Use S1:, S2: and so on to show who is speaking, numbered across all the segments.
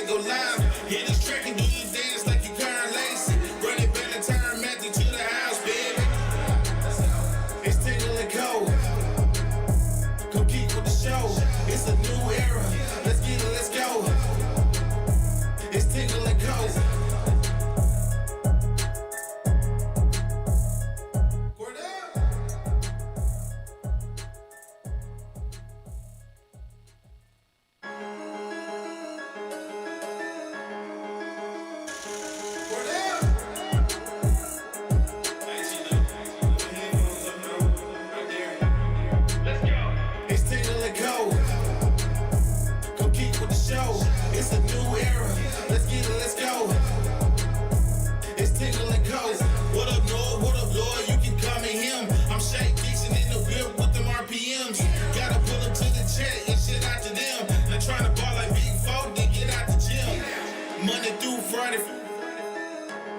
S1: to go live. Hit this track and do your dance like you Lacy. Run it back and turn Matthew to the house, baby. It's Tingle and Co. Come keep with the show. It's a new era. Let's get it, let's go. It's Tingle and Co.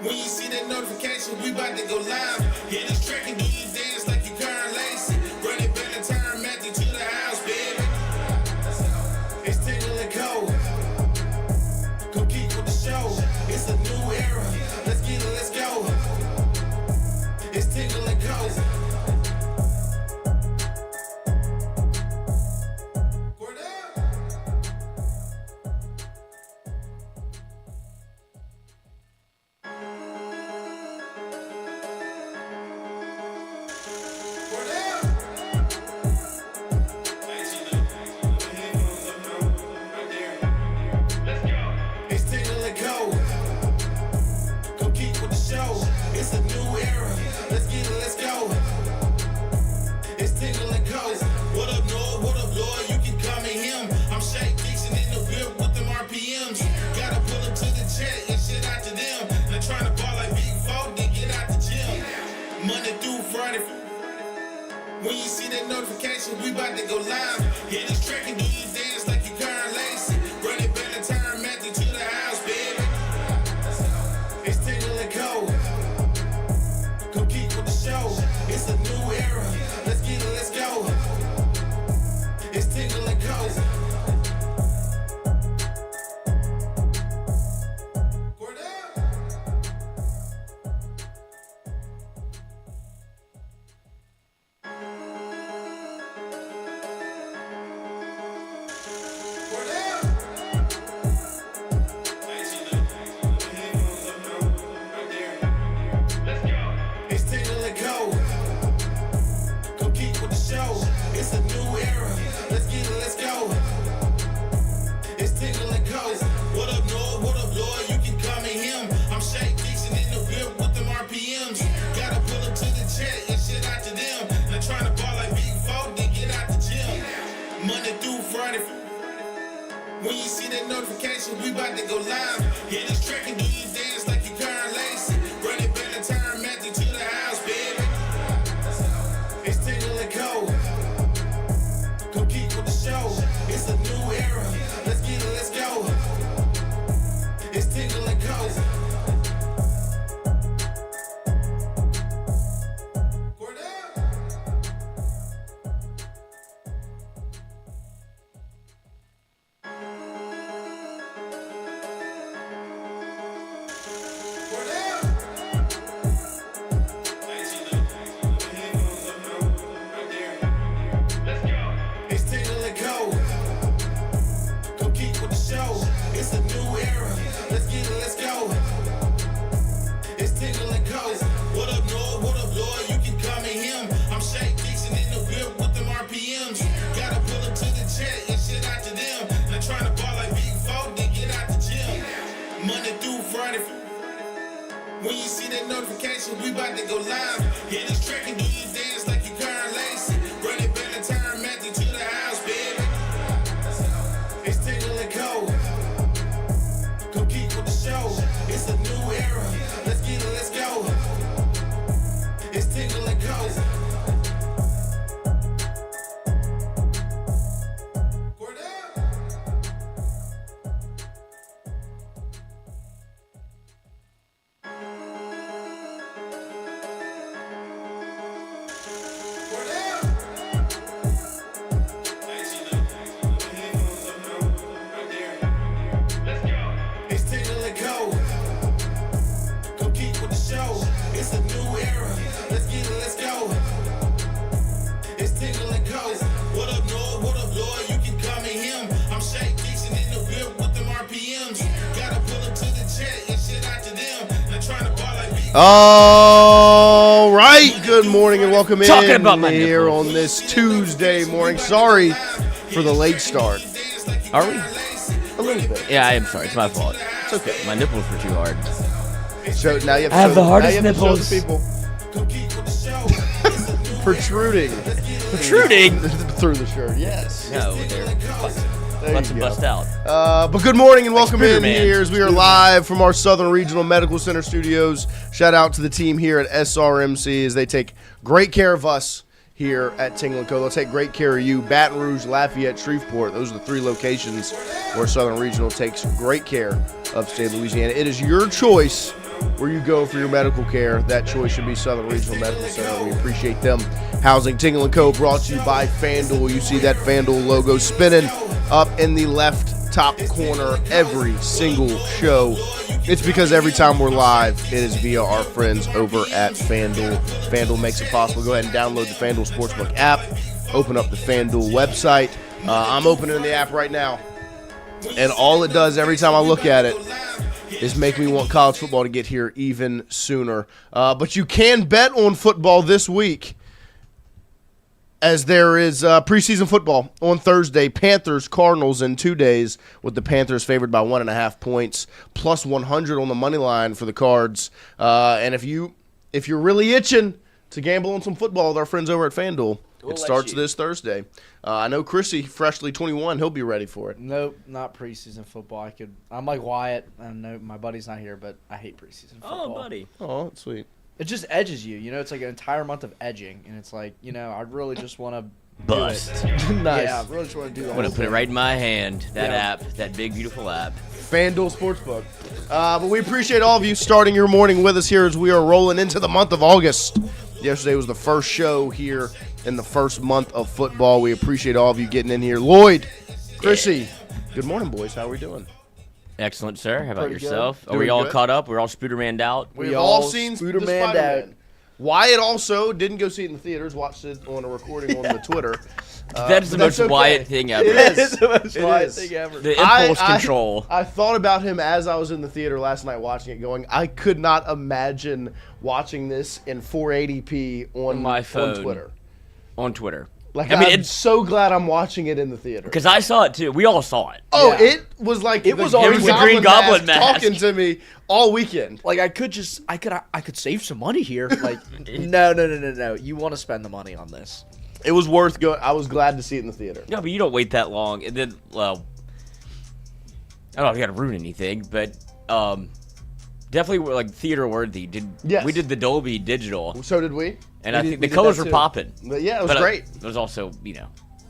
S1: When you see that notification, we about to go live. Hit this track and do your dance like you Lacy. Run it back and turn Matthew to the house, baby. It's Tingle and Co. Come keep with the show. It's a new era. Let's get it, let's go. It's Tingle and Co. When you see that notification, we about to go live. Hit this track and do your dance like you Lacy. Run it back and turn Matthew to the house, baby. It's Tingle and Co. Come keep with the show. It's a new era. Let's get it, let's go. It's Tingle and Co. When you see that notification, we about to go live. Hit this track and do your dance like you Lacy. Run it back and turn Matthew to the house, baby. It's Tingle and Co. Come keep with the show. It's a new era. Let's get it, let's go. It's Tingle and Co. When you see that notification, we about to go live. Hit this track and do your dance like you Lacy. Run it back and turn Matthew to the house, baby. It's Tingle and Co. Come keep with the show. It's a new era. Let's get it, let's go. It's Tingle and Co.
S2: All right, good morning and welcome
S3: Talking
S2: in
S3: about my
S2: here
S3: nipples.
S2: on this Tuesday morning. Sorry for the late start.
S3: Are we?
S2: A little bit.
S3: Yeah, I am sorry. It's my fault.
S2: It's okay.
S3: My nipples were too hard.
S2: So now you have to
S3: I have
S2: show,
S3: the hardest
S2: now you have to
S3: nipples.
S2: show the people. Protruding through the shirt. Yes.
S3: No, they're
S2: There
S3: bust
S2: you
S3: and
S2: go.
S3: bust out.
S2: But good morning and welcome in
S3: Spider-Man.
S2: here as we are live from our Southern Regional Medical Center studios. Shout out to the team here at SRMC as they take great care of us here at Tingle & Co. They'll take great care of you. Baton Rouge, Lafayette, Shreveport. Those are the three locations where Southern Regional takes great care of state of Louisiana. It is your choice where you go for your medical care. That choice should be Southern Regional Medical Center. We appreciate them housing Tingle & Co. Brought to you by FANDUEL. You see that FANDUEL logo spinning up in the left top corner every single show. It's because every time we're live, it is via our friends over at FanDuel. FanDuel makes it possible. Go ahead and download the FanDuel Sportsbook app. Open up the FanDuel website. I'm opening the app right now. And all it does every time I look at it is make me want college football to get here even sooner. But you can bet on football this week, as there is preseason football on Thursday. Panthers, Cardinals in 2 days, with the Panthers favored by 1.5 points, plus 100 on the money line for the Cards. And if you're really itching to gamble on some football with our friends over at FanDuel, it starts this Thursday. I know Chrissy, freshly 21, he'll be ready for it.
S4: Nope, not preseason football. I'm like Wyatt. I know my buddy's not here, but I hate preseason football.
S3: Oh, buddy.
S2: Oh, that's sweet.
S4: It just edges you. It's like an entire month of edging, and it's like, I really just want to
S3: Bust.
S2: Nice.
S4: Yeah, I really just want to do that.
S3: I'm going to put it right in my hand. That
S4: Yeah.
S3: app. That big, beautiful app.
S2: FanDuel Sportsbook. But we appreciate all of you starting your morning with us here as we are rolling into the month of August. Yesterday was the first show here in the first month of football. We appreciate all of you getting in here. Lloyd, Chrissy, good morning, boys. How are we doing?
S3: Excellent, sir. How about
S4: Pretty good.
S3: yourself? Are
S2: Doing
S3: we all
S2: good.
S3: caught up? We're all Spoodermanned out?
S2: We've
S4: all
S2: all seen the
S4: Spider-Man
S2: Spider-Man.
S4: out.
S2: Wyatt also didn't go see it in the theaters. Watched it on a recording on the Twitter.
S3: That's the
S2: but
S3: most
S2: okay.
S3: Wyatt thing ever.
S2: It is.
S4: the most
S2: It
S4: Wyatt
S2: is.
S4: thing ever.
S3: The impulse
S2: I-
S3: control.
S2: I thought about him as I was in the theater last night watching it, going, I could not imagine watching this in 480p on
S3: my phone.
S2: on Twitter.
S3: On Twitter.
S2: Like,
S3: I mean,
S2: I'm
S3: it's
S2: so glad I'm watching it in the theater.
S3: because I saw it too. We all saw it.
S2: Oh,
S4: Yeah.
S2: it was like
S4: It was the
S3: Green Goblin mask.
S2: talking to me all weekend.
S4: Like I could save some money here. Like no. You want to spend the money on this?
S2: It was worth going. I was glad to see it in the theater.
S3: No, but you don't wait that long. And then, well, I don't know if you got to ruin anything, but definitely were like theater worthy.
S2: Yes.
S3: We did the Dolby Digital,
S2: So did we.
S3: and
S4: We
S3: I
S4: did-
S3: think
S4: we
S3: the
S4: did
S3: colors
S4: that
S3: were
S4: too.
S3: popping.
S2: But yeah, it was
S3: But
S2: great.
S3: It was also,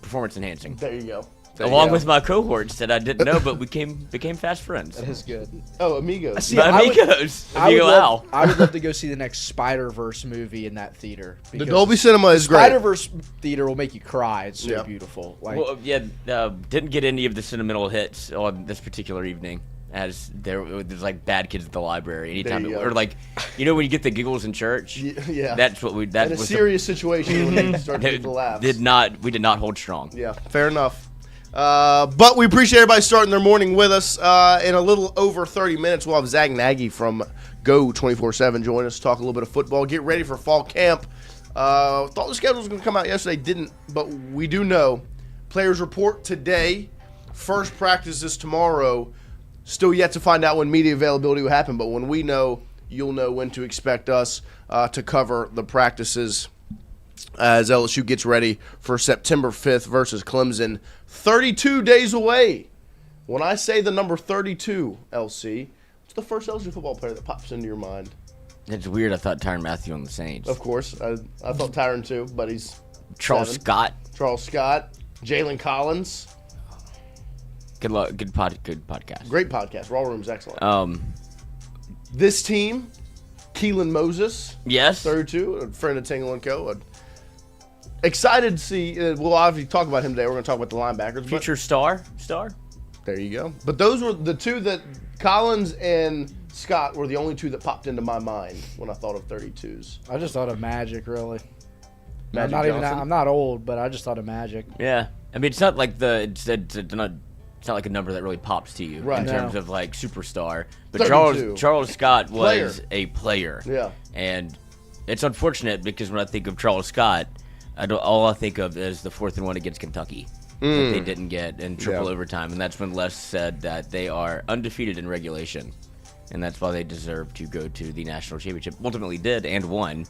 S3: performance enhancing.
S2: There you go. There you
S3: Along
S2: go.
S3: with my cohorts that I didn't know, but we became fast friends.
S4: That is good.
S2: Oh, Amigos.
S4: See,
S3: My
S4: I would-
S3: amigos,
S4: I would,
S3: Amigo
S4: love,
S3: Al.
S4: I would love to go see the next Spider-Verse movie in that theater.
S2: The
S4: because
S2: Dolby Cinema is great.
S4: Spider-Verse theater will make you cry. It's so
S2: Yeah.
S4: beautiful. Like,
S3: Well, didn't get any of the sentimental hits on this particular evening. As there's like bad kids at the library anytime,
S2: There you go.
S3: or like, when you get the giggles in church.
S2: Yeah.
S3: That's what we. That
S2: in a
S3: was
S2: serious situation when they start to get the laughs.
S3: We did not hold strong.
S2: Yeah, fair enough. But we appreciate everybody starting their morning with us. In a little over 30 minutes, we'll have Zach Nagy from Go 24/7 join us, talk a little bit of football, get ready for fall camp. Thought the schedule was going to come out yesterday, didn't, but we do know. Players report today. First practice is tomorrow. Still yet to find out when media availability will happen, but when we know, you'll know when to expect us to cover the practices as LSU gets ready for September 5th versus Clemson. 32 days away. When I say the number 32, LC, what's the first LSU football player that pops into your mind?
S3: It's weird. I thought Tyrann Mathieu on the Saints.
S2: Of course. I thought Tyron too, but he's
S3: Charles
S2: 7.
S3: Scott.
S2: Charles Scott. Jalen Collins.
S3: Good podcast.
S2: Great podcast. Raw Room's excellent. This team, Keelan Moses,
S3: Yes.
S2: 32, a friend of Tingle & Co. Excited to see, we'll obviously talk about him today. We're going to talk about the linebackers. but-
S3: Future star.
S2: There you go. But those were the two that Collins and Scott were the only two that popped into my mind when I thought of 32s.
S4: I just thought of Magic, really.
S2: Magic
S4: I'm not
S2: Johnson?
S4: I'm not old, but I just thought of Magic.
S3: Yeah. I mean, it's not like it's not it's not like a number that really pops to you
S2: Right.
S3: in
S2: No.
S3: terms of like superstar. But
S2: 32.
S3: Charles Scott was
S2: Player.
S3: a player.
S2: Yeah.
S3: And it's unfortunate because when I think of Charles Scott, all I think of is the 4th and 1 against Kentucky that they didn't get in triple overtime, and that's when Les said that they are undefeated in regulation, and that's why they deserve to go to the national championship. Ultimately did and won,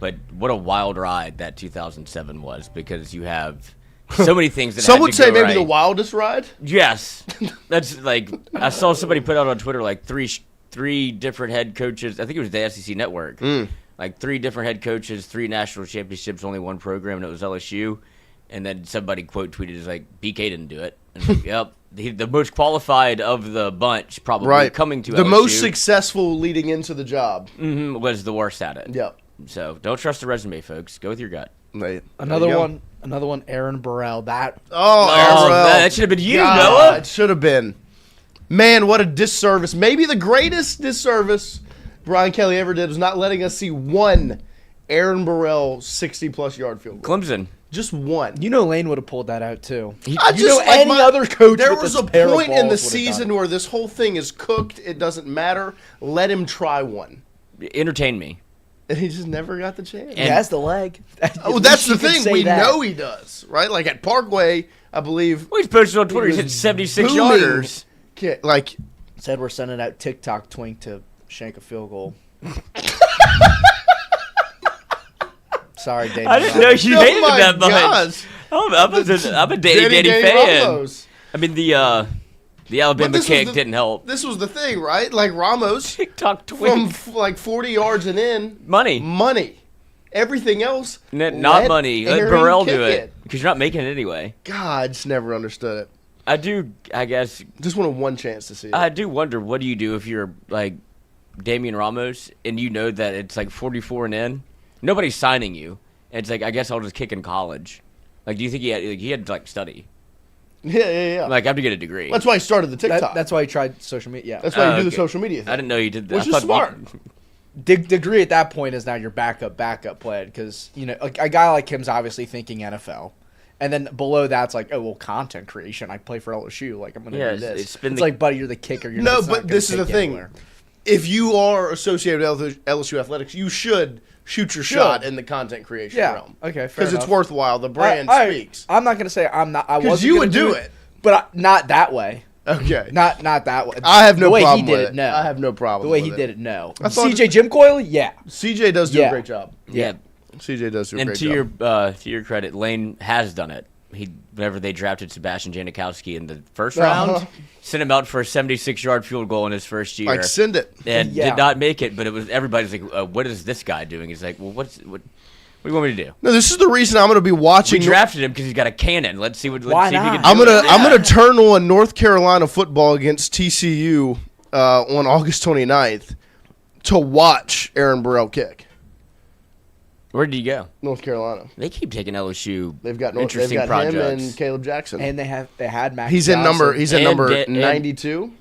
S3: but what a wild ride that 2007 was, because you have so many things that
S2: Some
S3: had
S2: would
S3: to
S2: say
S3: go
S2: maybe
S3: right.
S2: the wildest ride.
S3: Yes, that's like I saw somebody put out on Twitter like three different head coaches. I think it was the SEC Network. Like 3 different head coaches, 3 national championships, only one program, and it was LSU. And then somebody quote tweeted is like BK didn't do it. And like, yep, the most qualified of the bunch, probably coming to
S2: the
S3: LSU,
S2: most successful leading into the job.
S3: was the worst at it.
S2: Yep.
S3: So don't trust the resume, folks. Go with your gut.
S4: Another one, Aaron Burrell. That
S2: Oh,
S3: that should have been you,
S2: God,
S3: Noah.
S2: It should have been. Man, what a disservice. Maybe the greatest disservice Brian Kelly ever did was not letting us see one Aaron Burrell 60-plus yard field goal.
S3: Clemson.
S2: Just one.
S4: you know Lane would have pulled that out too.
S2: Any
S4: other coach.
S2: There
S4: with
S2: was
S4: this
S2: a
S4: pair of
S2: point in the
S4: balls would've
S2: season
S4: done it.
S2: where this whole thing is cooked. It doesn't matter. Let him try one.
S3: Entertain me.
S2: And he just never got the chance.
S4: He has the leg.
S2: Oh, that's the thing. We know he does, right? Like at Parkway, I believe.
S3: Well, he's posted on Twitter. He's
S2: was
S3: hit 76
S2: booming.
S3: yarders.
S2: Like,
S4: Said we're sending out TikTok twink to shank a field goal. Sorry, Dave.
S3: I didn't know you
S2: oh
S3: hated
S2: my
S3: him that much.
S2: gosh.
S3: I'm a Danny fan.
S2: Ramos.
S3: I mean, the Alabama
S2: this was
S3: kick
S2: the-
S3: didn't help.
S2: This was the thing, right? Like Ramos,
S3: TikTok
S2: from
S3: twink.
S2: like 40 yards and in,
S3: Money.
S2: Everything else,
S3: Not
S2: let
S3: money. Let
S2: Aaron
S3: Burrell
S2: kick
S3: do it. Because you're not making it anyway.
S2: God, I just never understood it.
S3: I guess,
S2: Just wanted one chance to see it.
S3: I do wonder, what do you do if you're like Damian Ramos and you know that it's like 44 and in? Nobody's signing you. And it's like, I guess I'll just kick in college. Like, do you think he had to like study?
S2: Yeah.
S3: Like, I have to get a degree.
S2: That's why he started the TikTok.
S4: That's why he tried social media. Yeah.
S2: That's why you do the
S3: okay.
S2: social media thing.
S3: I didn't know you did that.
S2: Which
S3: I
S2: is
S3: thought
S2: smart.
S4: Degree at that point is now your backup plan because a guy like him's obviously thinking NFL, and then below that's like, oh well, content creation. I play for LSU, like I'm gonna do this. It's like, buddy, you're the kicker. You're
S2: No,
S4: it's not
S2: but
S4: gonna
S2: this is the
S4: take you
S2: thing.
S4: anywhere.
S2: If you are associated with LSU athletics, you should shoot your shot in the content creation
S4: Yeah.
S2: realm.
S4: Okay, fair
S2: Because it's
S4: enough.
S2: worthwhile. The brand speaks.
S4: I'm not gonna say I'm not. I
S2: 'Cause
S4: wasn't
S2: you
S4: gonna
S2: would do it.
S4: but not that way.
S2: Okay.
S4: Not that way.
S2: I have no
S4: the way
S2: problem
S4: he did
S2: with
S4: it. No,
S2: I have no problem
S4: the way
S2: with
S4: he did it. No.
S2: I thought
S4: CJ Jim Coyle, yeah.
S2: CJ does do a
S4: Yeah.
S2: great job.
S3: Yeah.
S2: CJ does do a
S3: And
S2: great
S3: to
S2: job.
S3: your credit, Lane has done it. Whenever they drafted Sebastian Janikowski in the first
S2: Uh-huh.
S3: round, sent him out for a 76-yard field goal in his first year.
S2: Like, send it.
S3: and
S4: Yeah.
S3: did not make it, but it was everybody's like, what is this guy doing? He's like, well, what do you want me to do?
S2: No, this is the reason I'm going to be
S3: We
S2: watching.
S3: drafted him because he's got a cannon. Let's see
S4: Why
S3: if he can
S4: not?
S3: do
S2: I'm
S3: it.
S2: gonna turn on North Carolina football against TCU on August 29th to watch Aaron Burrell kick.
S3: Where did he go?
S2: North Carolina.
S3: They keep taking LSU.
S2: They've got
S3: interesting
S2: him
S3: projects.
S2: and Caleb Jackson.
S4: And they had Max.
S2: he's in number.
S4: Johnson.
S2: He's in
S3: And
S2: number
S3: get- and-
S2: 92.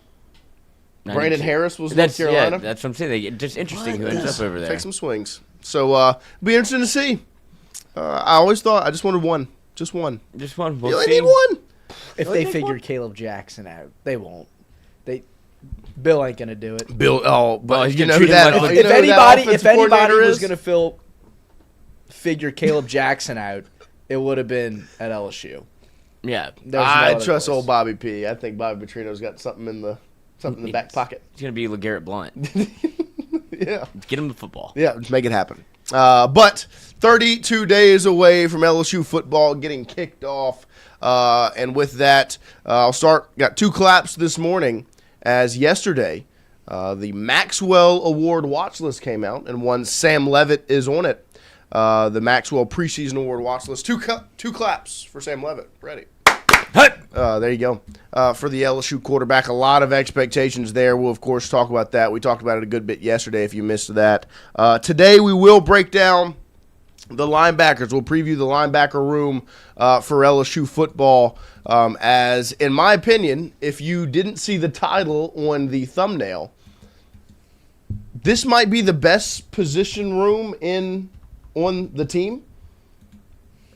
S2: Brandon Harris was North Carolina.
S3: Yeah, that's what I'm saying. Just interesting who ends up over there.
S2: Take some swings. So be interesting to see. I always thought I just wanted one. Just one.
S3: Just one.
S2: You
S3: We'll
S2: only
S3: see.
S2: need one.
S4: If they figure Caleb Jackson out, they won't. Bill ain't gonna do it.
S2: Bill. Oh, but
S3: Well, he's
S2: you
S3: gonna
S2: know
S3: treat
S2: who
S3: him
S2: that.
S3: like-
S2: you
S4: If
S2: know who that
S4: anybody
S2: offensive coordinator
S4: was
S2: is?
S4: gonna figure Caleb Jackson out, it would have been at LSU.
S3: Yeah.
S4: There's no
S2: I
S4: other
S2: trust
S4: choice.
S2: old Bobby P. I think Bobby Petrino's got something in the back pocket.
S3: It's going to be LeGarrette Blunt.
S2: Yeah.
S3: Get him the football.
S2: Yeah, let's make it happen. But 32 days away from LSU football getting kicked off. And with that, I'll start. Got 2 claps this morning as yesterday the Maxwell Award watch list came out, and one Sam Levitt is on it. The Maxwell preseason award watch list. Two claps for Sam Levitt. Ready. There you go. For the LSU quarterback, a lot of expectations there. We'll, of course, talk about that. We talked about it a good bit yesterday if you missed that. Today we will break down the linebackers. We'll preview the linebacker room for LSU football. As, in my opinion, if you didn't see the title on the thumbnail, this might be the best position room on the team.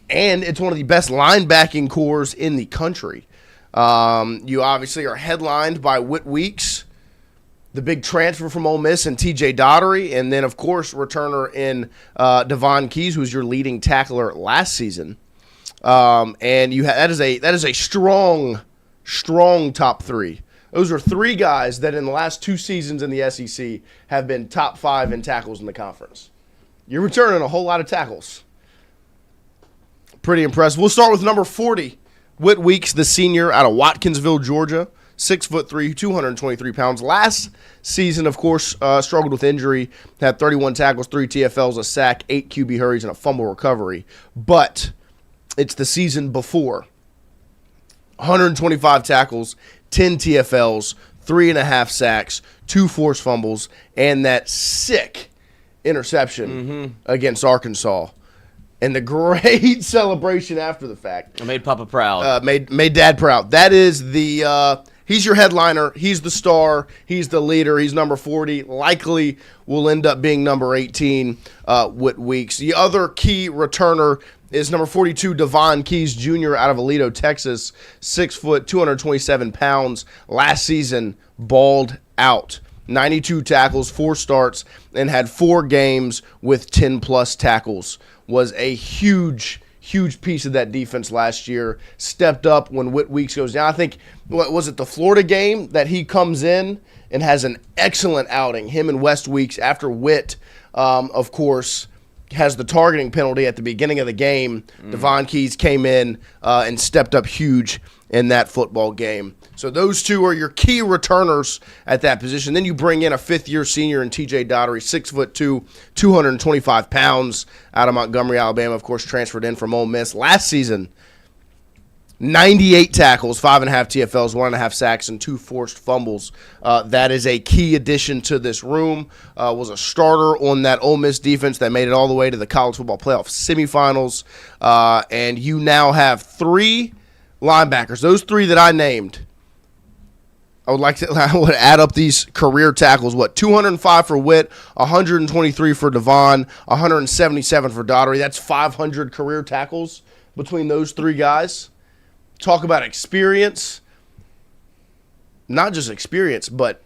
S2: And it's one of the best linebacking cores in the country. You obviously are headlined by Whit Weeks, the big transfer from Ole Miss, and TJ and then, of course, returner in Devon Keys, who's your leading tackler last season. And that is a strong top three. Those are three guys that in the last 2 seasons in the SEC have been top 5 in tackles in the conference. You're returning a whole lot of tackles. Pretty impressive. We'll start with number 40, Whit Weeks, the senior out of Watkinsville, Georgia. 6'3", 223 pounds. Last season, of course, struggled with injury. Had 31 tackles, 3 TFLs, a sack, 8 QB hurries, and a fumble recovery. But it's the season before. 125 tackles, 10 TFLs, 3.5 sacks, 2 forced fumbles, and that sick interception against Arkansas. And the great celebration after the fact.
S3: I made Papa proud.
S2: Made Dad proud. That is the he's your headliner. He's the star. He's the leader. He's number 40. Likely will end up being number 18, Whit Weeks. The other key returner is number 42, Devon Keys Jr. out of Aledo, Texas. 6 foot, 227 pounds. Last season, balled out. 92 tackles, 4 starts, and had 4 games with 10-plus tackles. Was a huge piece of that defense last year. Stepped up when Whit Weeks goes down. I think, what was it, the Florida game that he comes in and has an excellent outing, him and West Weeks, after Whit, of course, has the targeting penalty at the beginning of the game. Devon Keys came in and stepped up huge in that football game. So those two are your key returners at that position. Then you bring in a 5th-year senior in TJ 6'2", 225 pounds out of Montgomery, Alabama. Of course, transferred in from Ole Miss last season. 98 tackles, 5.5 TFLs, 1.5 sacks, and 2 forced fumbles. That is a key addition to this room. Was a starter on that Ole Miss defense that made it all the way to the college football playoff semifinals. And you now have 3 linebackers. Those 3 that I named. I would add up these career tackles. 205 for Whit, 123 for Devon, 177 for Daugherty. That's 500 career tackles between those 3 guys. Talk about experience. Not just experience, but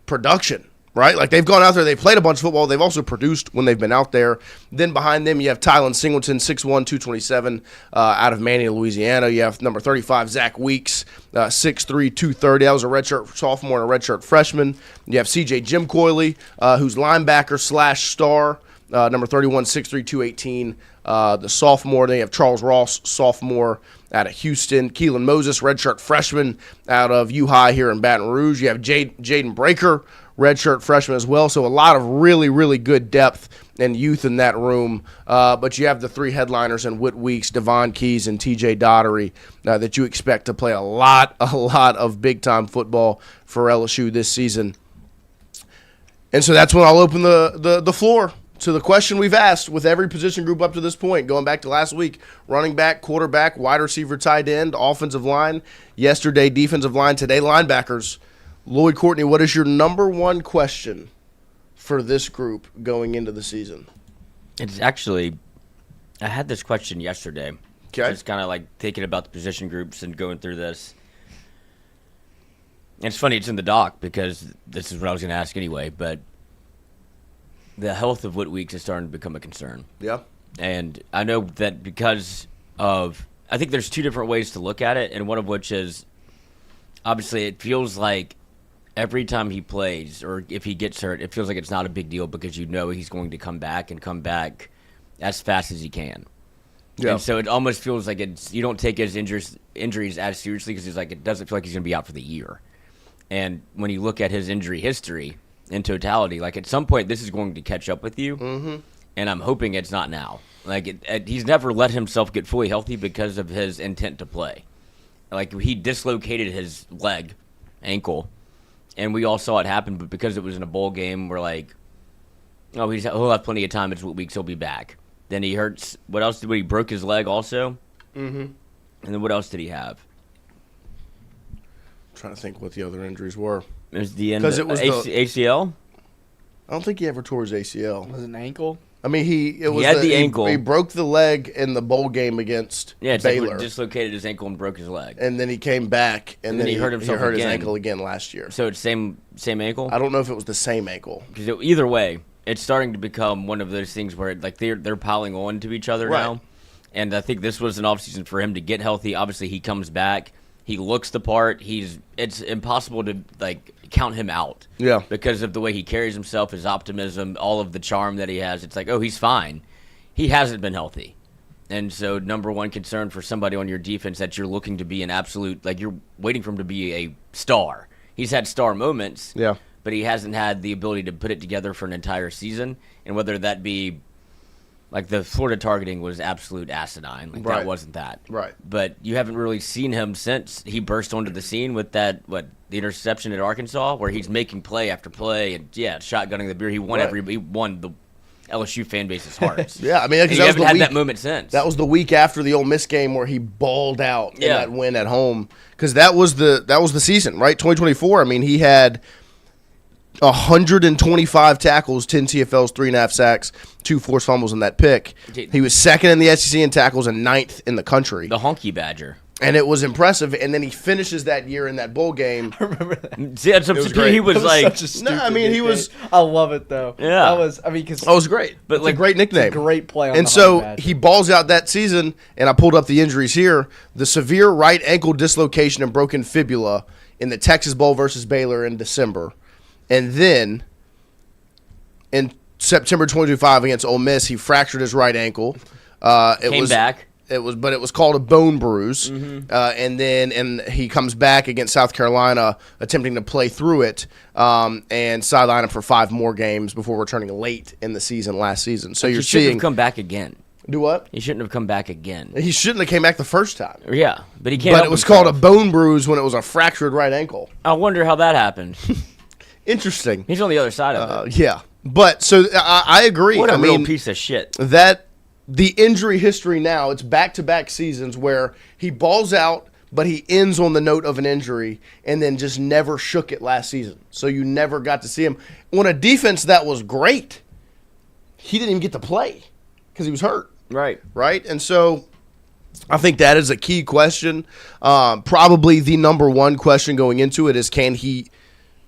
S2: production, right? Like, they've gone out there, they've played a bunch of football, they've also produced when they've been out there. Then behind them, you have Tylon Singleton, 6'1", 227, out of Manny, Louisiana. You have number 35, Zach Weeks, 6'3", 230. That was a redshirt sophomore and a redshirt freshman. You have C.J. Jim Coyley, who's linebacker / star, number 31, 6'3", 218, the sophomore. Then you have Charles Ross, sophomore, out of Houston. Keelan Moses, redshirt freshman out of U-High here in Baton Rouge. You have Jaden Breaker, redshirt freshman as well. So a lot of really, really good depth and youth in that room. But you have the 3 headliners in Whit Weeks, Devon Keys, and TJ Daugherty that you expect to play a lot of big-time football for LSU this season. And so that's when I'll open the floor to the question we've asked with every position group up to this point, going back to last week: running back, quarterback, wide receiver, tight end, offensive line. Yesterday, defensive line. Today, linebackers. Lloyd Courtney, what is your number 1 question for this group going into the season?
S3: It's actually, I had this question yesterday.
S2: Okay.
S3: Just kind of like thinking about the position groups and going through this. And it's funny, it's in the doc because this is what I was going to ask anyway, but the health of Whit Weeks is starting to become a concern.
S2: Yeah.
S3: And I know that because of, I think there's 2 different ways to look at it, and one of which is, obviously it feels like every time he plays, or if he gets hurt, it feels like it's not a big deal because you know he's going to come back as fast as he can. Yeah. And so it almost feels like you don't take his injuries as seriously because it's like it doesn't feel like he's going to be out for the year. And when you look at his injury history in totality, like at some point this is going to catch up with you, and I'm hoping it's not now. Like he's never let himself get fully healthy because of his intent to play. Like he dislocated his ankle, and we all saw it happen, but because it was in a bowl game, we're like, oh, he'll have plenty of time. It's Whit Weeks, he'll be back. Then he hurts. What else he broke his leg also? Mm-hmm. And then what else did he have?
S2: I'm trying to think what the other injuries were.
S3: It was the end of ACL?
S2: I don't think he ever tore his ACL.
S4: Was it an ankle?
S2: I mean, he
S3: had the ankle.
S2: He broke the leg in the bowl game against Baylor.
S3: Like dislocated his ankle and broke his leg.
S2: And then he came back, and then he hurt himself. He hurt his ankle again last year.
S3: So it's same ankle?
S2: I don't know if it was the same ankle.
S3: Because either way, it's starting to become one of those things where like they're piling on to each other now. And I think this was an offseason for him to get healthy. Obviously, he comes back. He looks the part. It's impossible to like count him out.
S2: Yeah.
S3: Because of the way he carries himself, his optimism, all of the charm that he has. It's like, oh, he's fine. He hasn't been healthy. And so number one concern for somebody on your defense that you're looking to be an absolute, like you're waiting for him to be a star. He's had star moments.
S2: Yeah.
S3: But he hasn't had the ability to put it together for an entire season. And whether that be like the Florida targeting was absolute asinine. Like that wasn't that.
S2: Right.
S3: But you haven't really seen him since he burst onto the scene with that, the interception at Arkansas, where he's making play after play and shotgunning the beer. He won he won the LSU fan base's hearts.
S2: Yeah, I mean, because
S3: you haven't had that moment since.
S2: That was the week after the Ole Miss game where he balled out in that win at home. Because that was the season, right? 2024. I mean, he had 125 tackles, 10 TFLs, 3.5 sacks, 2 forced fumbles in that pick. He was second in the SEC in tackles and 9th in the country.
S3: The honky badger.
S2: And it was impressive. And then he finishes that year in that bowl game.
S4: I remember that.
S3: See, that's he was like,
S4: such a stupid nickname. I love it though.
S3: Yeah,
S4: because
S2: that was great. But like, a great nickname,
S4: a great play. On
S2: and so he balls out that season. And I pulled up the injuries here: the severe right ankle dislocation and broken fibula in the Texas Bowl versus Baylor in December, and then in September 2025 against Ole Miss, he fractured his right ankle.
S3: Came back.
S2: It was called a bone bruise, and he comes back against South Carolina, attempting to play through it, and sideline him for 5 more games before returning late in the season last season. So you're seeing
S3: have come back again.
S2: Do what?
S3: He shouldn't have come back again.
S2: He shouldn't have came back the first time.
S3: Yeah, but he can't.
S2: But it was called a bone bruise when it was a fractured right ankle.
S3: I wonder how that happened.
S2: Interesting.
S3: He's on the other side of it.
S2: Yeah, but so I agree.
S3: What a real piece of shit.
S2: The injury history now, it's back-to-back seasons where he balls out, but he ends on the note of an injury and then just never shook it last season. So you never got to see him. On a defense that was great, he didn't even get to play because he was hurt.
S3: Right.
S2: And so I think that is a key question. Probably the number one question going into it is, can he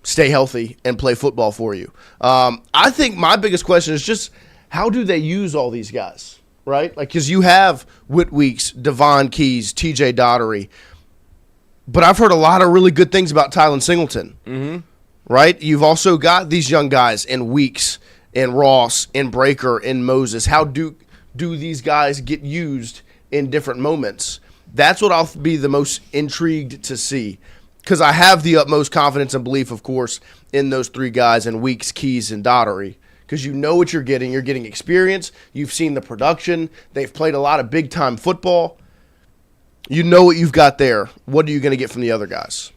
S2: stay healthy and play football for you? I think my biggest question is just, how do they use all these guys? Right? Like, because you have Whit Weeks, Devon Keys, TJ Daugherty. But I've heard a lot of really good things about Kylin Singleton. Mm-hmm. Right? You've also got these young guys in Weeks, in Ross, in Breaker, in Moses. How do these guys get used in different moments? That's what I'll be the most intrigued to see. Because I have the utmost confidence and belief, of course, in those 3 guys, in Weeks, Keys, and Daugherty. Because you know what you're getting. You're getting experience. You've seen the production. They've played a lot of big-time football. You know what you've got there. What are you going to get from the other guys?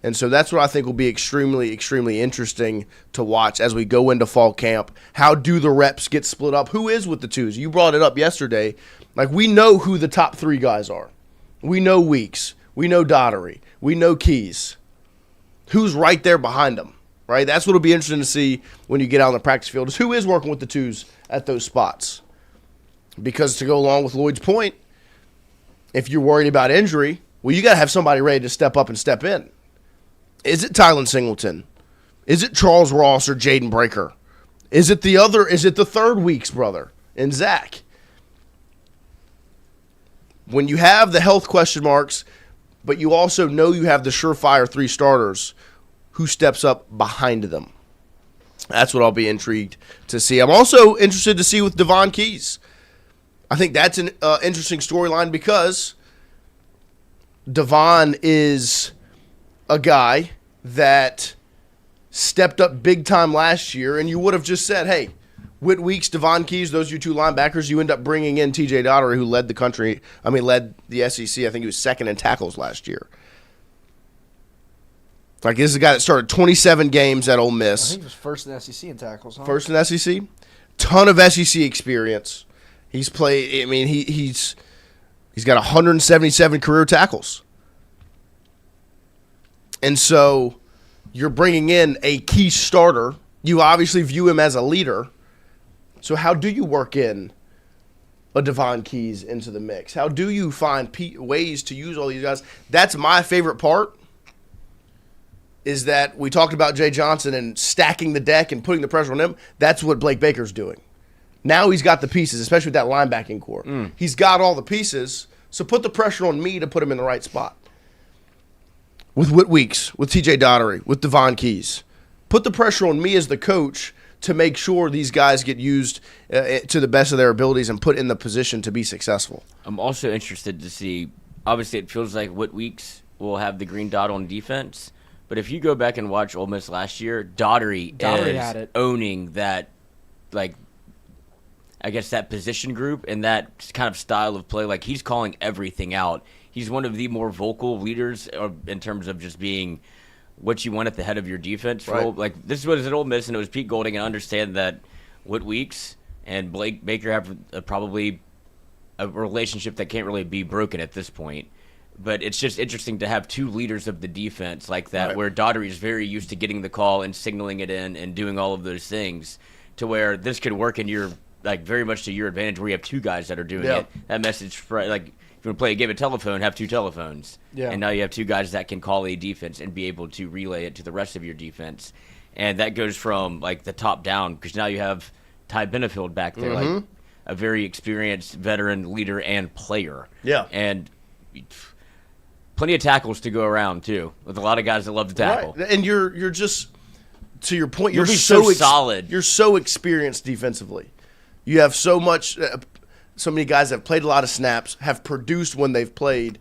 S2: And so that's what I think will be extremely, extremely interesting to watch as we go into fall camp. How do the reps get split up? Who is with the twos? You brought it up yesterday. Like, we know who the top 3 guys are. We know Weeks. We know Daugherty. We know Keys. Who's right there behind them? Right, that's what will be interesting to see when you get out on the practice field, is who is working with the twos at those spots. Because to go along with Lloyd's point, if you're worried about injury, well, you got to have somebody ready to step up and step in. Is it Kylin Singleton? Is it Charles Ross or Jaden Breaker? Is it the third Weeks brother and Zach? When you have the health question marks, but you also know you have the surefire 3 starters, who steps up behind them? That's what I'll be intrigued to see. I'm also interested to see with Devon Keys. I think that's an interesting storyline because Devon is a guy that stepped up big time last year, and you would have just said, hey, Whit Weeks, Devon Keys, those are your 2 linebackers. You end up bringing in TJ Daugherty, who led the SEC. I think he was second in tackles last year. Like, this is a guy that started 27 games at Ole Miss.
S4: I think he was first in the SEC in tackles. Huh?
S2: First in the SEC. Ton of SEC experience. He's played. I mean, he's got 177 career tackles. And so you're bringing in a key starter. You obviously view him as a leader. So how do you work in a Devon Keys into the mix? How do you find ways to use all these guys? That's my favorite part, is that we talked about Jay Johnson and stacking the deck and putting the pressure on him. That's what Blake Baker's doing. Now he's got the pieces, especially with that linebacking core. He's got all the pieces, so put the pressure on me to put him in the right spot. With Whit Weeks, with TJ Daugherty, with Devon Keys. Put the pressure on me as the coach to make sure these guys get used to the best of their abilities and put in the position to be successful.
S3: I'm also interested to see, obviously it feels like Whit Weeks will have the green dot on defense, but if you go back and watch Ole Miss last year, Daugherty is owning that, like, I guess that position group and that kind of style of play. Like, he's calling everything out. He's one of the more vocal leaders in terms of just being what you want at the head of your defense.
S2: Right.
S3: Like, this was at Ole Miss, and it was Pete Golding, and I understand that Whit Weeks and Blake Baker have probably a relationship that can't really be broken at this point. But it's just interesting to have two leaders of the defense like that,
S2: right,
S3: where Daugherty is very used to getting the call and signaling it in and doing all of those things, to where this could work in your, like, very much to your advantage, where you have two guys that are doing it. That message, like, if you want to play a game of telephone, have two telephones.
S4: Yeah.
S3: And now you have two guys that can call a defense and be able to relay it to the rest of your defense. And that goes from, like, the top down, because now you have Ty Benefield back there, like a very experienced veteran leader and player.
S2: Yeah.
S3: And plenty of tackles to go around, too, with a lot of guys that love to tackle.
S2: Right. And you're just, to your point, you're
S3: You'll be so solid.
S2: You're so experienced defensively. You have so much, so many guys that have played a lot of snaps, have produced when they've played.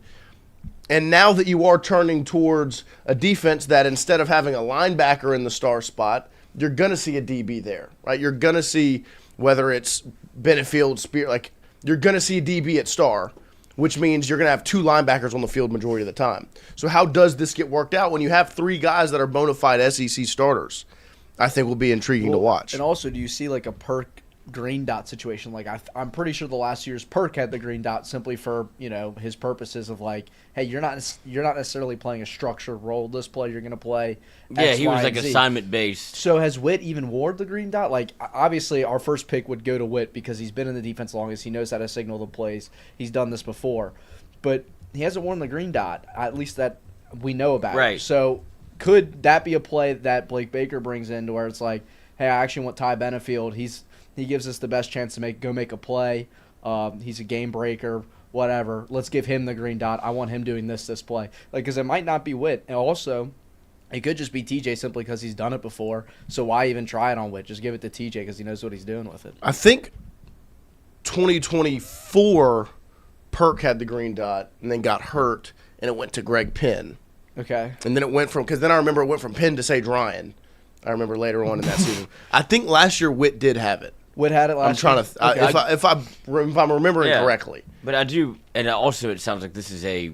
S2: And now that you are turning towards a defense that, instead of having a linebacker in the star spot, you're going to see a DB there, right? You're going to see, whether it's Benefield, Spear, like, you're going to see a DB at star, which means you're going to have two linebackers on the field majority of the time. So how does this get worked out when you have three guys that are bona fide SEC starters? I think will be intriguing to watch.
S4: And also, do you see, like, a Perk green dot situation? Like, I'm pretty sure the last year's Perk had the green dot simply for, you know, his purposes of, like, hey, you're not necessarily playing a structured role this play. You're going to play X,
S3: he
S4: Y,
S3: was like
S4: and Z.
S3: assignment based.
S4: So has Whit even wore the green dot? Like, obviously our first pick would go to Whit because he's been in the defense longest. He knows how to signal the plays. He's done this before. But he hasn't worn the green dot, at least that we know about.
S3: Right.
S4: So could that be a play that Blake Baker brings in, to where it's like, hey, I actually want Ty Benefield. He gives us the best chance to make a play. He's a game breaker, whatever. Let's give him the green dot. I want him doing this play. Like, because it might not be Whit. And also, it could just be TJ simply because he's done it before. So why even try it on Whit? Just give it to TJ because he knows what he's doing with it.
S2: I think 2024, Perk had the green dot and then got hurt, and it went to Greg Penn.
S4: Okay.
S2: And then it went from, because then I remember it went from Penn to Sage Ryan. I remember later on in that season. I think last year Whit did have it.
S4: Whit had it last
S2: year?
S4: year?
S2: I'm trying to, if I'm remembering correctly.
S3: But I do, and also it sounds like this is it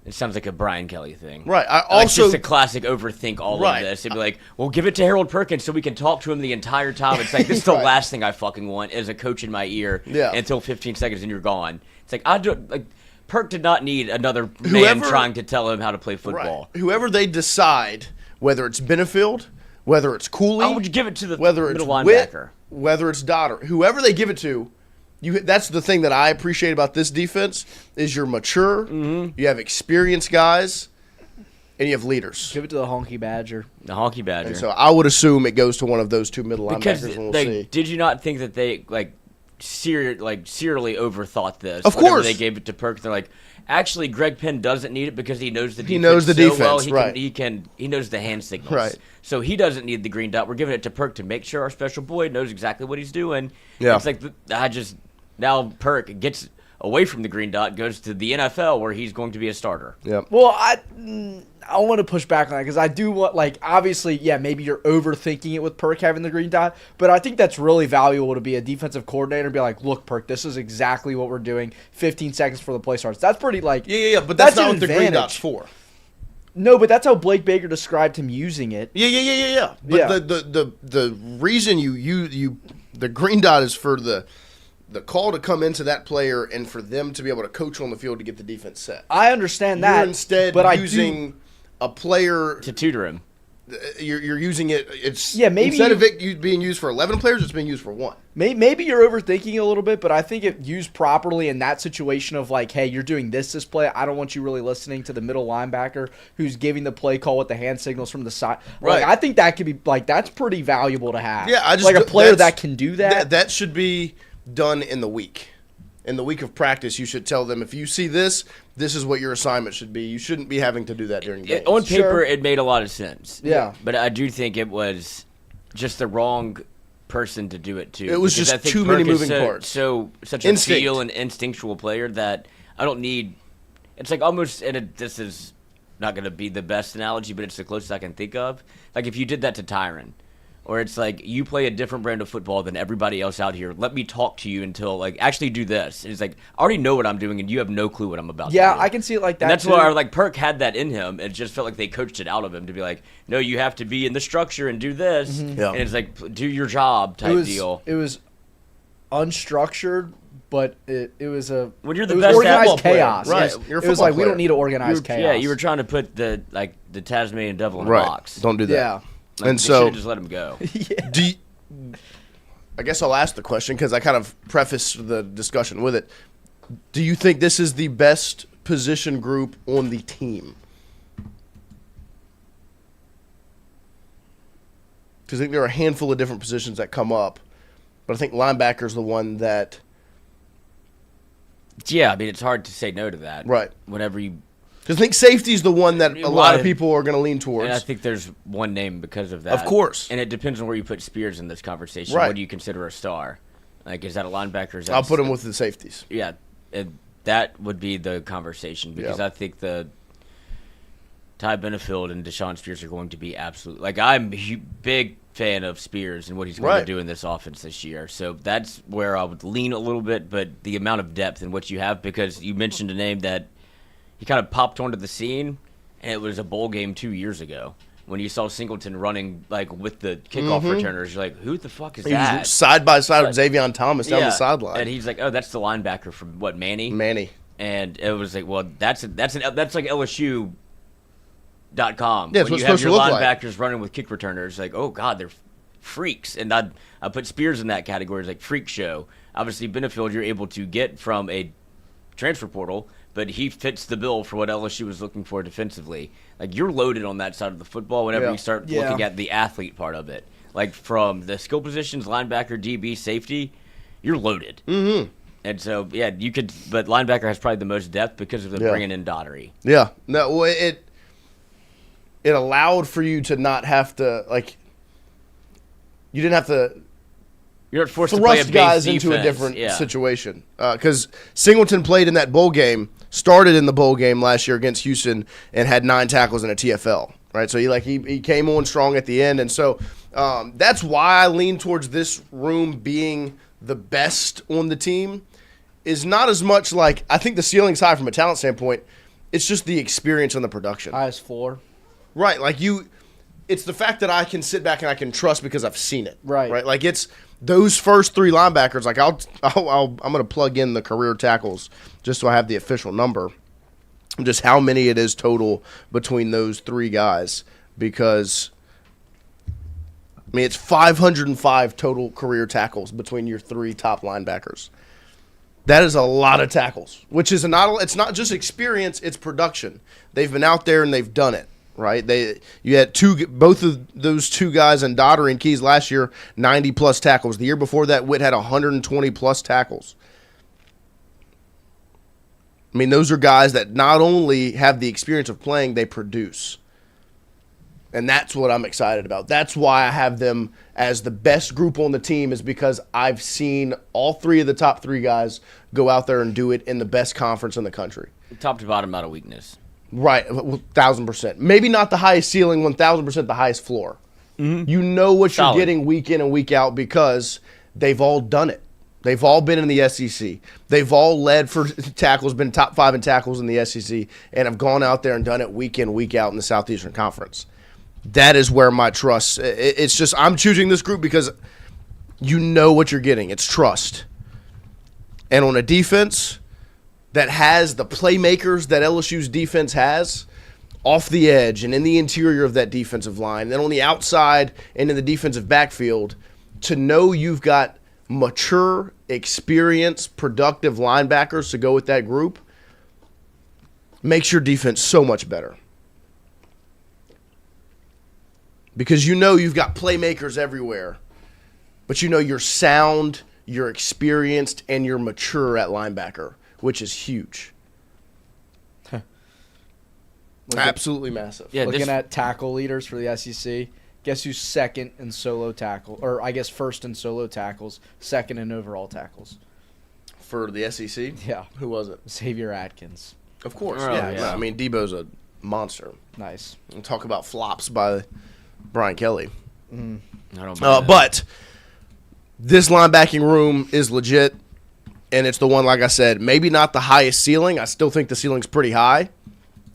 S3: sounds like a Brian Kelly thing.
S2: Right. I
S3: Like,
S2: also,
S3: just a classic overthink all of this. It'd be like, well, give it to Harold Perkins so we can talk to him the entire time. It's like, this is the last thing I fucking want as a coach in my ear until 15 seconds and you're gone. It's like, Perk did not need another man trying to tell him how to play football.
S2: Right. Whoever they decide, whether it's Benefield, whether it's Cooley,
S3: I would you give it to the
S2: whether
S3: middle
S2: it's
S3: linebacker,
S2: whether it's Daugherty, whoever they give it to, that's the thing that I appreciate about this defense is you're mature, you have experienced guys, and you have leaders.
S4: Give it to the Honky Badger.
S3: The Honky Badger.
S2: And so I would assume it goes to one of those two middle linebackers, and we'll see.
S3: Did you not think that they serially overthought this?
S2: Of course,
S3: they gave it to Perk. They're like, actually, Greg Penn doesn't need it because he knows the defense.
S2: He knows the defense,
S3: well. He knows the hand signals.
S2: Right.
S3: So he doesn't need the green dot. We're giving it to Perk to make sure our special boy knows exactly what he's doing.
S2: Yeah.
S3: It's like now Perk gets away from the green dot, goes to the NFL where he's going to be a starter.
S2: Yeah.
S4: Well, I want to push back on that because I do want, like, obviously, yeah, maybe you're overthinking it with Perk having the green dot, but I think that's really valuable to be a defensive coordinator and be like, look, Perk, this is exactly what we're doing. 15 seconds before the play starts. That's pretty, like,
S2: yeah, but that's not what the
S4: advantage.
S2: green dot's for.
S4: No, but that's how Blake Baker described him using it.
S2: Yeah. But the reason the green dot is for the call to come into that player and for them to be able to coach on the field to get the defense set.
S4: I understand that.
S2: You're instead using a player
S3: to tutor him.
S2: you're using it. It's
S4: maybe
S2: instead of it being used for 11 players, it's being used for 1.
S4: Maybe you're overthinking a little bit, but I think it used properly in that situation of like, hey, you're doing this play. I don't want you really listening to the middle linebacker who's giving the play call with the hand signals from the side.
S2: Right.
S4: Like, I think that could be like that's pretty valuable to have.
S2: Yeah,
S4: like a player that can do that.
S2: That should be done in the week. In the week of practice, you should tell them if you see this is what your assignment should be. You shouldn't be having to do that during games.
S3: On paper, it made a lot of sense.
S4: Yeah.
S3: But I do think it was just the wrong person to do it to.
S2: It was
S3: because
S2: just too many moving parts.
S3: Such a feel and instinctual player that I don't need. It's like almost, this is not going to be the best analogy, but it's the closest I can think of. Like if you did that to Tyron. Or it's like, you play a different brand of football than everybody else out here. Let me talk to you until, like, actually do this. And it's like, I already know what I'm doing, and you have no clue what I'm about to do.
S4: Yeah, I can see it like that,
S3: and that's
S4: too.
S3: why, like, Perk had that in him. It just felt like they coached it out of him to be like, no, you have to be in the structure and do this.
S4: Mm-hmm.
S2: Yeah.
S3: And it's like, do your job type deal.
S4: It was unstructured, but it was a
S3: When you're the
S4: it was
S3: best
S4: organized
S3: football player.
S4: chaos.
S2: Right.
S4: Yes.
S2: You're a
S4: It was
S2: football
S4: like, we
S2: player.
S4: don't need to organize chaos.
S3: Yeah, you were trying to put the Tasmanian devil in a
S2: Right.
S3: box.
S2: Don't do that.
S4: Yeah.
S3: Like,
S2: And
S3: they
S2: so
S3: should've just let him go.
S2: I guess I'll ask the question because I kind of prefaced the discussion with it. Do you think this is the best position group on the team? Because I think there are a handful of different positions that come up, but I think linebacker's the one that.
S3: Yeah, I mean, it's hard to say no to that.
S2: Right.
S3: Whenever you.
S2: Because I think safety's the one that a lot of people are going to lean towards.
S3: And I think there's one name because of that.
S2: Of course.
S3: And it depends on where you put Spears in this conversation.
S2: Right.
S3: What do you consider a star? Like, is that a linebacker? Is that
S2: I'll put him with the safeties.
S3: Yeah, that would be the conversation because
S2: Yeah.
S3: I think the Ty Benefield and Deshaun Spears are going to be absolute. Like, I'm a big fan of Spears and what he's going to do in this offense this year. So that's where I would lean a little bit, but the amount of depth in what you have, because you mentioned a name that he kind of popped onto the scene, and it was a bowl game 2 years ago when you saw Singleton running like with the kickoff returners. You're like, who the fuck is
S2: He
S3: that?
S2: was side by side with Xavion Thomas down the sideline.
S3: And he's like, oh, that's the linebacker from what, Manny?
S2: Manny.
S3: And it was like, well, that's like LSU.com.
S2: Yeah, it's
S3: when
S2: what
S3: you
S2: it's
S3: have
S2: supposed
S3: your
S2: to look like.
S3: linebackers running with kick returners, like, oh god, they're freaks. And I put Spears in that category as like freak show. Obviously, Benefield you're able to get from a transfer portal, but he fits the bill for what LSU was looking for defensively. Like, you're loaded on that side of the football whenever you start looking at the athlete part of it. Like, from the skill positions, linebacker, DB, safety, you're loaded. Mm-hmm. And so, yeah, you could, but linebacker has probably the most depth because of them bringing in Daugherty.
S2: Yeah. No, well, it allowed for you to not have to, like, you didn't have to
S3: You're not forced to play a
S2: thrust
S3: base
S2: guys into a
S3: defense.
S2: different situation. Because Singleton played in that bowl game, started in the bowl game last year against Houston, and had 9 tackles in a TFL. Right, so he came on strong at the end, and so that's why I lean towards this room being the best on the team. Is not as much like, I think the ceiling's high from a talent standpoint. It's just the experience and the production.
S4: Highest floor.
S2: Right, like it's the fact that I can sit back and I can trust because I've seen it.
S4: Right.
S2: Like it's those first 3 linebackers. Like I'm going to plug in the career tackles just so I have the official number, just how many it is total between those 3 guys. Because I mean, it's 505 total career tackles between your 3 top linebackers. That is a lot of tackles, which is it's not just experience, it's production. They've been out there and they've done it. Right, you had both of those 2 guys in Daugherty and Keys last year, 90+ tackles. The year before that, Whit had 120+ tackles. I mean, those are guys that not only have the experience of playing, they produce. And that's what I'm excited about. That's why I have them as the best group on the team, is because I've seen all 3 of the top 3 guys go out there and do it in the best conference in the country.
S3: Top to bottom, not a weakness.
S2: Right, 1,000%. Maybe not the highest ceiling, 1,000% the highest floor. Mm-hmm. You know what you're getting week in and week out because they've all done it. They've all been in the SEC. They've all led for tackles, been top 5 in tackles in the SEC, and have gone out there and done it week in, week out in the Southeastern Conference. That is where my trust. It's just I'm choosing this group because you know what you're getting. It's trust. And on a defense that has the playmakers that LSU's defense has, off the edge and in the interior of that defensive line, and then on the outside and in the defensive backfield, to know you've got mature, experienced, productive linebackers to go with that group makes your defense so much better. Because you know you've got playmakers everywhere, but you know you're sound, you're experienced, and you're mature at linebacker, which is huge. Absolutely massive.
S4: Yeah, looking at tackle leaders for the SEC, guess who's second in solo tackle, or I guess first in solo tackles, second in overall tackles?
S2: For the SEC?
S4: Yeah.
S2: Who was it?
S4: Xavier Atkins.
S2: Of course.
S3: Oh,
S2: yeah. I mean, Debo's a monster.
S4: Nice.
S2: And talk about flops by Brian Kelly.
S3: I don't know.
S2: But this linebacking room is legit, and it's the one, like I said, maybe not the highest ceiling. I still think the ceiling's pretty high.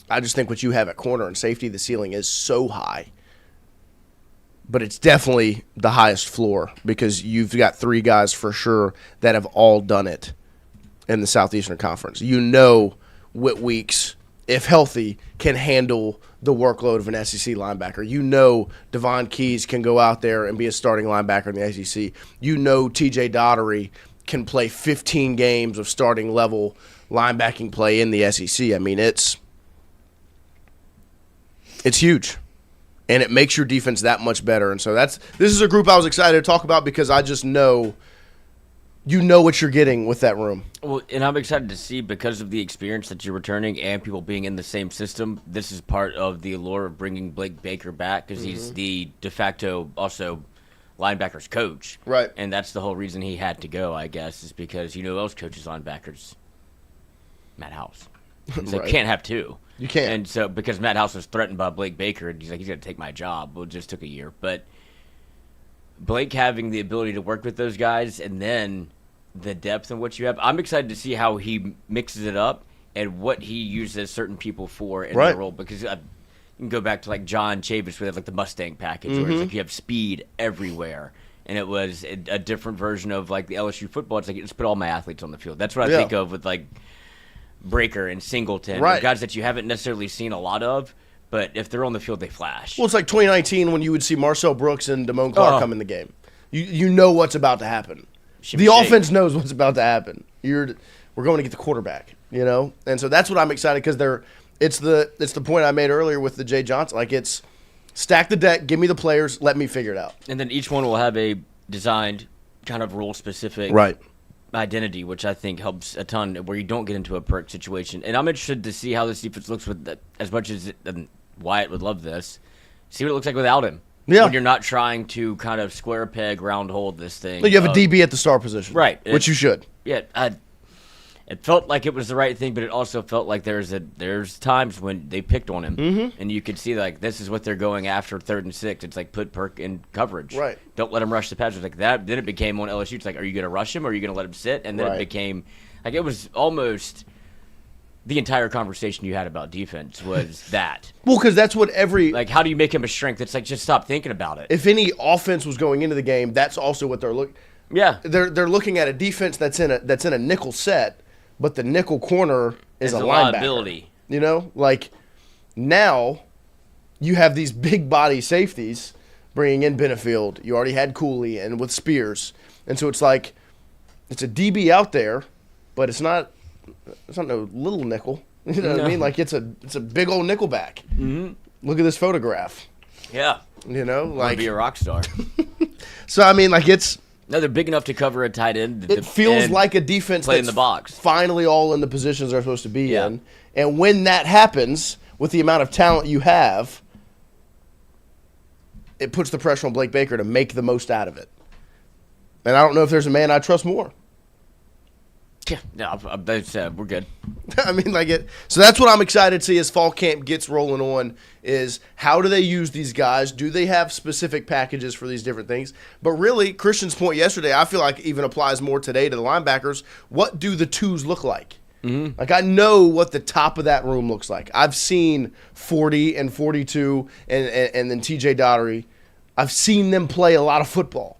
S2: I just think what you have at corner and safety, the ceiling is so high. But it's definitely the highest floor because you've got 3 guys for sure that have all done it in the Southeastern Conference. You know Whit Weeks, if healthy, can handle the workload of an SEC linebacker. You know Devon Keys can go out there and be a starting linebacker in the SEC. You know TJ Daugherty can play 15 games of starting level linebacking play in the SEC. I mean, it's huge. And it makes your defense that much better. And so this is a group I was excited to talk about because I just know you know what you're getting with that room.
S3: Well, and I'm excited to see because of the experience that you're returning and people being in the same system. This is part of the allure of bringing Blake Baker back because he's the de facto also linebackers coach.
S2: Right.
S3: And that's the whole reason he had to go, I guess, is because you know who else coaches linebackers? Matt House. So
S2: Right.
S3: can't have 2.
S2: You can't.
S3: And so because Matt House was threatened by Blake Baker, and he's like, he's going to take my job. Well, it just took a year. But Blake having the ability to work with those guys and then the depth in what you have, I'm excited to see how he mixes it up and what he uses certain people for in
S2: Right.
S3: the role. Because you can go back to like John Chavis with like the Mustang package where it's like you have speed everywhere. And it was a different version of like the LSU football. It's like, just put all my athletes on the field. That's what I think of with like Breaker and Singleton,
S2: Right.
S3: guys that you haven't necessarily seen a lot of, but if they're on the field, they flash.
S2: Well, it's like 2019 when you would see Marcel Brooks and Damone Clark come in the game. You know what's about to happen. The offense knows what's about to happen. We're going to get the quarterback, you know? And so that's what I'm excited because it's the point I made earlier with the Jay Johnson. Like, it's stack the deck, give me the players, let me figure it out.
S3: And then each one will have a designed kind of role-specific identity, which I think helps a ton where you don't get into a perk situation. And I'm interested to see how this defense looks with that, as much as Wyatt would love this. See what it looks like without him.
S2: Yeah.
S3: When you're not trying to kind of square peg, round hold this thing.
S2: You have a DB at the star position.
S3: Right.
S2: Which you should.
S3: Yeah. It felt like it was the right thing, but it also felt like there's times when they picked on him, and you could see like this is what they're going after 3rd and 6. It's like put Perk in coverage,
S2: Right?
S3: Don't let him rush the pass. It's like that. Then it became on LSU. It's like, are you going to rush him or are you going to let him sit? And then it became like it was almost the entire conversation you had about defense was that.
S2: Well, because that's what
S3: like how do you make him a strength? It's like just stop thinking about it.
S2: If any offense was going into the game, that's also what they're looking.
S3: Yeah,
S2: they're looking at a defense that's in a nickel set. But the nickel corner is a linebacker.
S3: Liability.
S2: You know, like now you have these big body safeties bringing in Benefield. You already had Cooley and with Spears, and so it's like it's a DB out there, but it's not no little nickel. You know what I mean? Like it's a big old nickelback. Mm-hmm. Look at this photograph.
S3: Yeah.
S2: You know, like
S3: be a rock star.
S2: So I mean, like it's.
S3: No, they're big enough to cover a tight end.
S2: It feels like a defense
S3: play
S2: that's
S3: in the box.
S2: Finally all in the positions they're supposed to be in. And when that happens, with the amount of talent you have, it puts the pressure on Blake Baker to make the most out of it. And I don't know if there's a man I trust more.
S3: Yeah, no, we're good.
S2: I mean, like it. So that's what I'm excited to see as fall camp gets rolling on is how do they use these guys? Do they have specific packages for these different things? But really, Christian's point yesterday, I feel like even applies more today to the linebackers. What do the twos look like? Mm-hmm. Like I know what the top of that room looks like. I've seen 40 and 42 and then TJ Daugherty. I've seen them play a lot of football.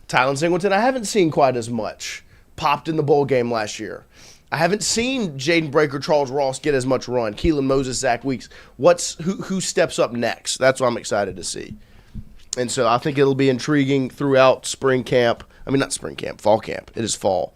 S2: Kylin Singleton, I haven't seen quite as much. Popped in the bowl game last year. I haven't seen Jaden Breaker, Charles Ross get as much run. Keelan Moses, Zach Weeks. Who steps up next? That's what I'm excited to see. And so I think it'll be intriguing throughout spring camp. I mean, not spring camp, fall camp. It is fall.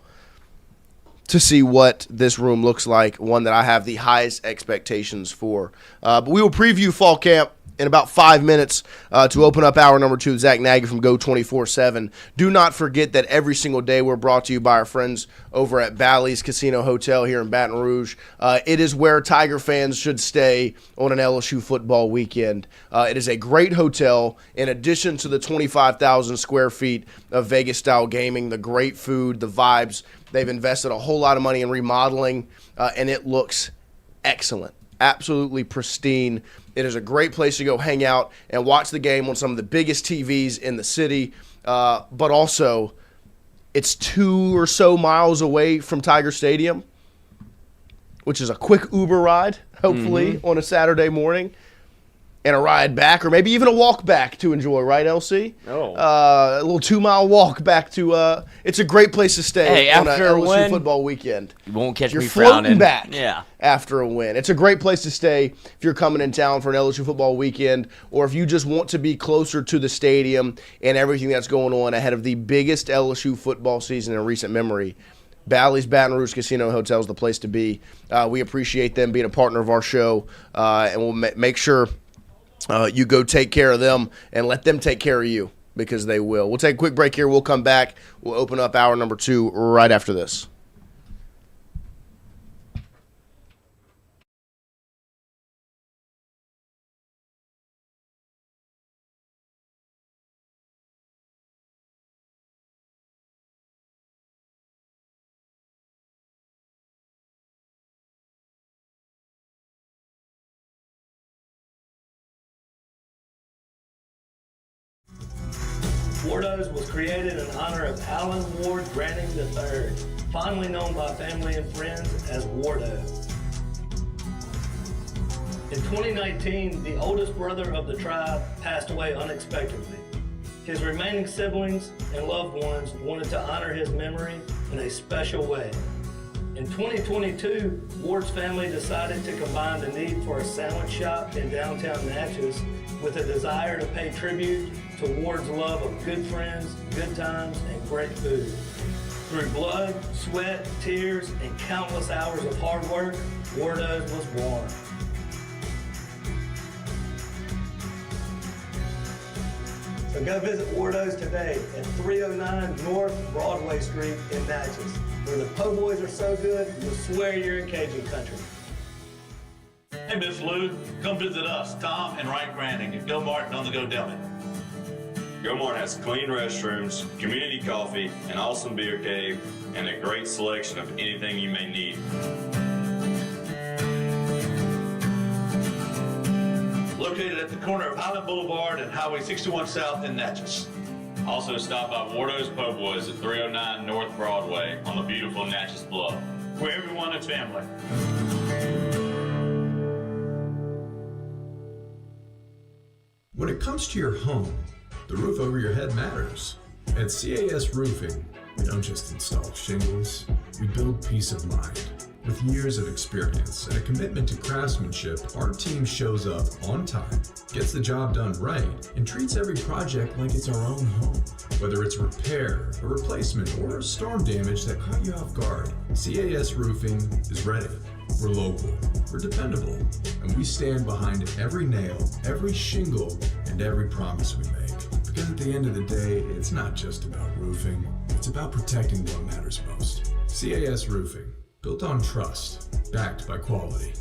S2: To see what this room looks like, one that I have the highest expectations for. But we will preview fall camp in about 5 minutes to open up hour number 2 with Zach Nagy from Go 24/7. Do not forget that every single day we're brought to you by our friends over at Bally's Casino Hotel here in Baton Rouge. It is where Tiger fans should stay on an LSU football weekend. It is a great hotel. In addition to the 25,000 square feet of Vegas-style gaming, the great food, the vibes, they've invested a whole lot of money in remodeling, and it looks excellent. Absolutely pristine. It is a great place to go hang out and watch the game on some of the biggest TVs in the city, but also it's 2 or so miles away from Tiger Stadium, which is a quick Uber ride, hopefully, on a Saturday morning, and a ride back, or maybe even a walk back to enjoy, right, LC?
S3: Oh.
S2: A little 2-mile walk back to it's a great place to stay on an LSU football weekend.
S3: You won't catch me
S2: floating
S3: frowning.
S2: Back
S3: Yeah.
S2: after a win. It's a great place to stay if you're coming in town for an LSU football weekend, or if you just want to be closer to the stadium and everything that's going on ahead of the biggest LSU football season in recent memory. Bally's Baton Rouge Casino Hotel is the place to be. We appreciate them being a partner of our show, and we'll make sure you go take care of them and let them take care of you, because they will. We'll take a quick break here. We'll come back. We'll open up hour number 2 right after this.
S5: Wardo's was created in honor of Alan Ward Granning III, fondly known by family and friends as Wardo. In 2019, the oldest brother of the tribe passed away unexpectedly. His remaining siblings and loved ones wanted to honor his memory in a special way. In 2022, Ward's family decided to combine the need for a sandwich shop in downtown Natchez with a desire to pay tribute to Ward's love of good friends, good times, and great food. Through blood, sweat, tears, and countless hours of hard work, Wardo's was born. So go visit Wardo's today at 309 North Broadway Street in Natchez, where the po' boys are so good, you'll swear you're in Cajun country.
S6: Hey, Miss Lou, come visit us, Tom and Wright Granning at GOMART and On The Go Deli.
S7: GOMART has clean restrooms, community coffee, an awesome beer cave, and a great selection of anything you may need.
S6: Located at the corner of Highland Boulevard and Highway 61 South in Natchez.
S7: Also stop by Wardo's Po' Boys at 309 North Broadway on the beautiful Natchez Bluff,
S6: where everyone is family.
S8: When it comes to your home, the roof over your head matters. At CAS Roofing, we don't just install shingles, we build peace of mind. With years of experience and a commitment to craftsmanship, our team shows up on time, gets the job done right, and treats every project like it's our own home. Whether it's a repair, a replacement, or a storm damage that caught you off guard, CAS Roofing is ready. We're local, we're dependable, and we stand behind every nail, every shingle, and every promise we make. Because at the end of the day, it's not just about roofing, it's about protecting what matters most. CAS Roofing, built on trust, backed by quality.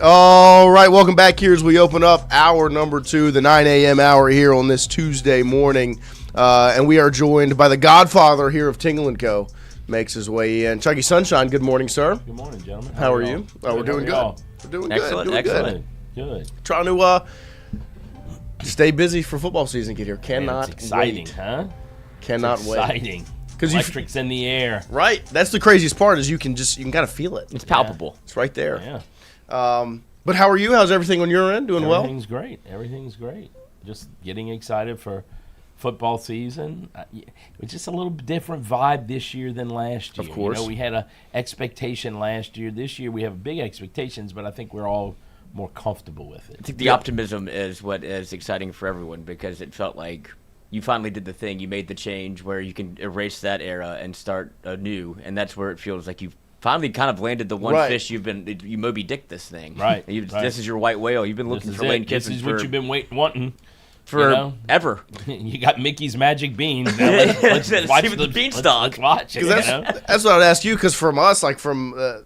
S2: All right, welcome back here as we open up hour number 2, the 9 a.m. hour here on this Tuesday morning. And we are joined by the godfather here of Tingle & Co. Makes his way in. Chucky Sunshine, good morning, sir.
S9: Good morning, gentlemen.
S2: How are you? We're doing good. We're doing
S3: Excellent,
S2: good.
S3: excellent.
S9: Good.
S2: Trying to stay busy for football season get here.
S9: Man,
S2: Cannot
S9: it's exciting,
S2: wait.
S9: huh?
S2: Cannot
S9: It's
S2: wait.
S9: exciting. Because electric's in the air.
S2: Right. That's the craziest part is you can kind of feel it.
S3: It's palpable.
S2: It's right there.
S9: Yeah.
S2: But how are you? How's everything on your end? Doing well?
S9: Everything's great. Everything's great. Just getting excited for football season. It's just a little different vibe this year than last year.
S2: Of course.
S9: You know, we had a expectation last year. This year we have big expectations, but I think we're all more comfortable with it.
S3: I think the optimism is what is exciting for everyone because it felt like you finally did the thing. You made the change where you can erase that era and start anew, and that's where it feels like you've finally kind of landed the one fish you Moby Dick this thing.
S9: Right.
S3: This is your white whale. You've been looking for Lane Kiffin.
S9: This is what you've been wanting.
S3: Ever.
S9: You got Mickey's magic beans. Now let's watch
S3: the beanstalk.
S9: Let's watch it.
S2: That's what I'd ask you, because from us, like from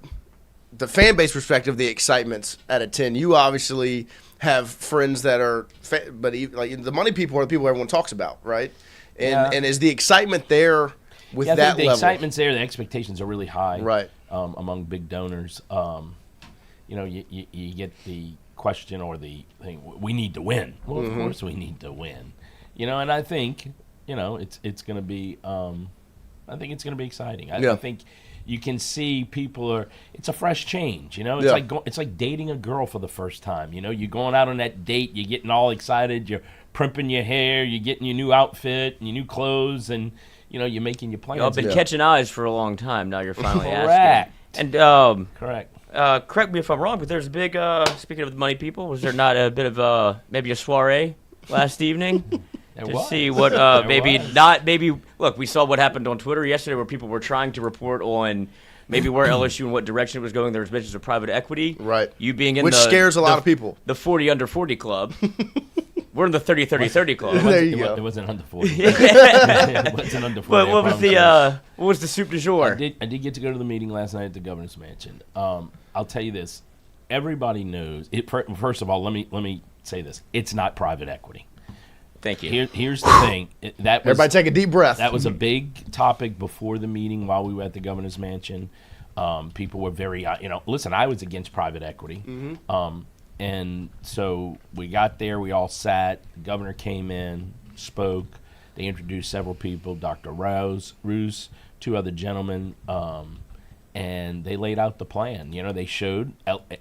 S2: the fan base perspective, the excitement's at a 10. You obviously have friends that are, but like the money people are the people everyone talks about, right? And is the excitement there with that
S9: I think the
S2: level?
S9: excitement's there. The expectations are really high,
S2: right?
S9: Among big donors. You know, you get the question or the thing, we need to win. Well, of course we need to win. You know, and I think, you know, it's going to be I think it's going to be exciting. I think you can see people it's a fresh change, you know? It's like dating a girl for the first time, you know? You're going out on that date, you're getting all excited, you're primping your hair, you're getting your new outfit and your new clothes, and you know, you're making your plans.
S3: I've been catching eyes for a long time. Now you're finally
S9: Correct.
S3: asking. And
S9: correct.
S3: Correct me if I'm wrong, but there's a big, speaking of the money people, was there not a bit of maybe a soiree last evening? See what look, we saw what happened on Twitter yesterday where people were trying to report on maybe where LSU and what direction it was going. There was mentions of private equity.
S2: Right.
S3: You being in
S2: which scares a lot of people.
S3: The 40 under 40 club. We're in the 30-30-30 club.
S2: There you go.
S9: It wasn't under 40. It wasn't under 40.
S3: But what was the soup du jour?
S9: I did get to go to the meeting last night at the governor's mansion. I'll tell you this. Everybody knows it. First of all, let me say this. It's not private equity.
S3: Thank you.
S9: Here's the thing.
S2: Everybody take a deep breath.
S9: That was a big topic before the meeting while we were at the governor's mansion. People were very, listen, I was against private equity. And so we got there, we all sat, the governor came in, spoke, they introduced several people, Dr. Rouse, 2 other gentlemen, and they laid out the plan. You know, they showed,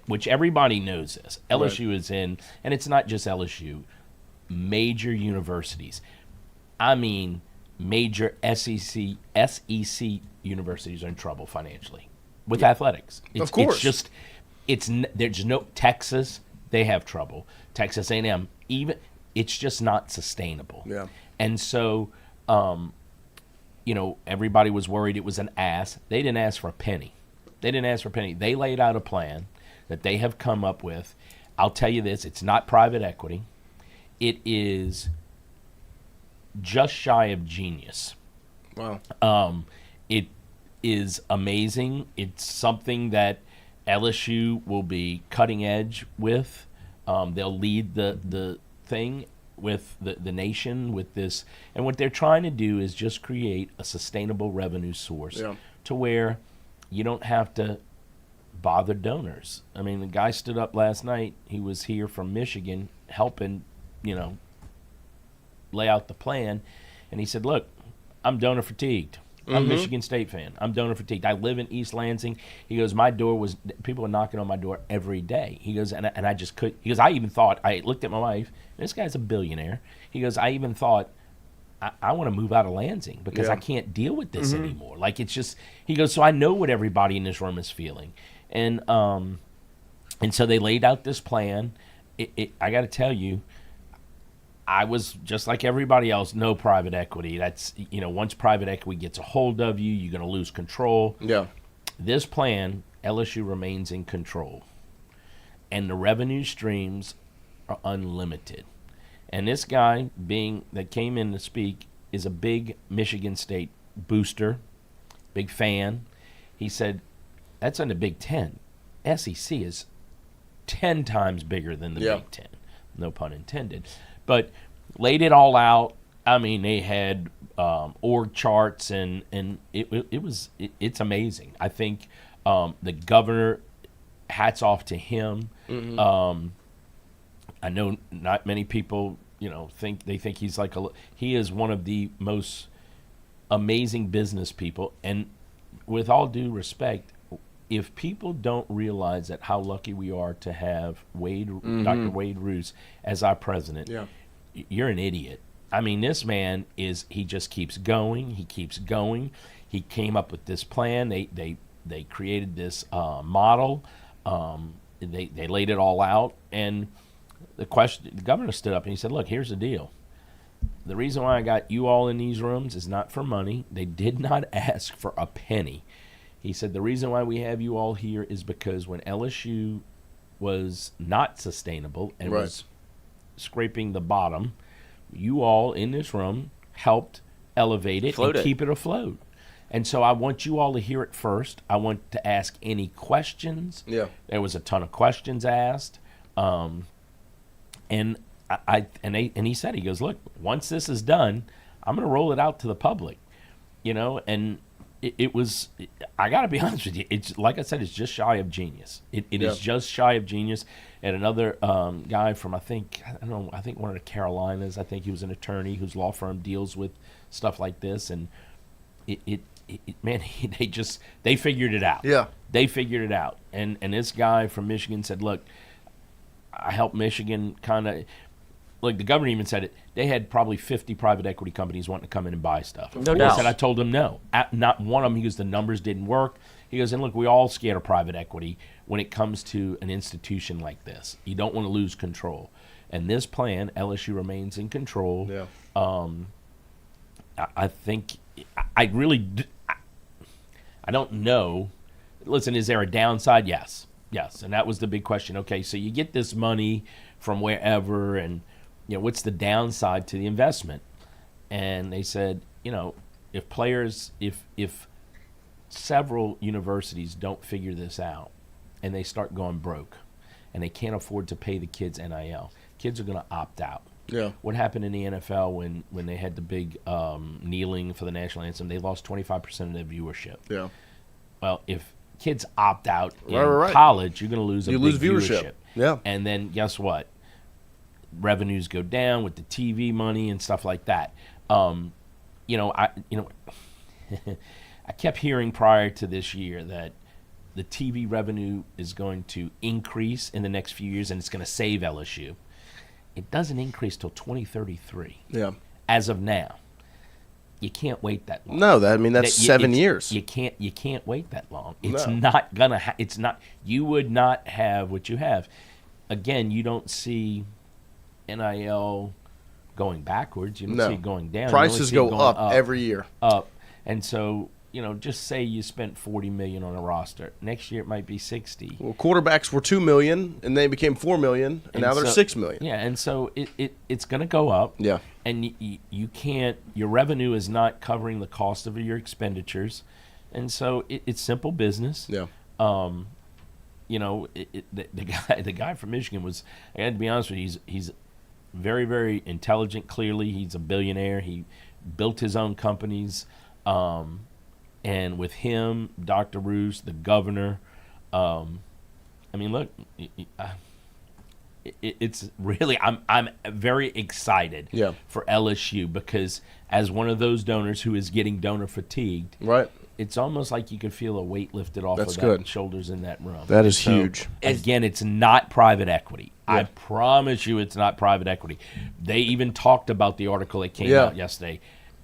S9: which everybody knows this, LSU is in, and it's not just LSU, major universities. I mean, major SEC universities are in trouble financially with athletics.
S2: Of course.
S9: It's just, there's no Texas. They have trouble. Texas A&M, even it's just not sustainable.
S2: Yeah.
S9: And so, everybody was worried it was an ask. They didn't ask for a penny. They laid out a plan that they have come up with. I'll tell you this: it's not private equity. It is just shy of genius.
S2: Wow.
S9: It is amazing. It's something that LSU will be cutting edge with. They'll lead the thing with the nation with this. And what they're trying to do is just create a sustainable revenue source to where you don't have to bother donors. I mean, the guy stood up last night. He was here from Michigan helping, lay out the plan. And he said, look, I'm donor fatigued. I'm a Michigan State fan. I'm donor fatigued. I live in East Lansing. He goes, people were knocking on my door every day. He goes, and I just couldn't. He goes, I even thought, I looked at my wife, and this guy's a billionaire. He goes, I even thought, I want to move out of Lansing because I can't deal with this anymore. Like, it's just, he goes, so I know what everybody in this room is feeling. And so they laid out this plan. I got to tell you, I was just like everybody else, no private equity. That's, once private equity gets a hold of you, you're going to lose control. Yeah. This plan, LSU remains in control. And the revenue streams are unlimited. And this guy that came in to speak is a big Michigan State booster, big fan. He said, that's in the Big Ten. SEC is 10 times bigger than the Big Ten. No pun intended. But laid it all out. I mean, they had org charts, and it's amazing. I think the governor, hats off to him. I know not many people, think he's he is one of the most amazing business people. And with all due respect, if people don't realize that how lucky we are to have Dr. Wade Roos as our president, you're an idiot. I mean, this man he just keeps going. He keeps going. He came up with this plan. They created this model. They laid it all out. And the governor stood up and he said, look, here's the deal. The reason why I got you all in these rooms is not for money. They did not ask for a penny. He said, the reason why we have you all here is because when LSU was not sustainable and was scraping the bottom, you all in this room helped elevate it and keep it afloat. And so I want you all to hear it first. I want to ask any questions. Yeah. There was a ton of questions asked. And he said, he goes, look, once this is done, I'm going to roll it out to the public, and it was, I got to be honest with you. It's like I said, it's just shy of genius. It is just shy of genius. And another guy from, I think one of the Carolinas, I think he was an attorney whose law firm deals with stuff like this. And they figured it out. Yeah. They figured it out. And this guy from Michigan said, look, I helped Michigan kind of, like the governor even said it, they had probably 50 private equity companies wanting to come in and buy stuff. No doubt. He said, I told them no. Not one of them, he goes, the numbers didn't work. He goes, and look, we all scared of private equity when it comes to an institution like this. You don't want to lose control. And this plan, LSU remains in control. Yeah. I think, I don't know. Listen, is there a downside? Yes. Yes, and that was the big question. Okay, so you get this money from wherever, and what's the downside to the investment? And they said, if several universities don't figure this out and they start going broke and they can't afford to pay the kids NIL, kids are going to opt out. Yeah. What happened in the NFL when they had the big kneeling for the national anthem? They lost 25% of their viewership. Yeah. Well, if kids opt out in college, you're going to lose viewership. Yeah. And then guess what? Revenues go down with the TV money and stuff like that. I kept hearing prior to this year that the TV revenue is going to increase in the next few years and it's going to save LSU. It doesn't increase till 2033. Yeah. As of now. You can't wait that long. No, that's 7 years. You can't wait that long. It's not gonna. It's not. You would not have what you have. Again, you don't see NIL going backwards. You don't see it going down.
S2: Prices go up every year.
S9: Up, and so just say you spent $40 million on a roster. Next year it might be $60.
S2: Well, quarterbacks were $2 million, and they became $4 million, and now they're $6 million.
S9: Yeah, and so it's going to go up. Yeah, and you can't. Your revenue is not covering the cost of your expenditures, and so it's simple business. Yeah. The guy from Michigan was. I had to be honest with you. He's very, very intelligent. Clearly, he's a billionaire. He built his own companies. And with him, Dr. Roos, the governor, look, it's really I'm very excited for LSU because as one of those donors who is getting donor fatigued, right? It's almost like you can feel a weight lifted off of the shoulders in that room.
S2: That is huge.
S9: Again, it's not private equity. Yeah. I promise you, it's not private equity. They even talked about the article that came out yesterday.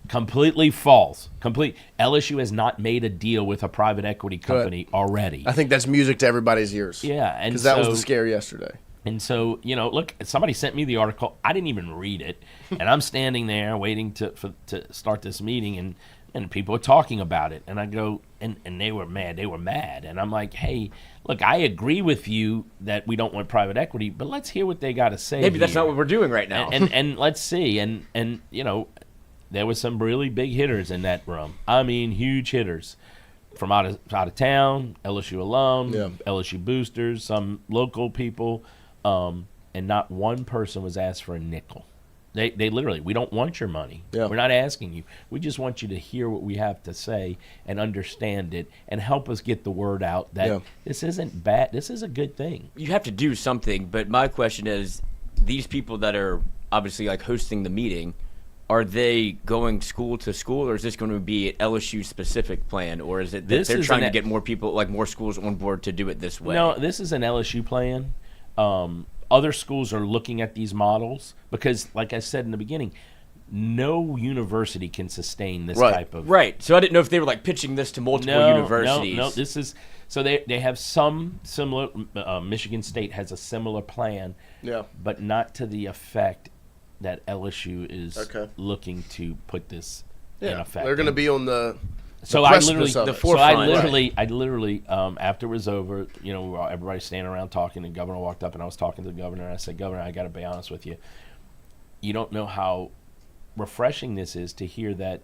S9: Completely false. LSU has not made a deal with a private equity company already.
S2: I think that's music to everybody's ears.
S9: Yeah,
S2: because that was the scare yesterday.
S9: And so, look, somebody sent me the article. I didn't even read it, and I'm standing there waiting to start this meeting, and people are talking about it, and I go, and they were mad. They were mad, and I'm like, hey, look, I agree with you that we don't want private equity, but let's hear what they got to say.
S10: Maybe that's not what we're doing right now.
S9: And let's see, and there was some really big hitters in that room. I mean, huge hitters. from out of town, LSU alum, LSU boosters, some local people, and not one person was asked for a nickel. They literally, we don't want your money.
S2: Yeah.
S9: We're not asking you. We just want you to hear what we have to say and understand it and help us get the word out that this isn't bad. This is a good thing.
S3: You have to do something, but my question is, these people that are obviously like hosting the meeting, are they going school to school, or is this going to be an LSU specific plan, or is it that they're trying to get more people, like more schools on board to do it this way?
S9: No, this is an LSU plan. Other schools are looking at these models because, like I said in the beginning, no university can sustain this type of.
S3: Right. So I didn't know if they were like pitching this to multiple universities.
S9: No. This is so they have some similar. Michigan State has a similar plan.
S2: Yeah.
S9: But not to the effect that LSU is looking to put this in effect.
S2: They're going to be on the.
S9: So I literally, after it was over, everybody standing around talking. The governor walked up, and I was talking to the governor. And I said, "Governor, I got to be honest with you. You don't know how refreshing this is to hear that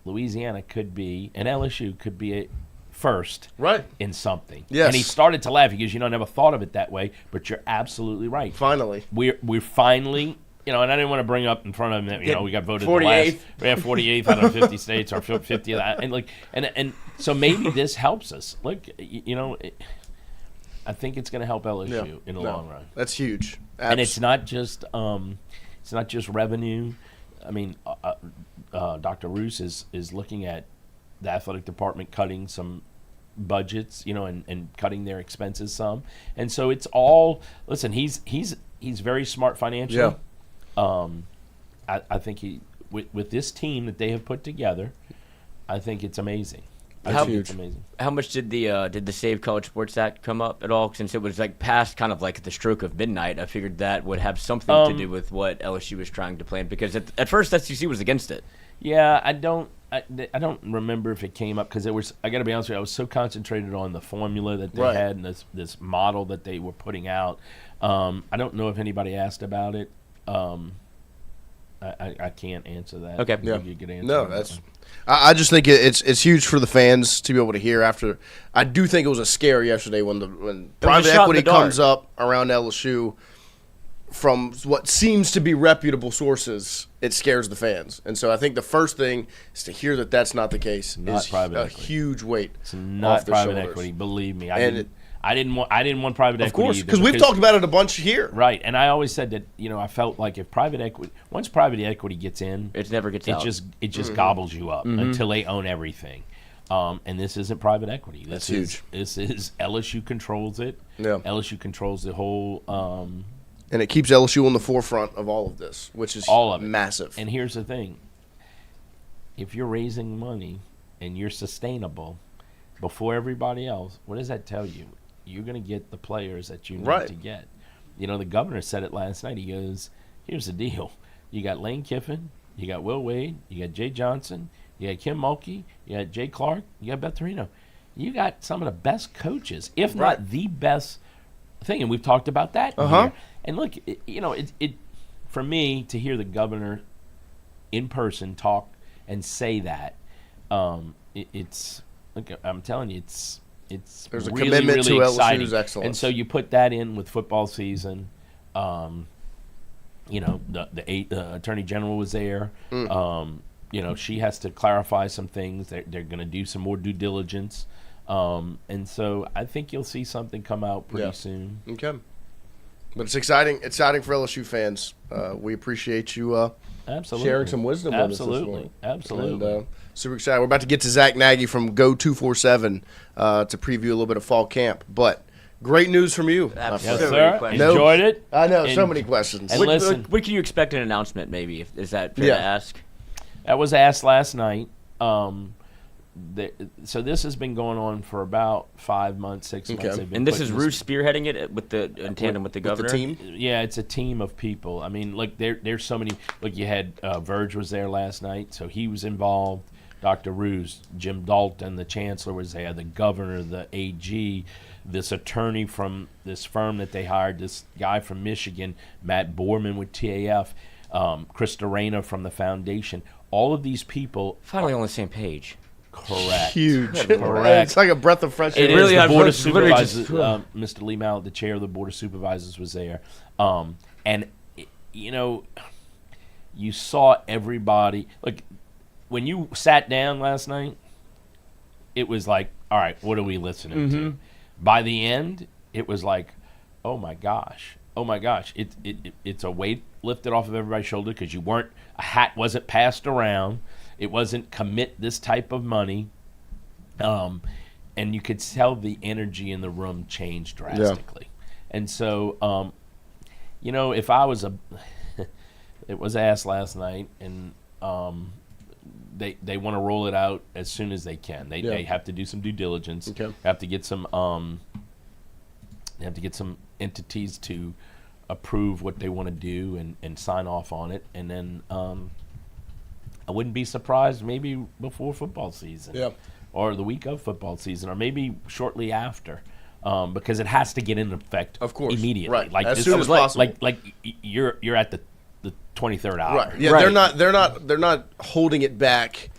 S9: Louisiana could be, and LSU could be a first in something."
S2: Yes.
S9: And he started to laugh because I never thought of it that way. But you're absolutely right.
S2: Finally,
S9: we're finally. And I didn't want to bring up in front of him that we got voted
S3: 48th.
S9: We have 48th out of 50 states or 50, and so maybe this helps us. Look, I think it's going to help LSU in the long run.
S2: That's huge,
S9: and it's not just revenue. I mean, Dr. Roos is looking at the athletic department cutting some budgets, and cutting their expenses some, and so it's all. Listen, he's very smart financially.
S2: Yeah.
S9: I think with this team that they have put together, I think it's amazing.
S2: It's
S9: amazing.
S3: How much did the Save College Sports Act come up at all? Since it was like past kind of like the stroke of midnight, I figured that would have something to do with what LSU was trying to plan. Because at first SEC was against it.
S9: Yeah, I don't remember if it came up because it was. I got to be honest with you, I was so concentrated on the formula that they had and this model that they were putting out. I don't know if anybody asked about it. I can't answer that.
S3: Okay.
S9: Yeah. You could answer.
S2: No, that's. I just think it's huge for the fans to be able to hear after. I do think it was a scare yesterday when private equity comes up around LSU from what seems to be reputable sources. It scares the fans, and so I think the first thing is to hear that that's not the case.
S9: Not private equity.
S2: Huge weight.
S9: It's not private equity. Believe me, I didn't want private equity.
S2: Of course, because we've talked about it a bunch here.
S9: Right, and I always said that I felt like if once private equity gets in,
S3: it never gets out.
S9: It just gobbles you up until they own everything. And this isn't private equity.
S2: That's huge.
S9: This is LSU controls it.
S2: Yeah.
S9: LSU controls the whole.
S2: And it keeps LSU on the forefront of all of this, which is
S9: all of
S2: massive.
S9: And here's the thing: if you're raising money and you're sustainable before everybody else, what does that tell you? You're going to get the players that you need to get. The governor said it last night. He goes, here's the deal. You got Lane Kiffin, you got Will Wade, you got Jay Johnson, you got Kim Mulkey, you got Jay Clark, you got Beth Torino. You got some of the best coaches, if not the best thing. And we've talked about that here. And look, it for me to hear the governor in person talk and say that, it's look, I'm telling you, there's a really,
S2: commitment
S9: really
S2: to
S9: exciting.
S2: LSU's excellence.
S9: And so you put that in with football season. The Attorney General was there. She has to clarify some things. They're going to do some more due diligence. And so I think you'll see something come out pretty soon.
S2: Okay. But it's exciting. Exciting for LSU fans. We appreciate you
S9: absolutely
S2: sharing some wisdom with us this morning.
S9: Absolutely.
S2: And, super excited. We're about to get to Zach Nagy from Go 247 to preview a little bit of fall camp. But great news from you.
S3: Absolutely.
S9: Yes, sir. Enjoyed it.
S2: I know. So many questions.
S9: And listen,
S3: when can you expect an announcement, maybe? Is that fair to ask?
S9: That was asked last night. So this has been going on for about 5 months, 6 months.
S3: And this is ROUGE spearheading it in tandem with the governor?
S2: The team?
S9: Yeah, it's a team of people. I mean, look, there's so many. Look, you had Verge was there last night, so he was involved. Dr. Roos, Jim Dalton, the chancellor was there, the governor, the AG, this attorney from this firm that they hired, this guy from Michigan, Matt Borman with TAF, Chris Dorena from the foundation. All of these people
S3: finally on the same page.
S9: Correct.
S2: Huge.
S9: Correct.
S2: It's like a breath of fresh air.
S3: It really
S9: The
S3: has
S9: board of
S3: literally
S9: supervisors, Mr. Lee Mallett, the chair of the board of supervisors, was there, and you saw everybody. Like when you sat down last night, it was like, all right, what are we listening to? By the end, it was like, oh my gosh, it's a weight lifted off of everybody's shoulder because a hat wasn't passed around. It wasn't commit this type of money. And you could tell the energy in the room changed drastically. And so, if I was it was asked last night, and they want to roll it out as soon as they can. They have to do some due diligence.
S2: Okay.
S9: Have to get some entities to approve what they want to do and sign off on it, and then I wouldn't be surprised maybe before football season, or the week of football season, or maybe shortly after, because it has to get into effect,
S2: of course,
S9: immediately,
S2: right?
S9: Like
S2: as soon as possible.
S9: Like you're at the 23rd hour,
S2: right? Yeah,
S3: Right.
S2: they're not holding it back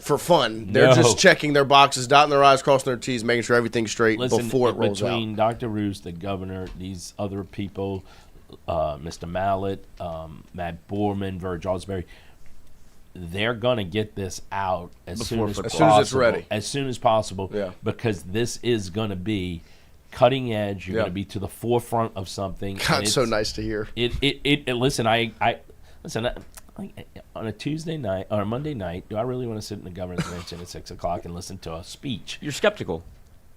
S2: for fun. They're just checking their boxes, dotting their I's, crossing their T's, making sure everything's straight before it rolls out.
S9: Between Dr. Roos, the governor, these other people, Mr. Mallett, Matt Borman, Verge Osbury, they're going to get this out as soon as
S2: it's ready.
S9: As soon as possible, because this is going to be cutting edge. You're going to be to the forefront of something.
S2: God, it's so nice to hear.
S9: Listen, listen, on a Tuesday night or a Monday night, do I really want to sit in the governor's mansion at 6 o'clock and listen to a speech?
S3: You're skeptical.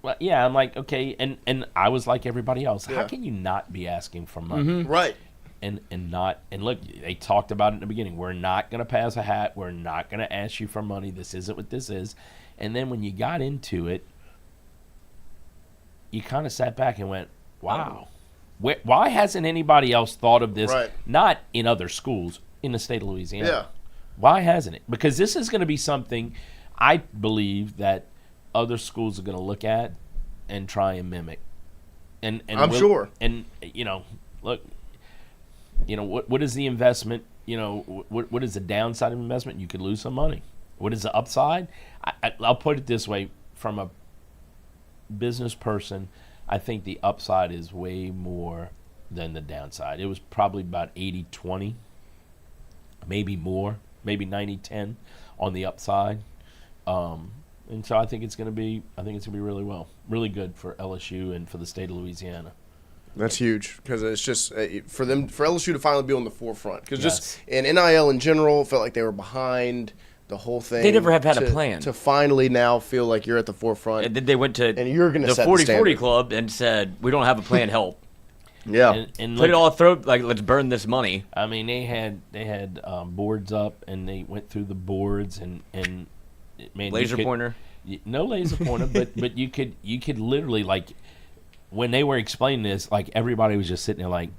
S9: Well, yeah, I'm like, okay, and I was like everybody else. How can you not be asking for money?
S2: Right.
S9: And look, they talked about it in the beginning. We're not going to pass a hat. We're not going to ask you for money. This isn't what this is. And then when you got into it, you kind of sat back and went, wow. Why hasn't anybody else thought of this?
S2: Right.
S9: Not in other schools, in the state of Louisiana.
S2: Yeah.
S9: Why hasn't it? Because this is going to be something I believe that other schools are going to look at and try and mimic. And
S2: I'm sure.
S9: And, look, what is the investment? What is the downside of investment? You could lose some money. What is the upside? I'll put it this way. From a business person, I think the upside is way more than the downside. It was probably about 80-20, maybe more, maybe 90-10 on the upside. And so I think it's going to be really good for LSU and for the state of Louisiana.
S2: That's huge because it's just for LSU to finally be on the forefront. Because just in NIL in general, it felt like they were behind the whole thing.
S3: They never have had a plan.
S2: To finally now feel like you're at the forefront.
S3: And then they went to
S2: and you're gonna
S3: the
S2: set
S3: 40-40 club and said, we don't have a plan, help.
S2: Yeah.
S9: And
S3: put it all through, like, let's burn this money.
S9: I mean, they had boards up, and they went through the boards, and man,
S3: laser pointer?
S9: No laser pointer, but you could literally, like, when they were explaining this, like, everybody was just sitting there like,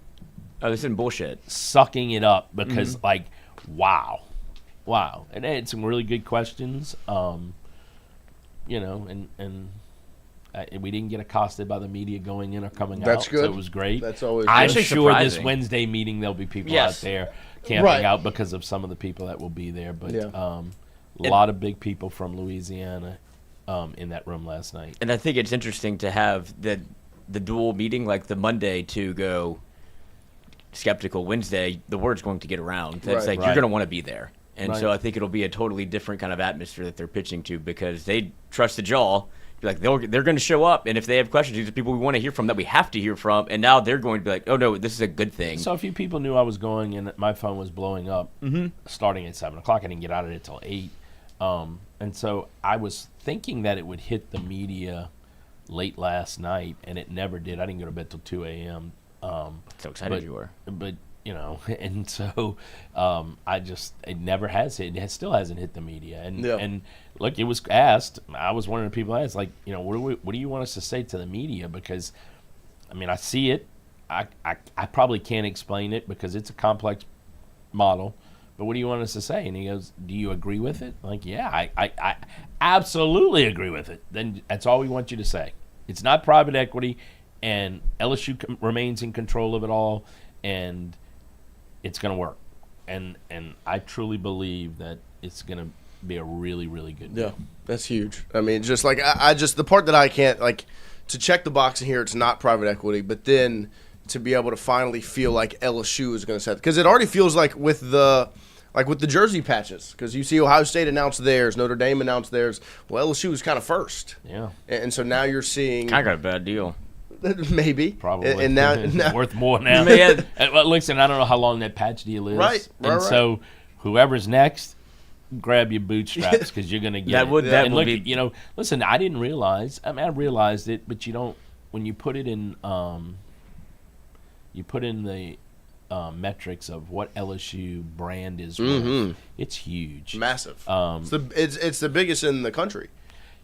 S3: oh, this isn't bullshit.
S9: Sucking it up because, like, wow. And they had some really good questions, and we didn't get accosted by the media going in or coming
S2: That's
S9: out.
S2: good.
S9: So it was great.
S2: That's always
S9: I'm
S2: good.
S9: sure
S3: surprising.
S9: this Wednesday meeting there'll be people out there camping out because of some of the people that will be there. But a lot of big people from Louisiana in that room last night.
S3: And I think it's interesting to have the dual meeting, like the Monday to go skeptical, Wednesday, the word's going to get around. It's like you're going to want to be there. And so I think it'll be a totally different kind of atmosphere that they're pitching to because they trusted y'all. Like they're going to show up, and if they have questions, these are people we want to hear from that we have to hear from, and now they're going to be like, oh no, this is a good thing.
S9: So a few people knew I was going, and my phone was blowing up starting at 7 o'clock. I didn't get out of it till 8, and so I was thinking that it would hit the media late last night, and it never did. I didn't go to bed till 2 a.m.
S3: So excited you were,
S9: but and so it never has hit. It still hasn't hit the media, and look, it was asked. I was one of the people asked, like, what do you want us to say to the media? Because, I mean, I see it. I probably can't explain it because it's a complex model. But what do you want us to say? And he goes, do you agree with it? Like, yeah, I absolutely agree with it. Then that's all we want you to say. It's not private equity, and LSU remains in control of it all, and it's going to work. And I truly believe that it's going to be a really, really good
S2: Yeah,
S9: deal.
S2: that's huge. I mean, just like I just the part that I can't like to check the box in here. It's not private equity, but then to be able to finally feel like LSU is going to set, because it already feels like with the jersey patches, because you see Ohio State announced theirs, Notre Dame announced theirs. Well, LSU was kind of first.
S9: Yeah.
S2: And so now you're seeing.
S3: I got a bad deal.
S2: Maybe.
S9: Probably.
S2: And now
S9: worth more now.
S3: Man.
S9: Well, listen, I don't know how long that patch deal is.
S2: Right.
S9: So whoever's next, grab your bootstraps because you're going to get
S3: That
S9: it.
S3: would
S9: And look,
S3: be.
S9: you know, listen, I didn't realize. I mean, I realized it, but you don't. When you put it in, the metrics of what LSU brand is worth, it's huge.
S2: massive.
S9: Um,
S2: It's the biggest in the country.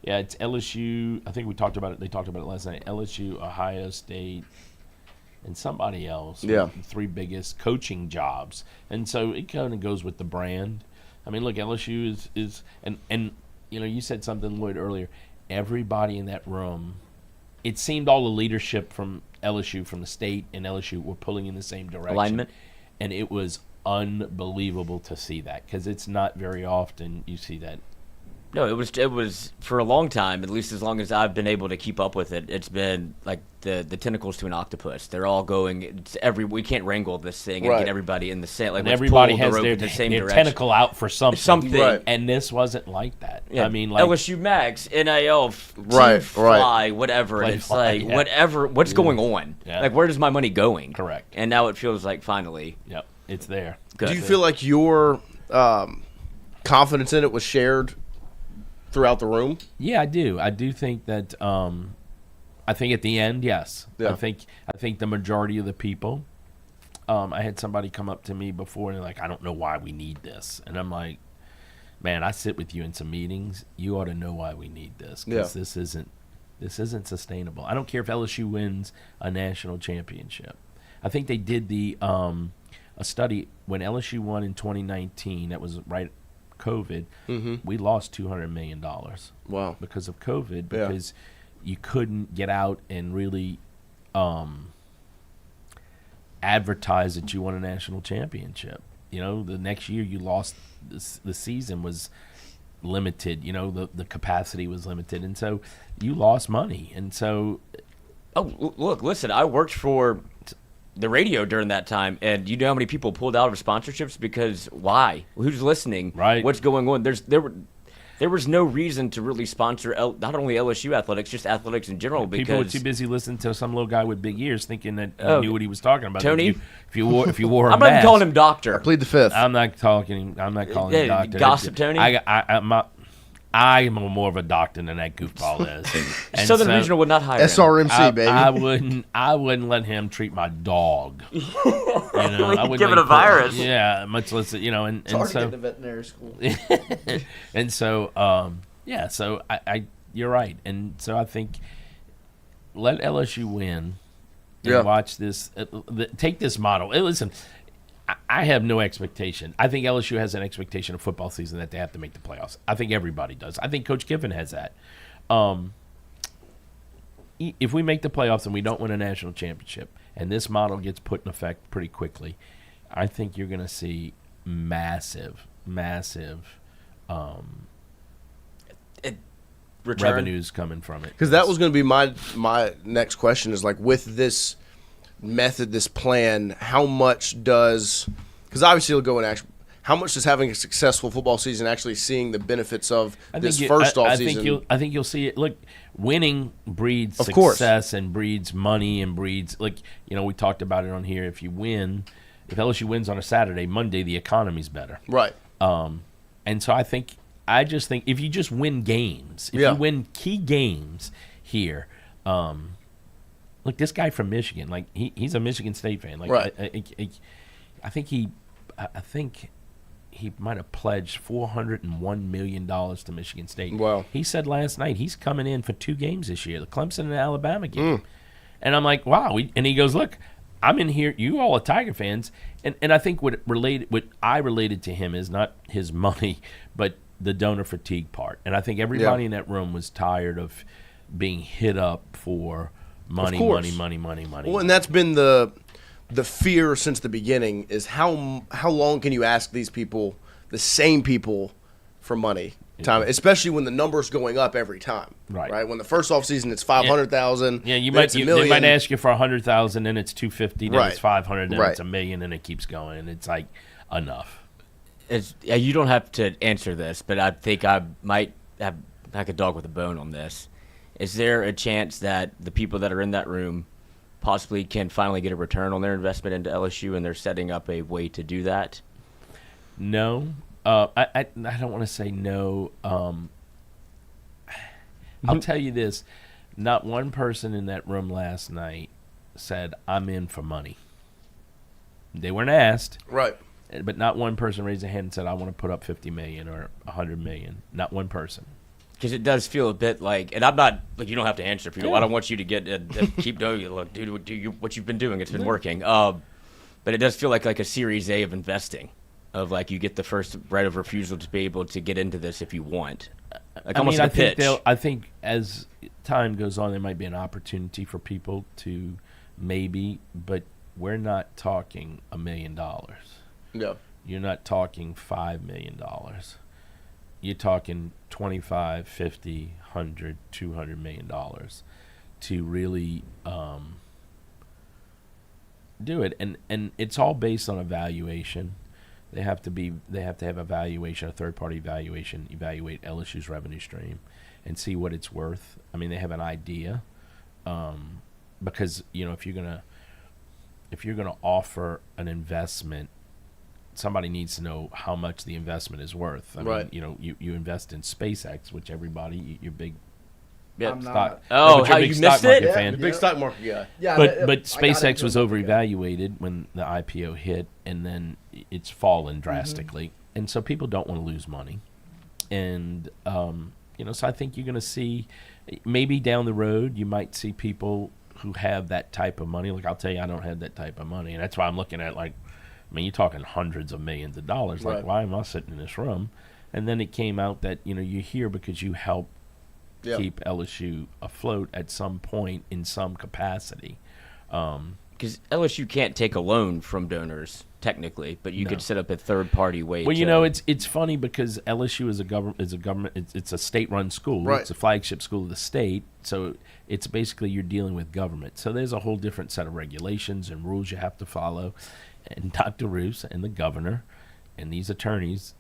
S9: Yeah, it's LSU. I think we talked about it. They talked about it last night. LSU, Ohio State, and somebody else.
S2: Yeah.
S9: The three biggest coaching jobs. And so it kind of goes with the brand. I mean, look, LSU is and you know, you said something, Lloyd, earlier. Everybody in that room, it seemed all the leadership from LSU, from the state and LSU, were pulling in the same direction.
S3: Alignment.
S9: And it was unbelievable to see that, because it's not very often you see that.
S3: No, it was for a long time, at least as long as I've been able to keep up with it. It's been like the tentacles to an octopus. They're all going. It's we can't wrangle this thing and
S2: Right.
S3: get everybody in the same. Like
S9: And
S3: let's
S9: everybody
S3: pull
S9: has
S3: the rope
S9: their,
S3: in the same
S9: their
S3: direction.
S9: tentacle out for something.
S3: Something.
S2: Right.
S9: And this wasn't like that.
S3: Yeah,
S9: I mean, like,
S3: LSU Max, NIL,
S2: Right,
S3: Team Fly, whatever.
S9: Play
S3: And it's
S9: Fly,
S3: like
S9: yeah.
S3: whatever. What's going on?
S9: Yeah.
S3: Like where is my money going?
S9: Correct.
S3: And now it feels like finally.
S9: Yep, it's there.
S3: Good.
S2: Do you feel like your confidence in it was shared throughout the room?
S9: Yeah, I do. I do think that. I think at the end, yes.
S2: Yeah.
S9: I think the majority of the people. I had somebody come up to me before and they're like, "I don't know why we need this," and I'm like, "Man, I sit with you in some meetings. You ought to know why we need this, because this isn't sustainable. I don't care if LSU wins a national championship. I think they did a study when LSU won in 2019. That was right COVID. We lost $200 million.
S2: Wow.
S9: Because of COVID,
S2: Yeah.
S9: because you couldn't get out and really advertise that you won a national championship. You know, the next year you lost. The season was limited. You know, the capacity was limited, and so you lost money. And so,
S3: Look, listen. I worked for the radio during that time, and you know how many people pulled out of sponsorships because why? Who's listening?
S9: Right.
S3: What's going on? There was no reason to really sponsor not only LSU athletics, just athletics in general.
S9: people were
S3: Because
S9: too busy listening to some little guy with big ears, thinking that he
S3: Oh,
S9: knew what he was talking about.
S3: Tony?
S9: if you wore a
S3: I'm not even
S9: mask,
S3: calling him doctor.
S2: Plead the fifth.
S9: I'm not calling
S3: Yeah,
S9: him doctor.
S3: gossip, Tony?
S9: I'm more of a doctor than that goofball is. And
S3: Southern
S9: so
S3: Regional would not hire him.
S2: SRMC, baby.
S9: I wouldn't let him treat my dog. You know, I wouldn't
S3: Give it
S9: let
S3: a
S9: him
S3: virus.
S9: Yeah, much less, you know, and
S4: It's hard to
S9: so
S4: get to veterinary school.
S9: and so yeah, so I you're right, and so I think let LSU win and
S2: Yeah.
S9: watch this. Take this model. Listen, I have no expectation. I think LSU has an expectation of football season that they have to make the playoffs. I think everybody does. I think Coach Kiffin has that. If we make the playoffs and we don't win a national championship, and this model gets put in effect pretty quickly, I think you're going to see massive
S3: Return.
S9: revenues coming from it.
S2: Because that was going to be my next question is like with this method, this plan, how much does – because obviously it'll go in action. How much does having a successful football season actually seeing the benefits of this first off season?
S9: I think you'll see it. Look, winning breeds
S2: Of course.
S9: success and breeds money and breeds, like, you know, we talked about it on here. If you win, if LSU wins on a Saturday, Monday the economy's better.
S2: Right.
S9: And so I just think if you just win games, if
S2: Yeah.
S9: you win key games here, look, this guy from Michigan, like he's a Michigan State fan. Like,
S2: Right.
S9: I think he might have pledged $401 million to Michigan State.
S2: Wow.
S9: He said last night he's coming in for 2 games this year, the Clemson and Alabama game. And I'm like, wow. And he goes, look, I'm in here. You all are Tiger fans. And I think what I related to him is not his money, but the donor fatigue part. And I think everybody in that room was tired of being hit up for money.
S2: Well, and that's been the fear since the beginning is how long can you ask these people, the same people, for money. Time, especially when the number's going up every time. Right. When the first offseason it's 500,000.
S9: Yeah, they might ask you for 100,000, then it's 250, then it's 500, then it's $1 million, and it keeps going, and it's like enough.
S3: You don't have to answer this, but I think I might have like a dog with a bone on this. Is there a chance that the people that are in that room possibly can finally get a return on their investment into LSU, and they're setting up a way to do that?
S9: No. I don't want to say no. I'll tell you this. Not one person in that room last night said, I'm in for money. They weren't asked.
S2: Right.
S9: But not one person raised a hand and said, I want to put up $50 million or $100 million. Not one person.
S3: Because it does feel a bit like, and I'm not, like, you don't have to answer if you don't. I don't want you to get, keep doing it. Look, dude, what you've been doing, it's been working. But it does feel like a Series A of investing. Of like you get the first right of refusal to be able to get into this if you want, like almost a pitch.
S9: I think as time goes on, there might be an opportunity for people to maybe, but we're not talking $1 million.
S2: No,
S9: you're not talking $5 million. You're talking 25, 50, 100, $200 million to really do it, and it's all based on evaluation. They have to have evaluation, a third-party evaluation, evaluate LSU's revenue stream, and see what it's worth. I mean, they have an idea, because if you're gonna offer an investment, somebody needs to know how much the investment is worth. I mean, you invest in SpaceX, which everybody, you're big.
S3: Yeah,
S4: I'm
S3: stock.
S4: not.
S3: Oh, how you missed it?
S2: Yeah, big stock market guy.
S4: Yeah,
S9: but SpaceX was over-evaluated when the IPO hit, and then it's fallen drastically, and so people don't want to lose money, and so I think you're going to see maybe down the road you might see people who have that type of money. Like I'll tell you, I don't have that type of money, and that's why I'm looking at you're talking hundreds of millions of dollars.
S2: Right.
S9: Like, why am I sitting in this room? And then it came out that you're here because you help keep LSU afloat at some point in some capacity.
S3: Because LSU can't take a loan from donors technically, but you could set up a third-party way.
S9: Well, it's funny because LSU is a government. It's a state-run school.
S2: Right.
S9: It's a flagship school of the state. So it's basically you're dealing with government. So there's a whole different set of regulations and rules you have to follow. And Dr. Roos and the governor and these attorneys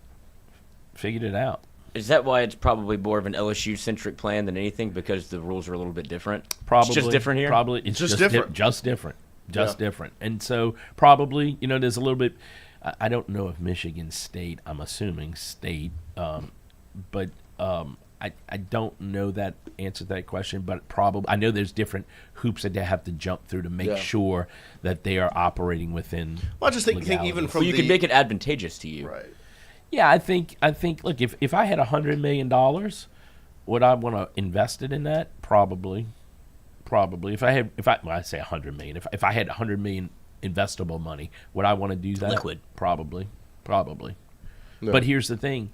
S9: figured it out.
S3: Is that why it's probably more of an LSU-centric plan than anything, because the rules are a little bit different?
S9: Probably.
S3: It's just different here?
S9: Probably. It's
S2: just different.
S9: Just different. And so probably, there's a little bit – I don't know if Michigan State – I'm assuming State, but I don't know that answer to that question, but probably – I know there's different hoops that they have to jump through to make sure that they are operating within
S2: Well, I just think even from
S3: you can make it advantageous to you.
S2: Right.
S9: Yeah, I think. Look, if I had $100 million, would I want to invest it in that? Probably. I say $100 million. If I had $100 million investable money, would I want to do that?
S3: Liquid.
S9: Probably.
S2: No.
S9: But here's the thing.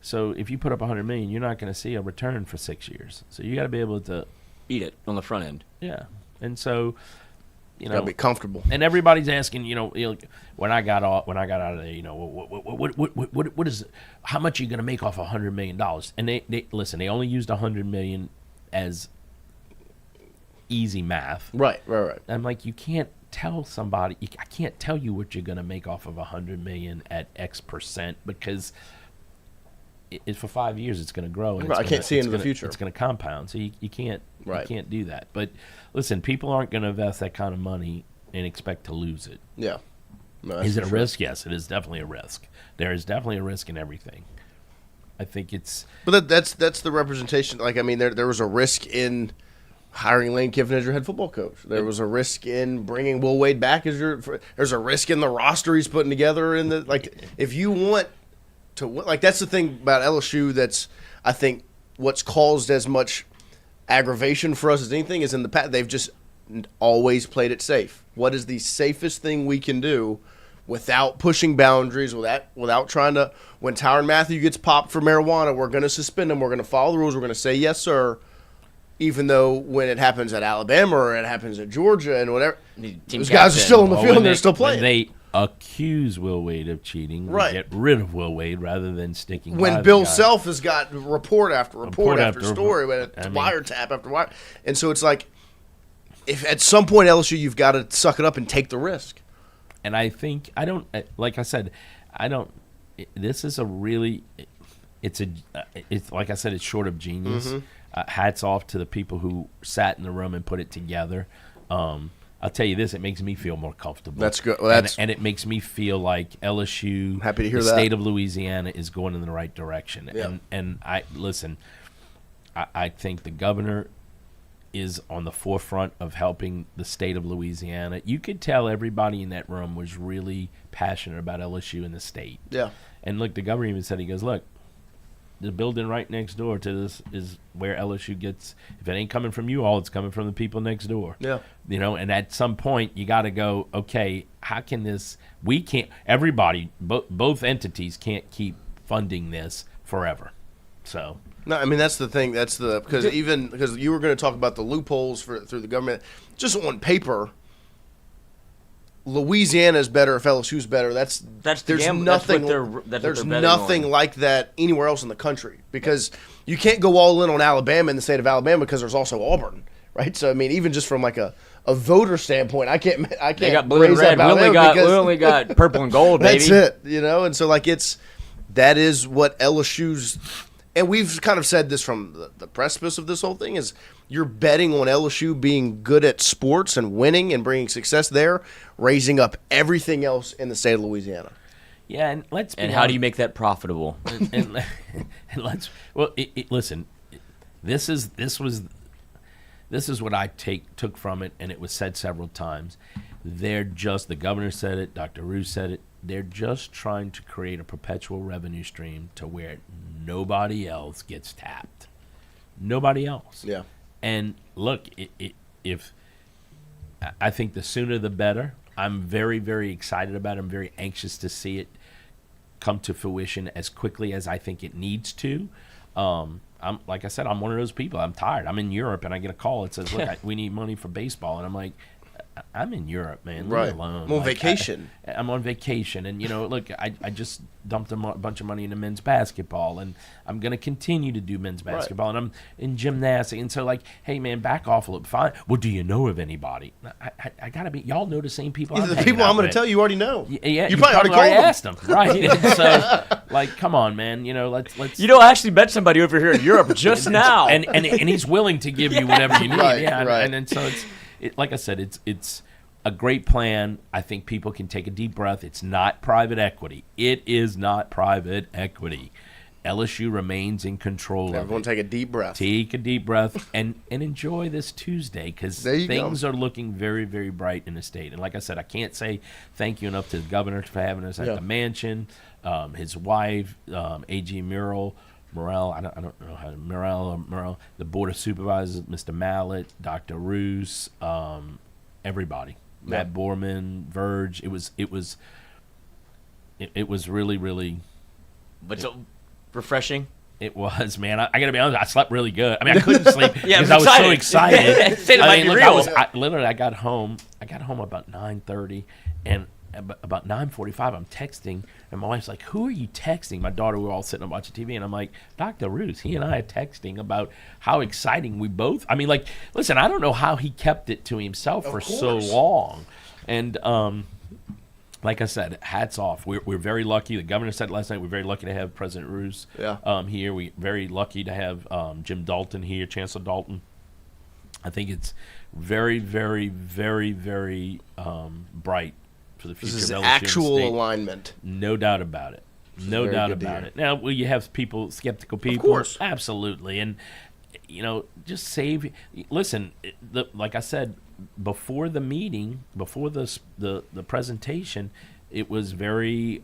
S9: So if you put up $100 million, you're not going to see a return for 6 years. So you got to be able to
S3: eat it on the front end.
S9: Yeah, and so.
S2: Gotta be comfortable.
S9: And everybody's asking, when I got out of there, what is, how much are you going to make off $100 million? And they listen, they only used $100 million as easy math.
S2: Right.
S9: I'm like, you can't tell somebody, I can't tell you what you're going to make off of $100 million at X percent, because for 5 years it's going to grow. And
S2: I can't see into the future.
S9: It's going to compound, so you can't.
S2: Right.
S9: You can't do that. But listen, people aren't going to invest that kind of money and expect to lose it.
S2: Yeah. No,
S9: is it a risk? Yes, it is definitely a risk. There is definitely a risk in everything. I think it's. But
S2: that's the representation. Like, I mean, there was a risk in hiring Lane Kiffin as your head football coach. There was a risk in bringing Will Wade back as there's a risk in the roster he's putting together. If you want to win, that's the thing about LSU. That's, I think, what's caused as much aggravation for us as anything is in the past. They've just always played it safe. What is the safest thing we can do without pushing boundaries, without trying to, when Tyrann Mathieu gets popped for marijuana, we're going to suspend him, we're going to follow the rules, we're going to say yes, sir, even though when it happens at Alabama or it happens at Georgia and whatever, those guys are still in the field and they're still playing.
S9: accuse Will Wade of cheating,
S2: Right.
S9: get rid of Will Wade rather than sticking by
S2: When
S9: the
S2: Bill
S9: guy.
S2: Self has got report after report after
S9: after
S2: story,
S9: report.
S2: when
S9: I mean-
S2: wiretap after wire, and so it's like, if at some point LSU, you've got to suck it up and take the risk.
S9: And I think like I said, this is a really, it's like I said, it's short of genius. Hats off to the people who sat in the room and put it together. I'll tell you this: it makes me feel more comfortable.
S2: That's good. Well,
S9: and it makes me feel like LSU,
S2: Happy to hear
S9: the
S2: that.
S9: state of Louisiana, is going in the right direction.
S2: Yeah.
S9: And I listen. I think the governor is on the forefront of helping the state of Louisiana. You could tell everybody in that room was really passionate about LSU in the state.
S2: Yeah.
S9: And look, the governor even said, he goes, look, the building right next door to this is where LSU gets, if it ain't coming from you all, it's coming from the people next door.
S2: Yeah.
S9: You know, and at some point you got to go, okay, how can this, we can't, everybody, both entities can't keep funding this forever. So.
S2: No, I mean, that's the thing. Because you were going to talk about the loopholes through the government. Just on paper, Louisiana is better if LSU is better.
S3: That's the
S2: there's
S3: gamble.
S2: nothing.
S3: That's what they're
S2: there's
S3: betting
S2: nothing
S3: on.
S2: like that anywhere else in the country, because you can't go all in on Alabama in the state of Alabama, because there's also Auburn, right? So I mean, even just from like a voter standpoint, I can't.
S3: They got blue and
S2: raise
S3: red.
S2: up Alabama
S3: We only got purple and gold, baby.
S2: That's it, you know. And so like that is what LSU's. And we've kind of said this from the precipice of this whole thing, is you're betting on LSU being good at sports and winning and bringing success there, raising up everything else in the state of Louisiana.
S9: Yeah, and let's be
S3: And how do you make that profitable?
S9: and let's listen. This is what I took from it, and it was said several times. They're just, the governor said it, Dr. ROUGE said it. They're just trying to create a perpetual revenue stream to where nobody else gets tapped. Nobody else.
S2: Yeah.
S9: And look, if I think the sooner the better. I'm very, very excited about it. I'm very anxious to see it come to fruition as quickly as I think it needs to. I'm like I said, I'm one of those people. I'm tired. I'm in Europe, and I get a call that says, "Look, we need money for baseball," and I'm like, I'm in Europe, man. Leave
S2: Right.
S9: me alone.
S2: I'm on vacation.
S9: I'm on vacation, and look, I just dumped a bunch of money into men's basketball, and I'm going to continue to do men's basketball, and I'm in gymnastics, and so like, hey man, back off a little. Fine. Well, do you know of anybody? I gotta be. Y'all know the same people.
S2: The people I'm going to tell you already know.
S9: Yeah,
S2: you probably already
S9: asked them, right? And so, like, come on, man. Let's.
S3: I actually met somebody over here in Europe just now,
S9: and he's willing to give you whatever you need.
S2: Right,
S9: yeah,
S2: right.
S9: And so like I said, it's a great plan. I think people can take a deep breath. It's not private equity. It is not private equity. LSU remains in control
S2: Everyone
S9: of it.
S2: take a deep breath.
S9: Take a deep breath and enjoy this Tuesday, because things are looking very, very bright in the state. And like I said, I can't say thank you enough to the governor for having us at the mansion, his wife, A.G. Morrell, I don't know how to Morrell, the board of supervisors, Mr. Mallett, Dr. Roos, everybody. Matt Borman, Verge. It was really, really.
S3: but so refreshing.
S9: It was, man. I got to be honest. I slept really good. I mean, I couldn't sleep because
S3: I'm
S9: I was so excited.
S3: Say it might be real.
S9: I got home. I got home about 9:30, and about 9:45, I'm texting, and my wife's like, "Who are you texting?" My daughter, we were all sitting and watching TV, and I'm like, "Dr. Roos." He and I are texting about how exciting we both. I mean, like, listen, I don't know how he kept it to himself for so long, and like I said, hats off. We're very lucky. The governor said last night we're very lucky to have President Roos here. We're very lucky to have Jim Dalton here, Chancellor Dalton. I think it's very, very, very, very bright for the future
S2: This is
S9: of LSU
S2: actual
S9: State.
S2: alignment.
S9: No doubt about it. No doubt about it. Now, will you have skeptical people?
S2: Of course.
S9: Absolutely. And, just save. Listen, like I said, before the meeting, before the presentation, it was very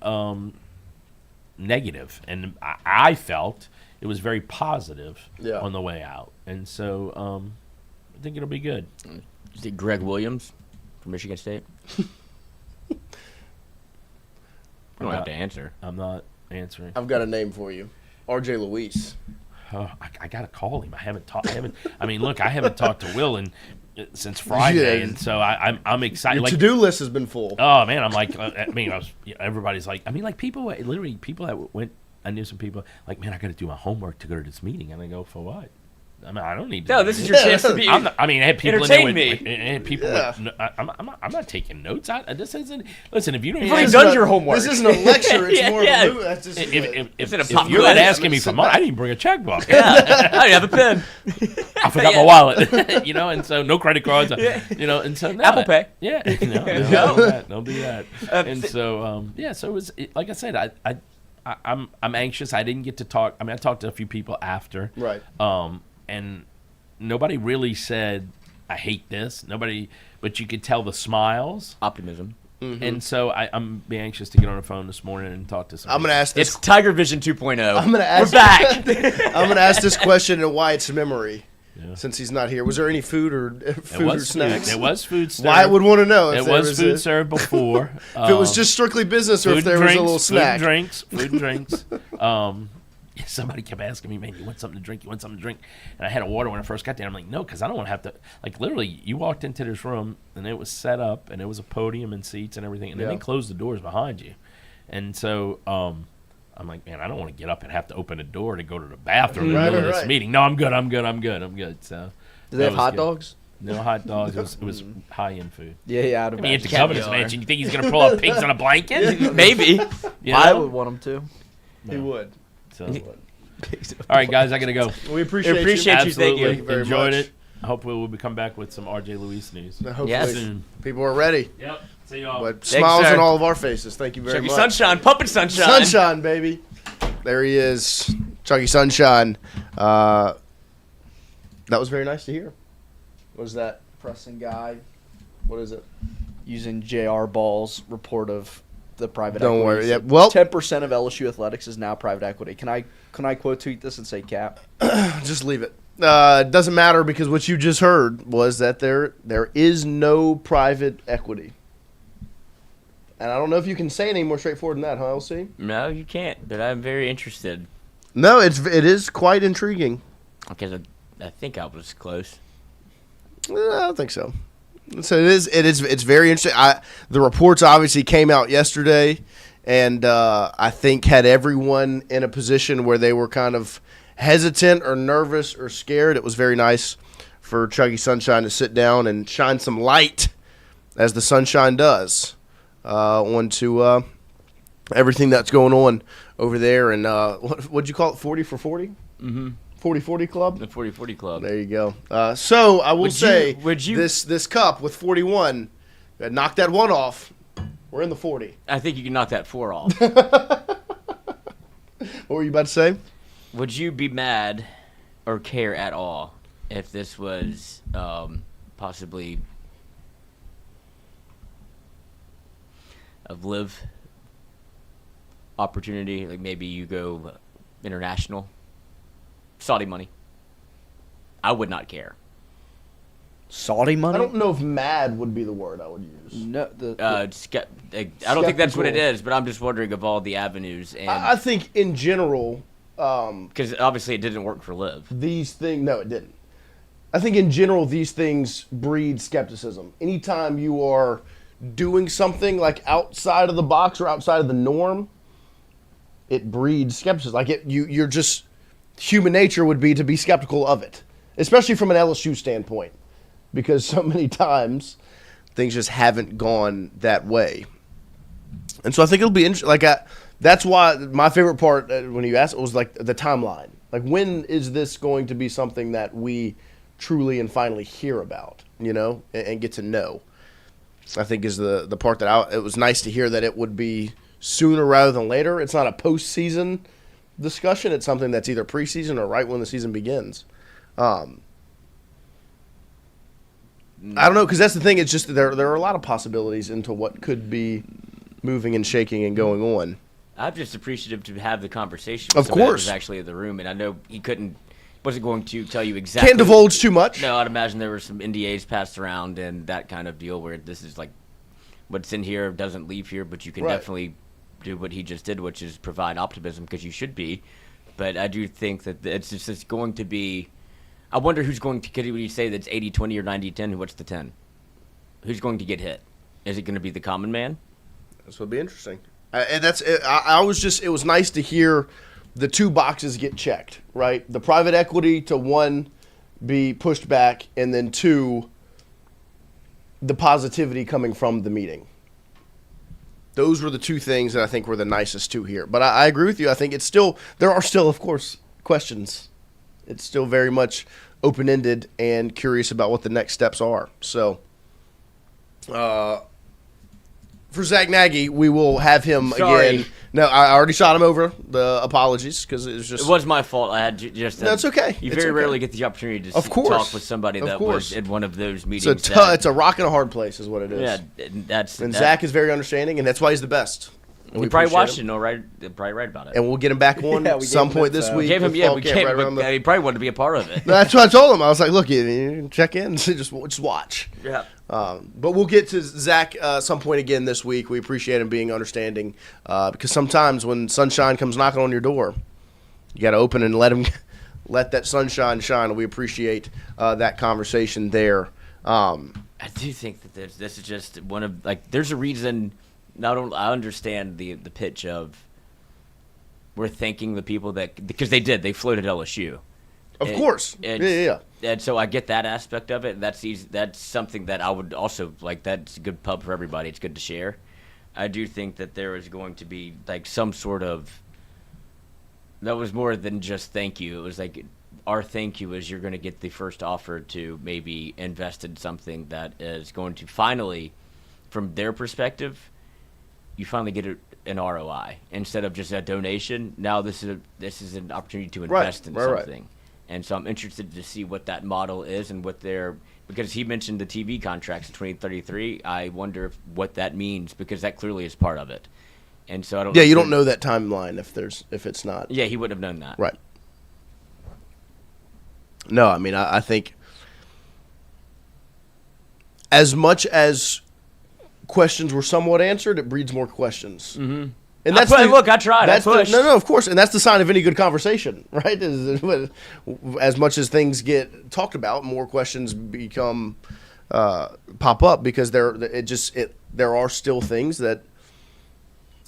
S9: negative, and I felt it was very positive on the way out, and so I think it'll be good.
S3: Is it Greg Williams from Michigan State? You don't have to answer.
S9: I'm not answering.
S2: I've got a name for you. R.J. Luis.
S9: Oh, I got to call him. I haven't. I mean, look, I haven't talked to Will in since Friday,
S2: Yeah.
S9: and so I'm excited.
S2: Your
S9: Like,
S2: to-do list has been full.
S9: oh man, I'm like, everybody's like, people literally people that went. I knew some people like, man, I got to do my homework to go to this meeting, and I go, for what? I mean, I don't need to.
S3: No, this is your chance to be.
S9: I had people
S3: entertain
S9: in there
S3: me.
S9: and people. I'm not taking notes. This isn't. Listen, if you don't,
S4: You've already done your homework.
S2: This isn't a lecture. It's more
S3: Yeah.
S2: of a movie. That's just
S9: if you're not asking me for money, I didn't bring a checkbook.
S3: Yeah, I don't have a pen.
S9: I forgot my wallet. And so no credit cards. And so no,
S3: Apple Pay.
S9: Yeah, don't do that. And so so it was like I said, I'm anxious. I didn't get to talk. I mean, I talked to a few people after,
S2: right.
S9: And nobody really said I hate this. Nobody, but you could tell the smiles,
S3: Optimism.
S2: Mm-hmm.
S9: and so I'm be anxious to get on the phone this morning and talk to some.
S2: I'm gonna ask this.
S3: It's Tiger Vision 2.0.
S2: I'm gonna ask.
S3: We're back.
S2: I'm gonna ask this question and Wyatt's memory.
S9: Yeah.
S2: Since he's not here, was there any food or snacks?
S9: There was food served.
S2: Wyatt would want to know if
S9: there was food served before.
S2: If it was just strictly business, or if there was a little snack.
S9: Food and drinks. Somebody kept asking me, man, you want something to drink? You want something to drink? And I had a water when I first got there. I'm like, no, because I don't want to have to. Like, literally, you walked into this room, and it was set up, and there was a podium and seats and everything, and then they closed the doors behind you. And so I'm like, man, I don't want to get up and have to open a door to go to the bathroom in the middle of this meeting. No, I'm good. So,
S4: Do they have hot dogs?
S9: No hot dogs. It was high-end food.
S4: Yeah, I'd
S9: I mean, at the
S4: imagine.
S9: governor's mansion, you think he's going to pull out pigs on a blanket?
S3: Maybe.
S9: You
S4: I
S9: know?
S4: would want them to.
S2: He would.
S9: So, all right, guys, I got to go.
S2: We appreciate you.
S3: Appreciate you. Thank
S9: Absolutely.
S3: you
S2: very
S9: Enjoyed
S2: much.
S9: it. Hopefully we'll be come back with some RJ Luis news.
S2: Hopefully,
S3: Yes.
S2: people are ready.
S9: Yep. See y'all.
S2: But smiles
S3: sir.
S2: on all of our faces. Thank you very
S3: Chucky
S2: much.
S3: Sunshine, pumping sunshine.
S2: Sunshine, baby. There he is, Chucky Sunshine. That was very nice to hear. What was that?
S4: Pressing guy
S2: What is it?
S4: using J.R. Ball's report of the private
S2: Don't
S4: equity.
S2: worry. Yep. Well,
S4: 10% of LSU athletics is now private equity. Can I quote tweet this and say cap?
S2: just leave it. It doesn't matter because what you just heard was that there is no private equity. And I don't know if you can say it any more straightforward than that, huh, LC?
S3: No, you can't, but I'm very interested.
S2: No, it is quite intriguing.
S3: Because I think I was close.
S2: I don't think so. So it's very interesting. The reports obviously came out yesterday, and I think had everyone in a position where they were kind of hesitant or nervous or scared. It was very nice for Chucky Sunshine to sit down and shine some light, as the sunshine does, onto everything that's going on over there. And what'd you call it? 40 for 40?
S3: Mm-hmm.
S2: 40-40 Club?
S3: The 40-40 Club.
S2: There you go. So I will say,
S3: would you
S2: this cup with 41, knock that one off. We're in the 40.
S3: I think you can knock that 4 off.
S2: What were you about to say?
S3: Would you be mad or care at all if this was possibly a live opportunity? Like maybe you go international? Saudi money. I would not care.
S4: Saudi money?
S2: I don't know if mad would be the word I would use.
S4: No,
S3: I don't think that's what it is, but I'm just wondering of all the avenues. And
S2: I think in general,
S3: because obviously it didn't work for Liv.
S2: these things, no, it didn't. I think in general, these things breed skepticism. Anytime you are doing something like outside of the box or outside of the norm, it breeds skepticism. Like you're just, human nature would be to be skeptical of it, especially from an LSU standpoint, because so many times things just haven't gone that way. And so I think it'll be interesting. Like that's why my favorite part when you asked it was like the timeline. Like, when is this going to be something that we truly and finally hear about, and get to know? I think is the part that it was nice to hear that it would be sooner rather than later. It's not a postseason discussion. It's something that's either preseason or right when the season begins. I don't know, because that's the thing. It's just there are a lot of possibilities into what could be moving and shaking and going on.
S3: I'm just appreciative to have the conversation with
S2: Of
S3: somebody that
S2: course.
S3: was actually in the room, and I know he wasn't going to tell you exactly.
S2: Can't divulge too much.
S3: No, I'd imagine there were some NDAs passed around and that kind of deal where this is like what's in here doesn't leave here, but you can
S2: Right.
S3: definitely do what he just did, which is provide optimism, because you should be. But I do think that it's going to be. I wonder who's going to get it when you say that's 80-20 or 90-10. What's the 10? Who's going to get hit? Is it going to be the common man?
S2: This would be interesting. And that's I was just, it was nice to hear the two boxes get checked, right? The private equity to one be pushed back, and then two, the positivity coming from the meeting. Those were the two things that I think were the nicest to hear. But I agree with you. I think there are still, of course, questions. It's still very much open-ended and curious about what the next steps are. So, for Zach Nagy, we will have him again. No, I already shot him over. The apologies, because it was just...
S3: It was my fault. I had just...
S2: That's okay.
S3: You very rarely get the opportunity to talk with somebody that was in one of those meetings.
S2: It's a rock and a hard place is what it is.
S3: Yeah,
S2: and Zach is very understanding, and that's why he's the best.
S3: He probably watched it and probably read about it.
S2: And we'll get him back on some point this week.
S3: He probably wanted to be a part of it.
S2: That's what I told him. I was like, look, you check in, just watch.
S3: Yeah.
S2: But we'll get to Zach some point again this week. We appreciate him being understanding because sometimes when sunshine comes knocking on your door, you got to open and let that sunshine shine. We appreciate that conversation there.
S3: I do think that this is just one of, like, there's a reason. Not only I understand the pitch of we're thanking the people that, because they floated LSU.
S2: Of course. Yeah.
S3: And so I get that aspect of it. That's easy. That's something that I would also like. That's a good pub for everybody. It's good to share. I do think that there is going to be like some sort of, that was more than just thank you. It was like our thank you is you're going to get the first offer to maybe invest in something that is going to finally, from their perspective, you finally get an ROI instead of just a donation. Now this is an opportunity to invest in something. Right. And so I'm interested to see what that model is and what because he mentioned the TV contracts in 2033. I wonder what that means, because that clearly is part of it. And so I don't.
S2: Yeah, you don't know that timeline if it's not.
S3: Yeah, he wouldn't have known that.
S2: Right. No, I mean I think as much as questions were somewhat answered, it breeds more questions.
S3: Mm-hmm. And that's I tried.
S2: No, of course, and that's the sign of any good conversation, right? As much as things get talked about, more questions become pop up, because there are still things that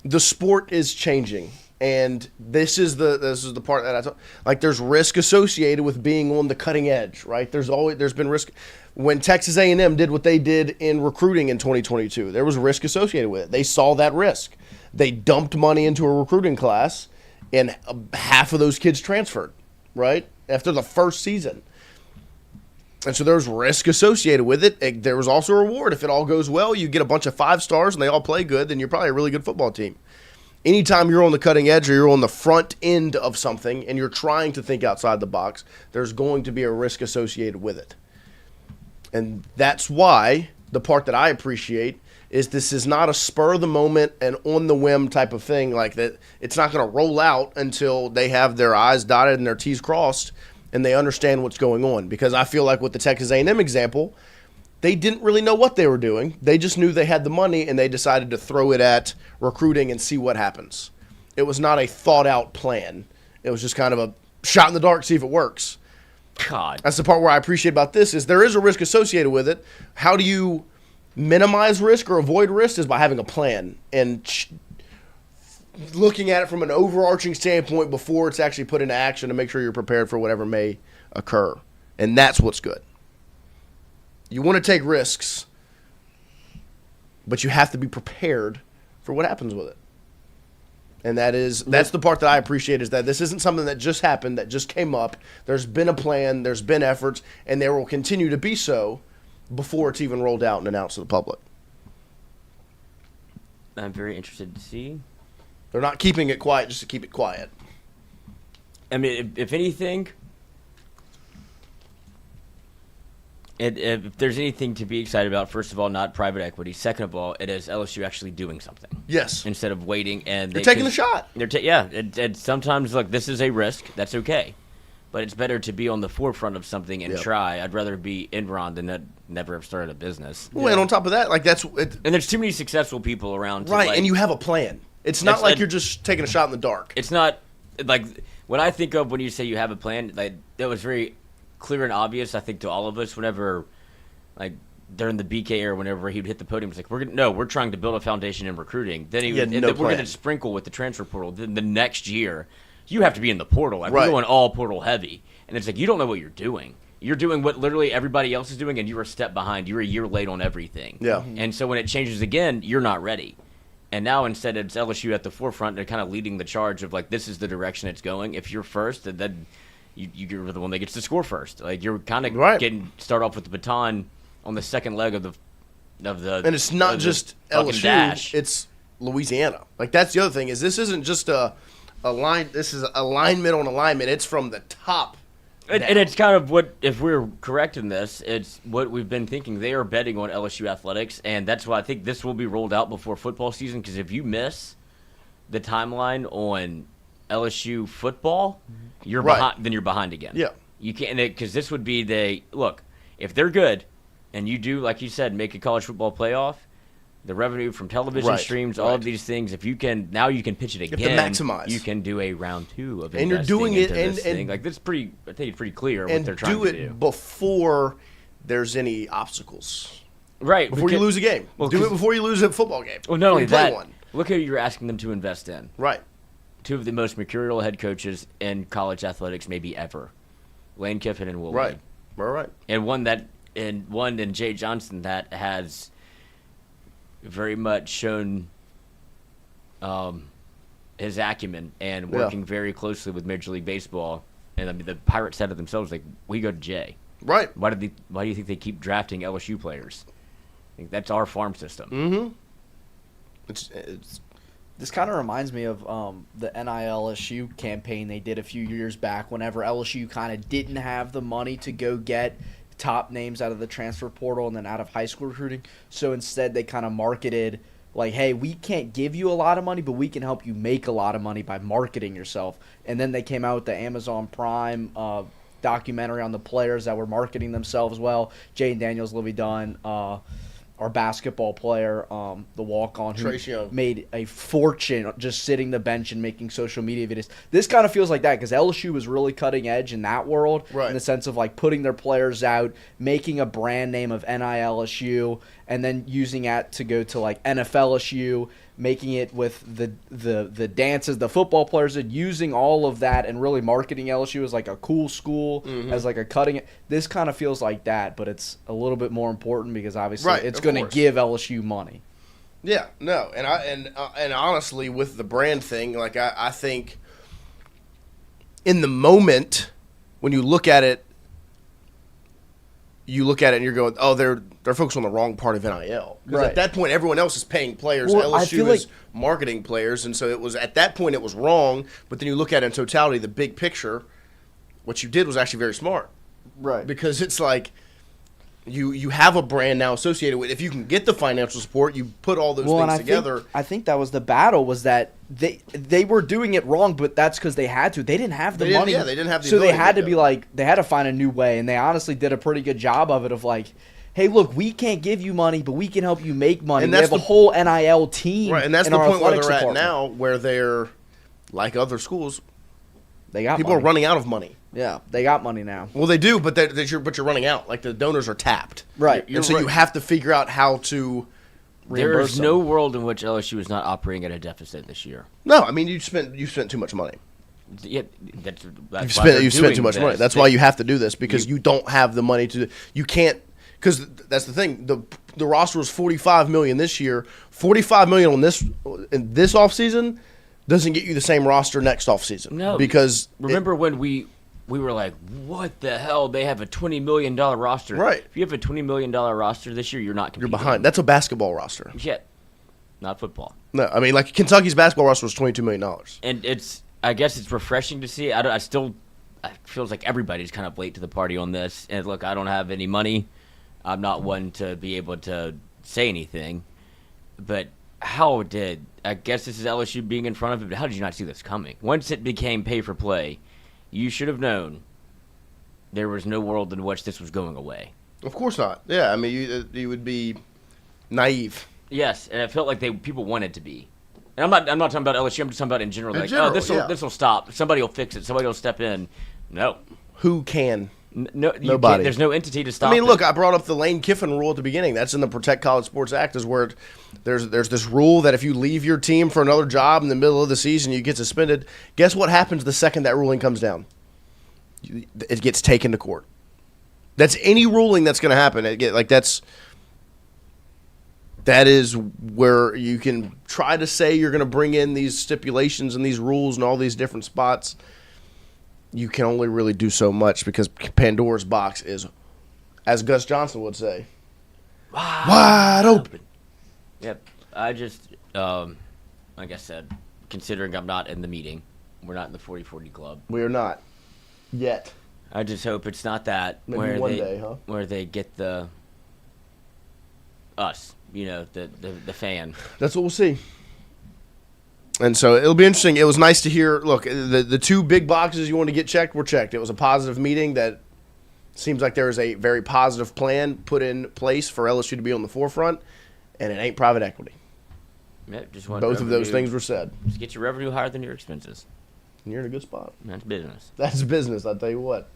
S2: the sport is changing, and this is the part that I talk, like. There's risk associated with being on the cutting edge, right? There's been risk. When Texas A&M did what they did in recruiting in 2022, there was risk associated with it. They saw that risk. They dumped money into a recruiting class, and half of those kids transferred, right, after the first season. And so there's risk associated with it. There was also a reward. If it all goes well, you get a bunch of 5 stars and they all play good, then you're probably a really good football team. Anytime you're on the cutting edge or you're on the front end of something and you're trying to think outside the box, there's going to be a risk associated with it. And that's why the part that I appreciate is this is not a spur of the moment and on the whim type of thing, like that. It's not going to roll out until they have their I's dotted and their T's crossed and they understand what's going on. Because I feel like with the Texas A&M example, they didn't really know what they were doing. They just knew they had the money and they decided to throw it at recruiting and see what happens. It was not a thought out plan. It was just kind of a shot in the dark, see if it works.
S3: God.
S2: That's the part where I appreciate about this is there is a risk associated with it. How do you minimize risk or avoid risk is by having a plan and looking at it from an overarching standpoint before it's actually put into action to make sure you're prepared for whatever may occur. And that's what's good. You want to take risks, but you have to be prepared for what happens with it. And that's the part that I appreciate, is that this isn't something that just happened, that just came up. There's been a plan, there's been efforts, and there will continue to be so before it's even rolled out and announced to the public.
S3: I'm very interested to see.
S2: They're not keeping it quiet just to keep it quiet.
S3: I mean, if anything, if there's anything to be excited about, first of all, not private equity. Second of all, it is LSU actually doing something.
S2: Yes.
S3: Instead of waiting and
S2: they're taking the shot.
S3: And sometimes, look, this is a risk. That's okay. But it's better to be on the forefront of something and try. I'd rather be Enron than never have started a business.
S2: Well, and on top of that, like
S3: and there's too many successful people around.
S2: Right, and you have a plan. It's not like you're just taking a shot in the dark.
S3: It's not like what I think of when you say you have a plan. Like, that was very clear and obvious, I think, to all of us whenever, like, during the BK era, whenever he would hit the podium, it's like, we're trying to build a foundation in recruiting. Then we're going to sprinkle with the transfer portal. Then the next year, you have to be in the portal. Like, we're going all portal heavy. And it's like, you don't know what you're doing. You're doing what literally everybody else is doing, and you're a step behind. You're a year late on everything.
S2: Yeah.
S3: And so when it changes again, you're not ready. And now instead it's LSU at the forefront. They're kind of leading the charge of, like, this is the direction it's going. If you're first, then you're the one that gets to score first. Like, you're kind of start off with the baton on the second leg of the
S2: and it's not just LSU.
S3: Dash.
S2: It's Louisiana. Like, that's the other thing is this isn't just a line. This is alignment on alignment. It's from the top.
S3: And it's kind of what, if we're correct in this, it's what we've been thinking. They are betting on LSU athletics, and that's why I think this will be rolled out before football season, because if you miss the timeline on LSU football, you're behind. Then you're behind again.
S2: Yeah.
S3: You can't, because this would be look, if they're good, and you do, like you said, make a college football playoff, the revenue from television streams, all of these things, if you can, now you can pitch it again.
S2: You have to maximize.
S3: You can do a round 2 of investing
S2: and you're doing it,
S3: into this thing. Like, this I think it's pretty clear what they're trying to do.
S2: And do it before there's any obstacles.
S3: Right.
S2: Before you lose a game.
S3: Well,
S2: do it before you lose a football game.
S3: Well, not only that, look who you're asking them to invest in.
S2: Right.
S3: 2 of the most mercurial head coaches in college athletics maybe ever. Lane Kiffin and Will Wade.
S2: Right.
S3: And one in Jay Johnson that has very much shown his acumen and working very closely with Major League Baseball. And I mean, the Pirates said to themselves, like, we go to Jay.
S2: Right.
S3: Why do you think they keep drafting LSU players? I think that's our farm system.
S2: Mm-hmm.
S4: This kind of reminds me of the NILSU campaign they did a few years back whenever LSU kind of didn't have the money to go get top names out of the transfer portal and then out of high school recruiting. So instead they kind of marketed like, hey, we can't give you a lot of money, but we can help you make a lot of money by marketing yourself. And then they came out with the Amazon Prime documentary on the players that were marketing themselves well. Jaden Daniels, Livy Dunn, our basketball player, the walk-on, who made a fortune just sitting the bench and making social media videos. This kind of feels like that because LSU was really cutting edge in that world, in the sense of like putting their players out, making a brand name of NILSU, and then using that to go to like NFLSU, making it with the dances the football players did, using all of that and really marketing LSU as like a cool school, as like a cutting. This kind of feels like that, but it's a little bit more important because obviously it's going to give LSU money.
S2: Yeah, no, and honestly, with the brand thing, like I think in the moment when you look at it and you're going, oh, they're focused on the wrong part of NIL. Because at that point, everyone else is paying players.
S4: Well,
S2: LSU is marketing players. And so it was at that point it was wrong. But then you look at it in totality, the big picture, what you did was actually very smart.
S4: Right.
S2: Because it's like you have a brand now associated with it. If you can get the financial support, you put all those things together.
S4: I think that was the battle, was that they were doing it wrong, but that's because they had to. They didn't have the money.
S2: Yeah, they didn't have the
S4: So they
S2: ability
S4: had to
S2: go.
S4: be like, they had to find a new way, and they honestly did a pretty good job of it, of like, hey, look, we can't give you money, but we can help you make money.
S2: And
S4: we
S2: that's
S4: have a whole NIL team.
S2: Right, and that's
S4: in
S2: the
S4: our
S2: point where they're
S4: athletics
S2: at
S4: department.
S2: now, where they're, like other schools,
S4: They got
S2: people
S4: money.
S2: are running out of money.
S4: Yeah, they got money now.
S2: Well, they do, but you're running out. Like, the donors are tapped.
S4: Right.
S2: And so you have to figure out how to
S3: There
S2: reimburse
S3: is
S2: them.
S3: no world in which LSU is not operating at a deficit this year.
S2: No, I mean, you spent too much money.
S3: Yeah, that's why
S2: You've
S3: they're
S2: spent too
S3: doing
S2: much money.
S3: this.
S2: That's why you have to do this, because you don't have the money to. You can't, because that's the thing. The roster was $45 million this year. $45 million in this offseason doesn't get you the same roster next offseason.
S3: No,
S2: because
S3: remember when we were like, what the hell? They have a $20 million roster.
S2: Right.
S3: If you have a $20 million roster this year, you're not competing.
S2: you're behind. That's a basketball roster.
S3: Yeah, not football.
S2: No, I mean, like, Kentucky's basketball roster was $22 million.
S3: And I guess it's refreshing to see. It feels like everybody's kind of late to the party on this. And look, I don't have any money. I'm not one to be able to say anything. But I guess this is LSU being in front of it, but how did you not see this coming? Once it became pay for play, you should have known there was no world in which this was going away.
S2: Of course not. Yeah, I mean, you would be naive.
S3: Yes, and it felt like people wanted to be. And I'm not talking about LSU. I'm just talking about in general.
S2: In
S3: Like,
S2: general,
S3: this will stop. Somebody will fix it. Somebody will step in. No.
S2: Who can?
S3: No,
S2: Nobody.
S3: There's no entity to stop.
S2: I mean, look, I brought up the Lane Kiffin rule at the beginning. That's in the Protect College Sports Act, is where there's this rule that if you leave your team for another job in the middle of the season, you get suspended. Guess what happens the second that ruling comes down? It gets taken to court. That's any ruling that's going to happen. That is where you can try to say you're going to bring in these stipulations and these rules and all these different spots. You can only really do so much because Pandora's box is, as Gus Johnson would say, wide open.
S3: Yep. I just, like I said, considering I'm not in the meeting, we're not in the 40-40 club.
S2: We are not yet.
S3: I just hope it's not that
S2: Maybe one day, huh?
S3: where they get us, the fan.
S2: That's what we'll see. And so it'll be interesting. It was nice to hear, look, the two big boxes you want to get checked were checked. It was a positive meeting that seems like there is a very positive plan put in place for LSU to be on the forefront, and it ain't private equity.
S3: Yep, just
S2: Both of those things were said.
S3: Just get your revenue higher than your expenses.
S2: And you're in a good spot.
S3: That's business.
S2: That's business, I'll tell you what.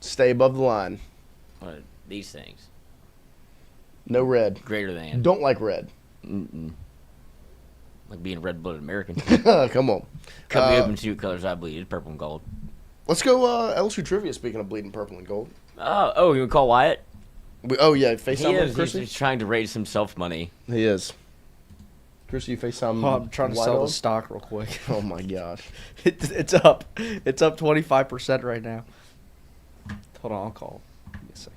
S2: Stay above the line.
S3: What are these things?
S2: No red.
S3: Greater than.
S2: Don't like red.
S3: Mm-mm. Like being a red-blooded American.
S2: Come on.
S3: Cut me open, see what colors I bleed. It's purple and gold.
S2: Let's go LSU trivia, speaking of bleeding purple and gold.
S3: Oh, you would call Wyatt?
S2: FaceTime Chrissy?
S3: He's trying to raise himself money.
S2: He is. Chrissy, you FaceTime
S4: I'm trying to sell the stock real quick.
S2: Oh, my gosh.
S4: It's up. It's up 25% right now. Hold on, I'll call. Give me a second.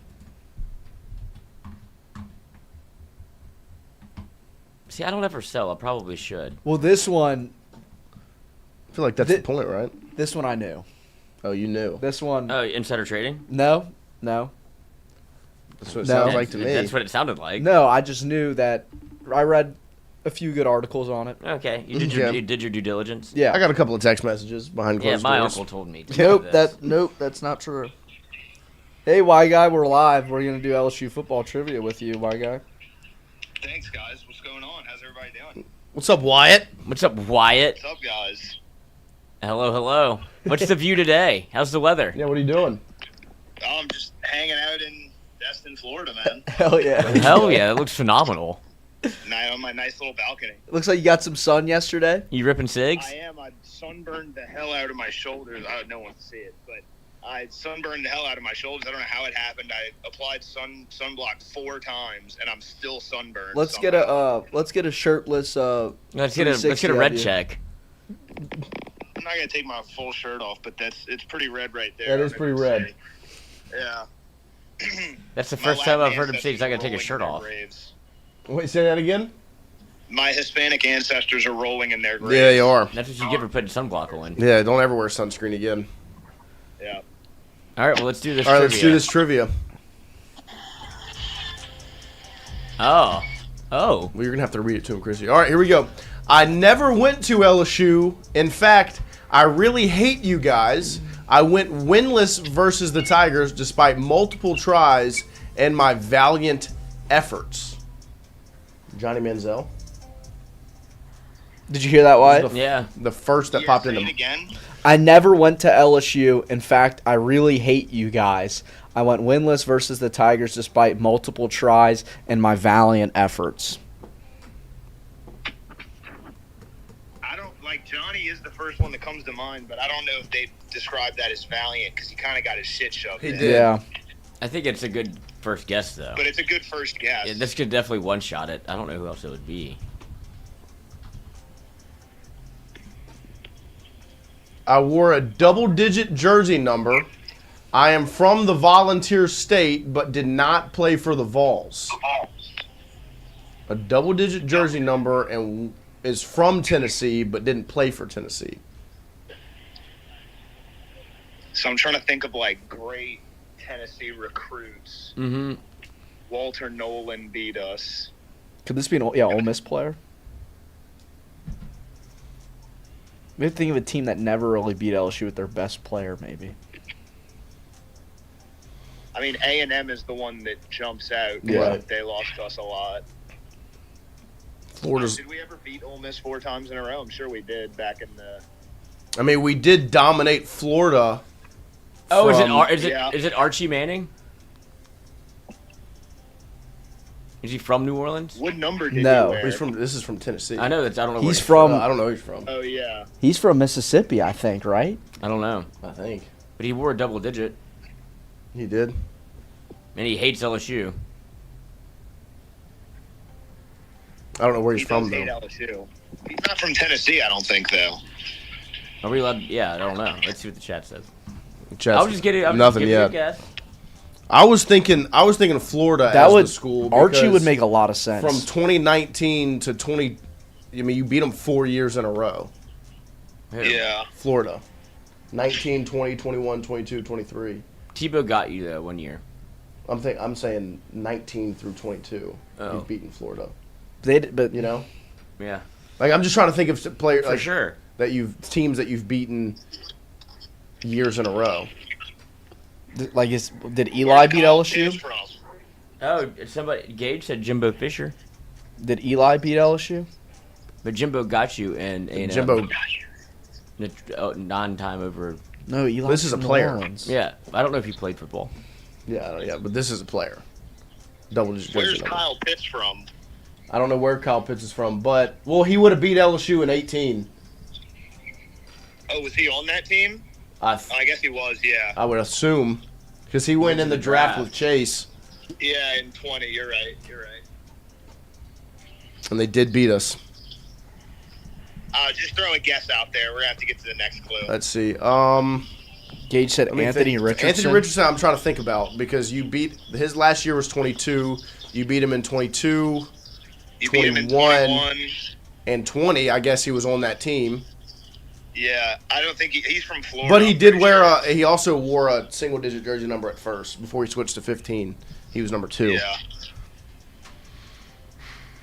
S3: See, I don't ever sell. I probably should.
S4: Well, this one.
S2: I feel like that's the point, right?
S4: This one I knew.
S2: Oh, you knew.
S4: This one.
S3: Oh, insider trading?
S4: No.
S2: That's what it sounds like to me.
S3: That's what it sounded like.
S4: No, I just knew that. I read a few good articles on it.
S3: Okay, you did your due diligence.
S4: Yeah,
S2: I got a couple of text messages behind closed
S3: my
S2: doors.
S3: uncle told me.
S4: Nope, that's not true. Hey, Y guy, we're live. We're gonna do LSU football trivia with you, Y guy.
S10: Thanks, guys. What's going on? How's everybody doing?
S2: What's up, Wyatt?
S3: What's up, Wyatt?
S10: What's up, guys?
S3: Hello. What's the view today? How's the weather?
S2: Yeah, what are you doing?
S10: Oh, I'm just hanging out in Destin, Florida, man.
S4: Hell yeah.
S3: Hell yeah, it looks phenomenal.
S10: On my nice little balcony.
S4: Looks like you got some sun yesterday.
S3: You ripping cigs?
S10: I am. I sunburned the hell out of my shoulders. No one can see it, but I sunburned the hell out of my shoulders. I don't know how it happened. I applied sunblock 4 times, and I'm still sunburned.
S4: Let's get a shirtless.
S3: Let's get a red check.
S10: I'm not gonna take my full shirt off, but it's pretty red right there.
S2: That is pretty red.
S10: Yeah.
S3: That's the first time I've heard him say he's not gonna take his shirt off.
S10: Graves.
S2: Wait, say that again?
S10: My Hispanic ancestors are rolling in their graves.
S2: Yeah, they are.
S3: That's what you get for putting sunblock on.
S2: Yeah, don't ever wear sunscreen again.
S10: Yeah.
S3: All right, well, let's do this
S2: All right,
S3: trivia.
S2: let's do this trivia.
S3: Oh.
S2: Well, you're going to have to read it to him, Chrissy. All right, here we go. I never went to LSU. In fact, I really hate you guys. I went winless versus the Tigers despite multiple tries and my valiant efforts. Johnny Manziel.
S4: Did you hear that, Wyatt?
S3: Yeah.
S2: The first that popped into
S10: me. Again?
S4: I never went to LSU. In fact, I really hate you guys. I went winless versus the Tigers despite multiple tries and my valiant efforts.
S10: I don't like Johnny is the first one that comes to mind, but I don't know if they describe that as valiant because he kind of got his shit shoved.
S2: He
S10: in.
S2: did.
S4: Yeah.
S3: I think it's a good first guess, though.
S10: But it's a good first guess.
S3: Yeah, this could definitely one-shot it. I don't know who else it would be.
S2: I wore a double-digit jersey number. I am from the Volunteer State, but did not play for the Vols. A double-digit jersey number and is from Tennessee, but didn't play for Tennessee.
S10: So I'm trying to think of like great Tennessee recruits.
S3: Mm-hmm.
S10: Walter Nolan beat us.
S4: Could this be an Ole Miss player? We have to think of a team that never really beat LSU with their best player, maybe.
S10: I mean, A&M is the one that jumps out.
S2: Yeah.
S10: But they lost to us a lot.
S2: Florida's.
S10: Did we ever beat Ole Miss 4 times in a row? I'm sure we did back in the...
S2: I mean, we did dominate Florida
S3: Oh,
S2: from,
S3: is it Archie Manning? Is he from New Orleans?
S10: What number did
S4: No.
S10: he wear?
S2: This is from Tennessee.
S3: I know that's. I don't know.
S4: He's
S3: where
S4: from.
S2: I don't know who he's from.
S10: Oh, yeah.
S4: He's from Mississippi, I think, right?
S3: I don't know,
S2: I think
S3: but he wore a double digit,
S2: he did.
S3: and he hates LSU.
S2: I don't know where he's
S10: He
S2: from
S10: does hate
S2: though.
S10: LSU. He's not from Tennessee, I don't think, though.
S3: Are we allowed? Yeah, I don't know. Let's see what the chat says.
S2: Chats-
S3: I'll just get it. I'm
S2: nothing
S3: just
S2: yet.
S3: giving you a guess.
S2: I was thinking of Florida
S4: That
S2: as
S4: would
S2: the school.
S4: Archie
S2: because
S4: would make a lot of sense.
S2: from 2019 to 20. I mean, you beat them 4 years in a row.
S10: Yeah.
S2: Florida, 19, 20, 21, 22, 23.
S3: Tebow got you though 1 year.
S2: I'm saying 19 through 22.
S3: Oh.
S2: You've beaten Florida.
S4: but
S2: You know,
S3: Yeah,
S2: like I'm just trying to think of players
S3: for
S2: like,
S3: sure.
S2: teams that you've beaten years in a row.
S4: did Eli beat
S10: Kyle Pitts
S4: LSU?
S10: from?
S3: Oh, somebody Gage said Jimbo Fisher,
S4: Did Eli beat LSU?
S3: but Jimbo got you and
S2: Jimbo.
S3: non-time over.
S4: No, Eli.
S2: This is a player.
S3: Yeah, I don't know if he played football.
S2: Yeah, but this is a player. Double digit
S10: Where's
S2: jersey number.
S10: Kyle Pitts from?
S2: I don't know where Kyle Pitts is from, but he would have beat LSU in 18.
S10: Oh, was he on that team? I guess he was, yeah.
S2: I would assume, because he went in the draft with Chase,
S10: Yeah, in 20. You're right.
S2: and they did beat us.
S10: Just throw a guess out there. We're going to have to get to the next clue.
S2: Let's see.
S4: Gage said Anthony Richardson.
S2: Anthony Richardson, I'm trying to think about, because you beat his last year was 22. You beat him in 22,
S10: You beat him in
S2: 21,
S10: 21.
S2: and 20. I guess he was on that team.
S10: Yeah, I don't think he's from Florida.
S2: But he
S10: I'm
S2: did
S10: pretty
S2: wear
S10: sure.
S2: he also wore a single digit jersey number at first before he switched to 15. He was number 2.
S10: Yeah.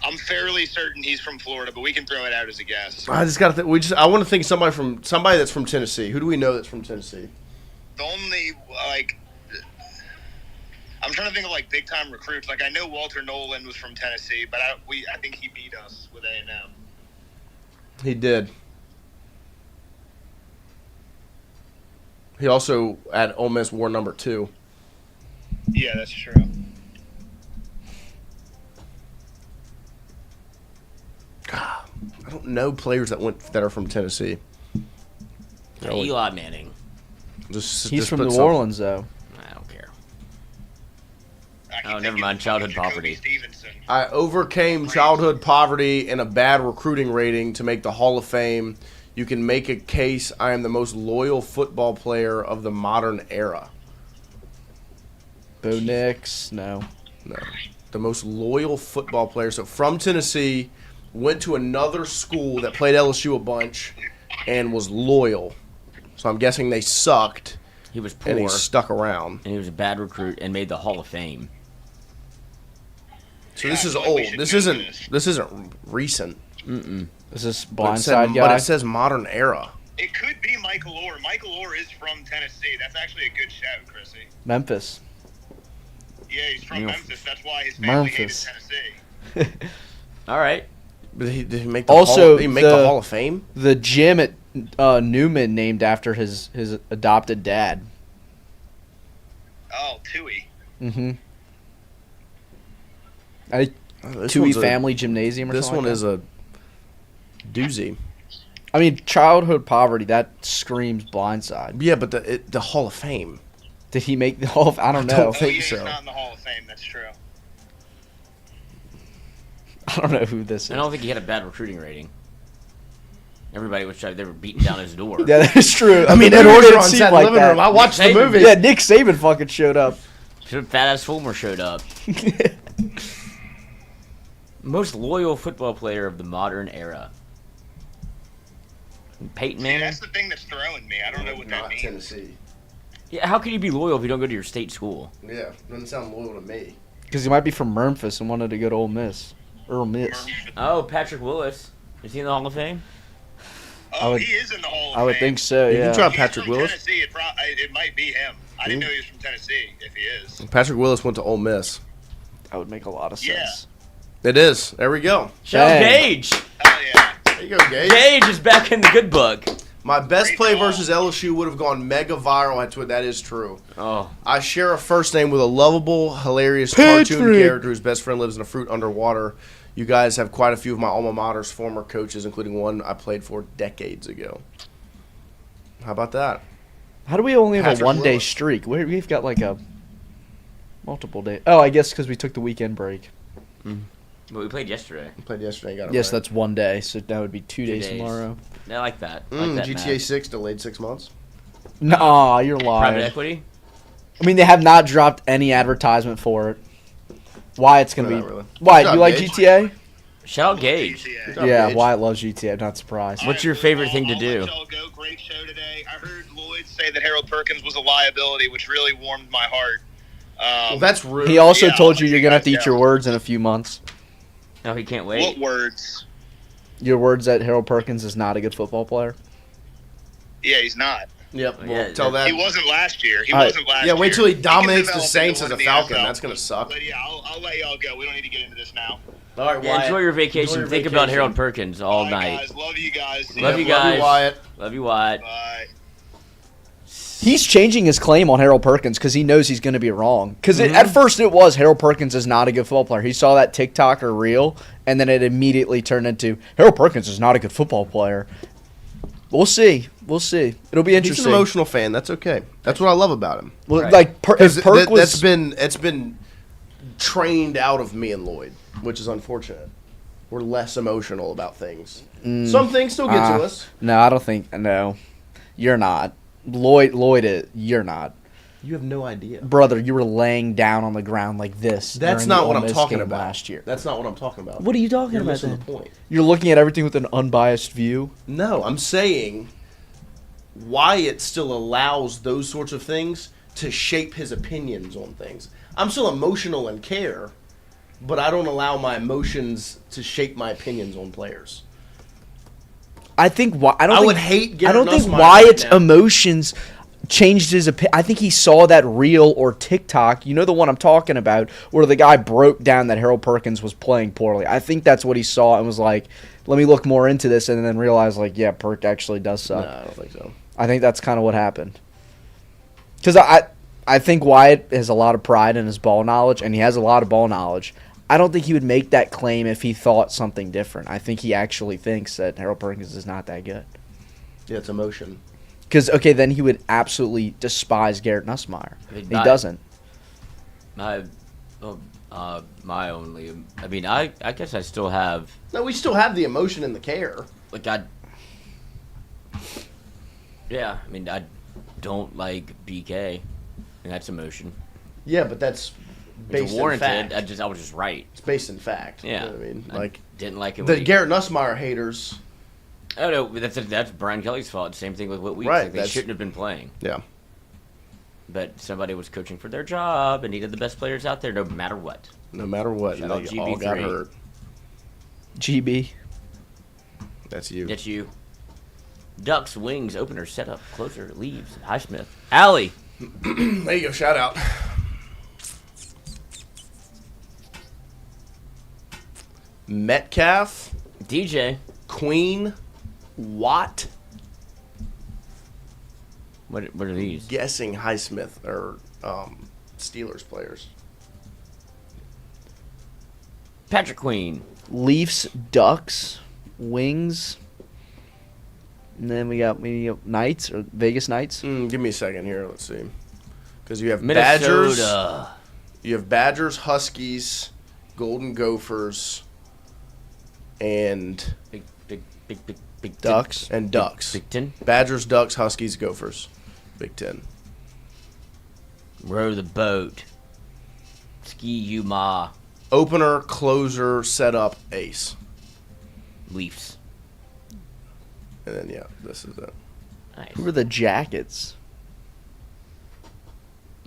S10: I'm fairly certain he's from Florida, but we can throw it out as a guess.
S2: I just got to I want to think somebody that's from Tennessee. Who do we know that's from Tennessee?
S10: The only, I'm trying to think of, big time recruits. I know Walter Nolan was from Tennessee, but I think he beat us with A&M.
S2: He did. He also at Ole Miss wore number 2.
S10: Yeah, that's true.
S2: I don't know players that are from Tennessee.
S3: Eli Manning.
S4: He's from New Orleans, though.
S3: I don't care.
S10: I keep
S3: Oh, never
S10: thinking
S3: mind. Childhood
S10: Jacoby
S3: poverty.
S10: Stevenson.
S2: I overcame childhood poverty and a bad recruiting rating to make the Hall of Fame. You can make a case I am the most loyal football player of the modern era.
S4: Bo Nix, no.
S2: No. The most loyal football player. So from Tennessee, went to another school that played LSU a bunch and was loyal. So I'm guessing they sucked.
S3: He was poor.
S2: And he stuck around.
S3: And he was a bad recruit and made the Hall of Fame.
S2: So this is
S10: I feel like we
S2: old.
S10: should
S2: This
S10: do
S2: isn't recent.
S4: Is this
S2: But it said-
S4: blindside guy?
S2: But it says modern era.
S10: It could be Michael Orr. Michael Orr is from Tennessee. That's actually a good shout, Chrissy.
S4: Memphis.
S10: Yeah, he's from
S3: Memphis.
S10: Memphis. That's why his family
S4: Memphis.
S10: hated Tennessee.
S3: All right.
S2: But did he make the
S4: Also,
S2: Hall, did he make the Hall of Fame?
S4: The gym at Newman named after his adopted dad.
S10: Oh, Tui.
S4: Mm-hmm.
S2: This
S4: Tui
S2: one's a-
S4: Family Gymnasium or
S2: This
S4: something
S2: one
S4: like
S2: is a doozy.
S4: I mean, childhood poverty, that screams blindside.
S2: Yeah, but the Hall of Fame.
S4: Did he make the Hall of I don't know.
S2: don't
S10: Oh,
S2: think
S10: yeah,
S2: so.
S10: he's not in the Hall of Fame. That's true.
S4: I don't know who this is.
S3: I don't think he had a bad recruiting rating. Everybody was trying. They were beating down his door.
S4: Yeah, that is true.
S2: I mean,
S4: the
S2: Ed
S4: movie didn't
S2: Orgeron
S4: seem
S2: sat in the
S4: like
S2: living
S4: that.
S2: room. I watched the
S3: Nick Saban.
S2: movie.
S4: Yeah, Nick Saban fucking showed up.
S3: Fat ass Fulmer showed up. Most loyal football player of the modern era. Peyton
S10: See,
S3: Manning.
S10: that's the thing that's throwing me. I don't know what that
S2: Not
S10: means.
S2: Tennessee.
S3: Yeah, how can you be loyal if you don't go to your state school?
S2: Yeah, doesn't sound loyal to me.
S4: Because he might be from Memphis and wanted to go to Ole Miss. Ole Miss.
S3: Oh, Patrick Willis. Is he in the Hall of Fame?
S10: Oh, he is in the Hall of Fame.
S4: I would think so,
S2: You
S4: yeah.
S2: can try
S10: He's
S2: Patrick
S10: from
S2: Willis.
S10: Tennessee. It might be him. I didn't know he was from Tennessee. If he is,
S2: Patrick Willis went to Ole Miss.
S4: That would make a lot of
S10: Yeah.
S4: sense.
S2: It is. There we go.
S3: Shout out
S4: Dang.
S3: Gage.
S10: hell yeah.
S2: There you go, Gage.
S3: Gage is back in the good book.
S2: My best
S10: Great
S2: play
S10: call.
S2: versus LSU would have gone mega viral on Twitter. That is true.
S3: Oh,
S2: I share a first name with a lovable, hilarious cartoon character whose best friend lives in a fruit underwater. You guys have quite a few of my alma mater's former coaches, including one I played for decades ago. How about that?
S4: How do we only have
S2: Patrick
S4: a one-day
S2: Willis.
S4: streak? We've got like a multiple day. Oh, I guess because we took the weekend break.
S3: but we played yesterday.
S2: I played yesterday. Got it
S4: Yes,
S2: right.
S4: that's 1 day, so that would be 2 days
S3: days.
S4: tomorrow.
S3: I like that. I like that
S2: GTA
S3: math.
S2: 6 delayed 6 months.
S4: Nah, you're
S3: Private
S4: lying.
S3: equity.
S4: I mean, they have not dropped any advertisement for it. Why it's gonna
S2: No,
S4: be?
S2: not really.
S4: Why
S2: Good
S4: do you
S2: job,
S4: like
S2: Gage.
S4: GTA?
S3: Shout out Gage.
S2: Good job,
S4: Yeah,
S2: Gage.
S4: Wyatt loves GTA. I'm not surprised.
S3: What's your favorite thing to
S10: I'll
S3: do?
S10: let y'all go. Great show today. I heard Lloyd say that Harold Perkins was a liability, which really warmed my heart.
S2: Well, that's rude.
S4: He also
S10: Yeah,
S4: told you
S10: I'll
S4: you're
S10: let
S4: gonna have to
S10: you
S4: eat
S10: guys
S4: your
S10: know.
S4: words in a few months.
S3: No, he can't
S10: What
S3: wait.
S10: words?
S4: Your words that Harold Perkins is not a good football player.
S10: Yeah, he's not.
S2: Yep. Well,
S3: Yeah,
S2: tell that.
S10: He wasn't last year. He
S4: All right.
S10: wasn't last
S2: Yeah,
S10: year.
S2: wait till he
S10: can
S2: dominates the
S10: develop
S2: Saints
S10: into
S2: as a
S10: one in the
S2: Falcon.
S10: NFL.
S2: That's gonna suck.
S10: But yeah, I'll let y'all go. We don't need to get into this now.
S2: All right,
S3: Yeah, enjoy your vacation.
S2: Enjoy your
S3: Think about
S2: vacation.
S3: Harold Perkins all
S10: Bye,
S3: night.
S10: guys. Love you guys. See
S3: Love
S10: ya.
S3: you guys.
S2: Wyatt.
S3: Love you, Wyatt.
S10: Bye.
S4: He's changing his claim on Harold Perkins because he knows he's going to be wrong. Because at first it was Harold Perkins is not a good football player. He saw that TikTok or reel, and then it immediately turned into Harold Perkins is not a good football player. We'll see. We'll see. It'll be
S2: He's
S4: interesting.
S2: an emotional fan. That's okay. That's what I love about him.
S4: Well,
S3: Right.
S4: like
S2: Because
S4: if Perk was
S2: it's been trained out of me and Lloyd, which is unfortunate. We're less emotional about things. Some things still get to us.
S4: No, I don't think. No, you're not. Lloyd, you're not.
S2: You have no idea.
S4: Brother, you were laying down on the ground like this.
S2: That's
S4: during
S2: not
S4: the
S2: what
S4: Ole
S2: I'm
S4: Miss
S2: talking
S4: game
S2: about.
S4: last year.
S2: That's not what I'm talking about.
S4: What are you talking
S2: You're
S4: about
S2: missing
S4: then?
S2: the point.
S4: You're looking at everything with an unbiased view.
S2: No, I'm saying Wyatt still allows those sorts of things to shape his opinions on things. I'm still emotional and care, but I don't allow my emotions to shape my opinions on players.
S4: I think
S2: I would hate Garrett
S4: I don't think
S2: Nussmeier
S4: Wyatt's
S2: right now.
S4: emotions changed his opinion. I think he saw that reel or TikTok. You know the one I'm talking about, where the guy broke down that Harold Perkins was playing poorly. I think that's what he saw and was like, "Let me look more into this," and then realized, like, yeah, Perk actually does
S2: No,
S4: suck.
S2: I don't think so.
S4: I think that's kind of what happened. Because I think Wyatt has a lot of pride in his ball knowledge, and he has a lot of ball knowledge. I don't think he would make that claim if he thought something different. I think he actually thinks that Harold Perkins is not that good.
S2: Yeah, it's emotion.
S4: Because, okay, then he would absolutely despise Garrett Nussmeier. He doesn't.
S3: My only. I mean, I guess I still have.
S2: No, we still have the emotion and the care.
S3: Like yeah, I mean, I don't like BK, and that's emotion.
S2: Yeah, but that's
S3: It's
S2: based in
S3: warranted.
S2: fact.
S3: I was just right.
S2: It's based in fact.
S3: Yeah,
S2: You know what I mean,
S3: I
S2: like
S3: didn't like it.
S2: the
S3: when he-
S2: Garrett Nussmeier haters.
S3: Oh no, that's Brian Kelly's fault. Same thing with Whit Weeks.
S2: Right,
S3: Like, they
S2: that's-
S3: shouldn't have been playing.
S2: Yeah.
S3: But somebody was coaching for their job and needed the best players out there, no matter what.
S2: No matter what,
S3: Shout
S2: and
S3: out
S2: they all got
S3: GB3.
S2: hurt.
S4: GB.
S2: That's you.
S3: That's you. Ducks, wings, opener, setup, closer, leaves, Highsmith. Allie.
S2: There you go. Shout out. Metcalf,
S3: DJ.
S2: Queen, Watt.
S3: What are these?
S2: Guessing Highsmith or Steelers players.
S3: Patrick Queen.
S4: Leafs, Ducks, Wings. And then we got maybe Knights or Vegas Knights.
S2: Give me a second here. Let's see. Because you have Badgers.
S3: Minnesota.
S2: You have Badgers, Huskies, Golden Gophers, and
S3: Big
S4: Ducks.
S2: and Ducks.
S3: Big Ten.
S2: Badgers, Ducks, Huskies, Gophers. Big Ten.
S3: Row the boat. Ski you ma.
S2: Opener, closer, setup, ace.
S3: Leafs.
S2: And then, yeah, this is it.
S3: Nice.
S4: Who are the Jackets?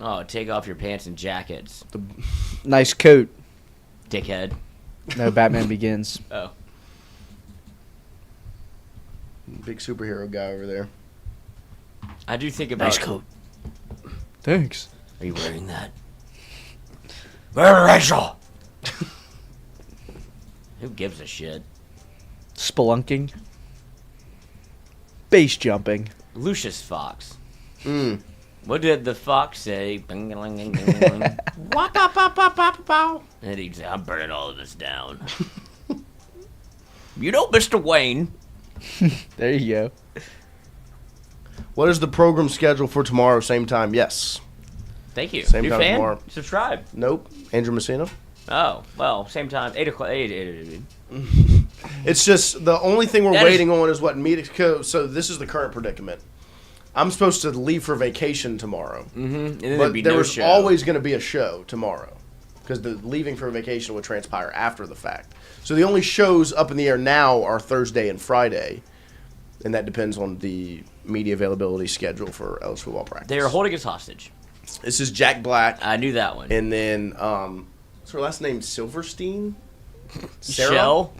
S3: Oh, take off your pants and jackets,
S4: Nice coat.
S3: dickhead.
S4: No, Batman Begins.
S3: Oh.
S2: Big superhero guy over there.
S3: I do think about.
S4: Thanks.
S3: Are you wearing that? We're Rachel. Who gives a shit?
S4: Spelunking. Base jumping.
S3: Lucius Fox.
S2: Mm.
S3: What did the fox say? And he'd say, I'm burning all of this down. You know, Mr. Wayne.
S4: There you go.
S2: What is the program schedule for tomorrow? Same time? Yes.
S3: Thank you.
S2: Same
S3: New
S2: time
S3: fan?
S2: tomorrow.
S3: Subscribe.
S2: Nope. Andrew Messina.
S3: Oh, well, same time. 8 o'clock. 8.
S2: It's just the only thing we're
S3: That
S2: waiting on is what meetings. So this is the current predicament. I'm supposed to leave for vacation tomorrow,
S3: And then
S2: but
S3: there'd be
S2: there
S3: no
S2: was
S3: show.
S2: always going to be a show tomorrow because the leaving for vacation would transpire after the fact. So the only shows up in the air now are Thursday and Friday, and that depends on the media availability schedule for LSU football practice.
S3: They are holding us hostage.
S2: This is Jack Black,
S3: I knew that one.
S2: and then what's her last name? Silverstein. Sarah?
S3: Shell?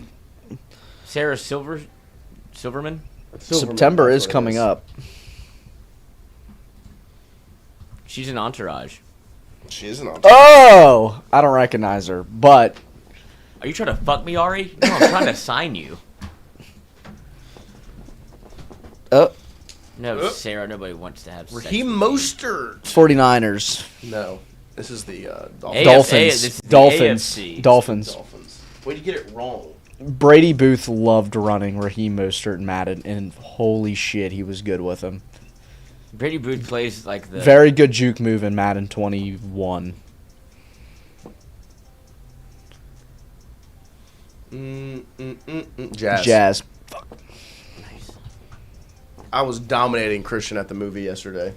S3: Sarah Silverman?
S2: Silverman,
S4: September
S2: that's
S4: is
S2: what it
S4: coming
S2: is.
S4: up.
S3: She's an entourage.
S2: She is an
S4: Oh! I don't recognize her, but
S3: Are you trying to fuck me, Ari? No, I'm trying to sign you.
S4: oh,
S3: No, Sarah, nobody wants to have sex.
S2: Raheem
S3: with me.
S2: Mostert.
S4: 49ers.
S2: No, this is the
S4: Dolphins.
S3: this is the
S4: Dolphins.
S3: AFC.
S4: Dolphins.
S2: Dolphins. Way to get it wrong.
S4: Brady Booth loved running Raheem Mostert and Madden, and holy shit, he was good with him.
S3: Brady Booth plays like the...
S4: Very good juke move in Madden 21.
S2: Jazz.
S4: Jazz.
S3: Nice.
S2: I was dominating Christian at the movie yesterday.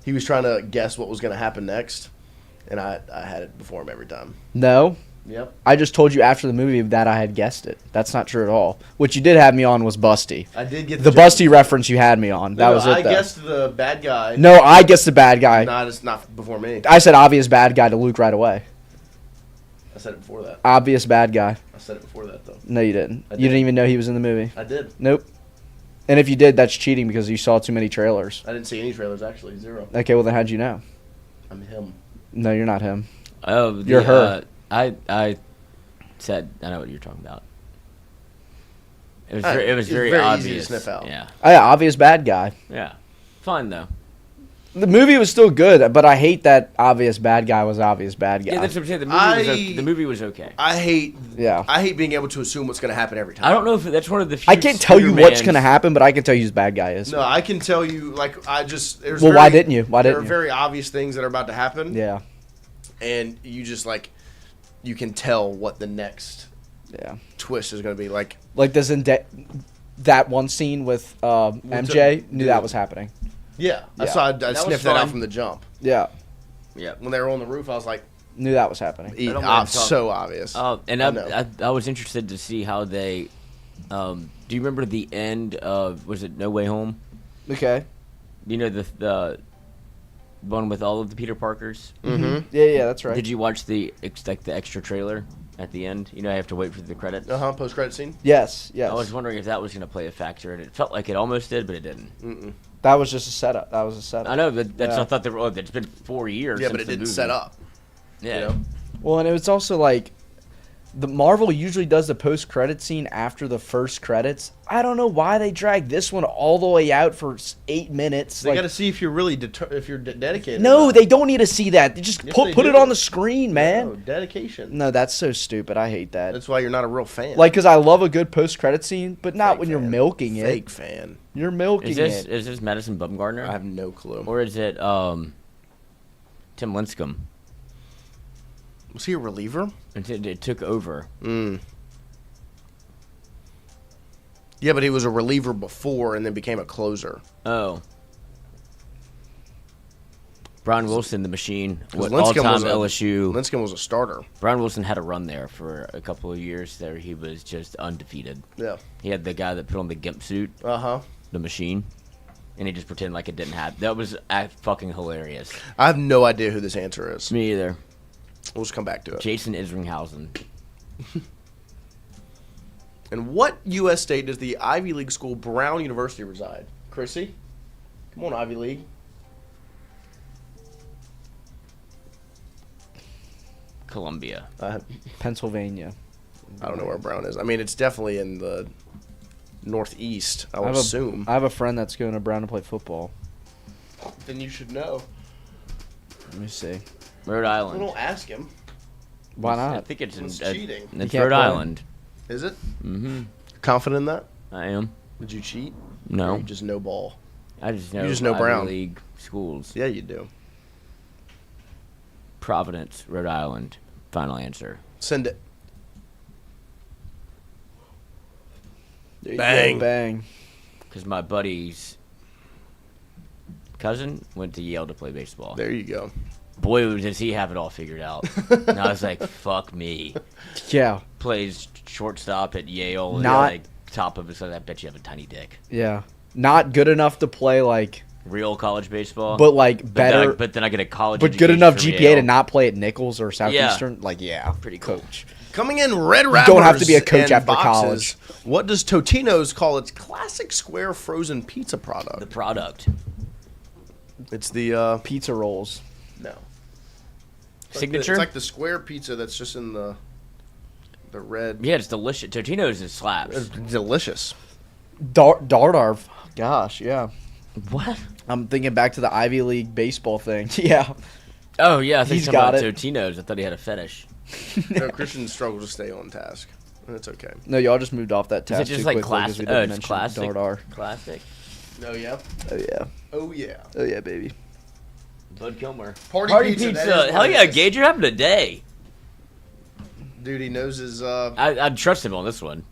S2: He was trying to guess what was going to happen next, and I had it before him every time.
S4: No,
S2: Yep.
S4: I just told you after the movie that I had guessed it. That's not true at all. What you did have me on was Busty.
S2: I did get
S4: The Busty reference you had me on. That was it,
S2: I
S4: though.
S2: guessed the bad guy.
S4: No, I guessed the bad guy.
S2: It's not before me.
S4: I said obvious bad guy to Luke right away.
S2: I said it before that.
S4: Obvious bad guy.
S2: I said it before that, though.
S4: No, you didn't.
S2: I
S4: You didn't
S2: did.
S4: even know he was in the movie.
S2: I did.
S4: Nope. And if you did, that's cheating because you saw too many trailers.
S2: I didn't see any trailers, actually. Zero.
S4: Okay, well then how'd you know?
S2: I'm him.
S4: No, you're not him.
S3: Oh,
S4: You're her.
S3: I said, I know what you're talking about. It was, it was
S2: It's
S3: very
S2: very easy
S3: obvious.
S2: to sniff out.
S3: Yeah.
S4: Oh, yeah, obvious bad guy.
S3: Yeah. Fine, though.
S4: The movie was still good, but I hate that obvious bad guy was obvious bad guy.
S3: Yeah, that's what I'm saying. The movie was okay.
S2: I hate
S4: Yeah.
S2: being able to assume what's going to happen every time.
S3: I don't know if that's one of the few
S4: I can't tell you what's
S3: Spider-Mans-
S4: going to happen, but I can tell you who the bad guy is.
S2: No, I can tell you, like, I just... there's
S4: Well, why didn't you? Why
S2: there
S4: didn't
S2: are
S4: you?
S2: very obvious things that are about to happen.
S4: Yeah.
S2: And you just, like, you can tell what the next
S4: Yeah.
S2: twist is going to be. Like,
S4: Like that one scene with MJ, knew that was happening.
S2: yeah. I
S4: Yeah.
S2: saw. I
S3: was
S2: sniffed that out
S3: fun.
S2: from the jump.
S4: Yeah.
S3: Yeah.
S2: When they were on the roof, I was like,
S4: Knew that was happening.
S3: don't wanna talk-
S2: so obvious.
S3: And
S2: I know.
S3: I was interested to see how they. Do you remember the end of was it No Way Home?
S4: Okay.
S3: You know the one with all of the Peter Parkers.
S2: Mm-hmm.
S4: Yeah, that's right.
S3: Did you watch the extra trailer at the end? You know, I have to wait for the credits.
S2: Post-credit scene?
S4: Yes.
S3: I was wondering if that was going to play a factor, and it felt like it almost did, but it didn't.
S4: That was just a setup. That was a setup.
S3: I know, but that's
S4: Yeah.
S3: I thought they were. Oh, it's been 4 years.
S2: Yeah,
S3: since
S2: but it
S3: the
S2: didn't
S3: movie.
S2: set up.
S3: Yeah.
S2: You know?
S4: Well, and it was also like the Marvel usually does the post-credit scene after the first credits. I don't know why they dragged this one all the way out for 8 minutes.
S2: They
S4: Like,
S2: got to see if you're really dedicated. or
S4: no,
S2: not.
S4: they don't need to see that. They just
S2: Yes,
S4: put
S2: they
S4: it
S2: do.
S4: on the screen, man.
S2: No, dedication.
S4: No, that's so stupid. I hate that.
S2: That's why you're not a real fan.
S4: Like, because I love a good post-credit scene, but not
S2: Fake
S4: when you're
S2: fan.
S4: milking it.
S2: Fake fan.
S4: You're milking it.
S3: Is this Madison Bumgarner?
S2: I have no clue.
S3: Or is it Tim Lincecum?
S2: Was he a reliever?
S3: It took over.
S2: Yeah, but he was a reliever before and then became a closer.
S3: Oh. Brian Wilson, the machine.
S2: Because
S3: All-time LSU.
S2: Lincecum was a starter.
S3: Brian Wilson had a run there for a couple of years there. He was just undefeated.
S2: Yeah.
S3: He had the guy that put on the gimp suit,
S2: Uh-huh.
S3: the machine, and he just pretended like it didn't happen. That was fucking hilarious.
S2: I have no idea who this answer is.
S3: Me either.
S2: We'll just come back to it.
S3: Jason Isringhausen.
S2: In what U.S. state does the Ivy League school Brown University reside? Chrissy? Come on, Ivy League.
S3: Columbia.
S4: Pennsylvania.
S2: I don't know where Brown is. I mean, it's definitely in the northeast, I would assume.
S4: I have a friend that's going to Brown to play football.
S2: Then you should know.
S4: Let me see.
S3: Rhode Island.
S2: Well, don't ask him.
S4: Why not?
S3: I think it's
S2: cheating.
S3: It's Rhode Island.
S2: Is it?
S3: Mm-hmm.
S2: Confident in that?
S3: I am.
S2: Did you cheat?
S3: No.
S2: Or you just know ball?
S3: I just know.
S2: You just know Brown.
S3: Ivy League schools.
S2: Yeah, you do.
S3: Providence, Rhode Island. Final answer.
S2: Send it.
S4: There you
S2: Bang.
S4: go, bang.
S3: Because my buddy's cousin went to Yale to play baseball.
S2: There you go.
S3: Boy, does he have it all figured out. And I was like, fuck me.
S4: Yeah.
S3: Plays shortstop at Yale.
S4: Not-
S3: like top of his. I bet you have a tiny dick.
S4: Yeah. Not good enough to play, like,
S3: Real college baseball.
S4: but, like, better.
S3: But then I get a college
S4: but good
S3: education
S4: enough
S3: from
S4: GPA
S3: Yale.
S4: to not play at Nichols or Southeastern. Like, yeah.
S3: Pretty cool.
S4: Coach.
S2: Coming in red wrappers.
S4: don't have to be a coach
S2: and
S4: after
S2: boxes. What does Totino's call its classic square frozen pizza product?
S3: The product.
S2: It's the
S4: Pizza rolls.
S2: no.
S3: Signature?
S2: It's like the square pizza that's just in the red.
S3: Yeah, it's delicious. Totino's is slaps.
S2: It's delicious.
S4: Dardarv. Gosh, yeah.
S3: What?
S4: I'm thinking back to the Ivy League baseball thing. Yeah.
S3: Oh, yeah, I think
S4: He's
S3: something about
S4: got it.
S3: Totino's. I thought he had a fetish.
S2: No, Christian struggles to stay on task. It's okay.
S4: No, y'all just moved off that
S3: Is
S4: task
S3: it just
S4: too
S3: like
S4: quickly 'cause
S3: classic?
S4: we
S3: Oh,
S4: didn't
S3: it's
S4: mention
S3: classic.
S4: Dardar.
S3: Classic.
S2: Oh yeah.
S4: Oh, yeah.
S2: Oh yeah.
S4: Oh, yeah, baby.
S3: Bud Kilmer.
S2: Party pizza, that is what
S3: Hell
S2: it
S3: yeah,
S2: is.
S3: Gage, you're having a day.
S2: Dude, he knows his.
S3: I'd trust him on this one.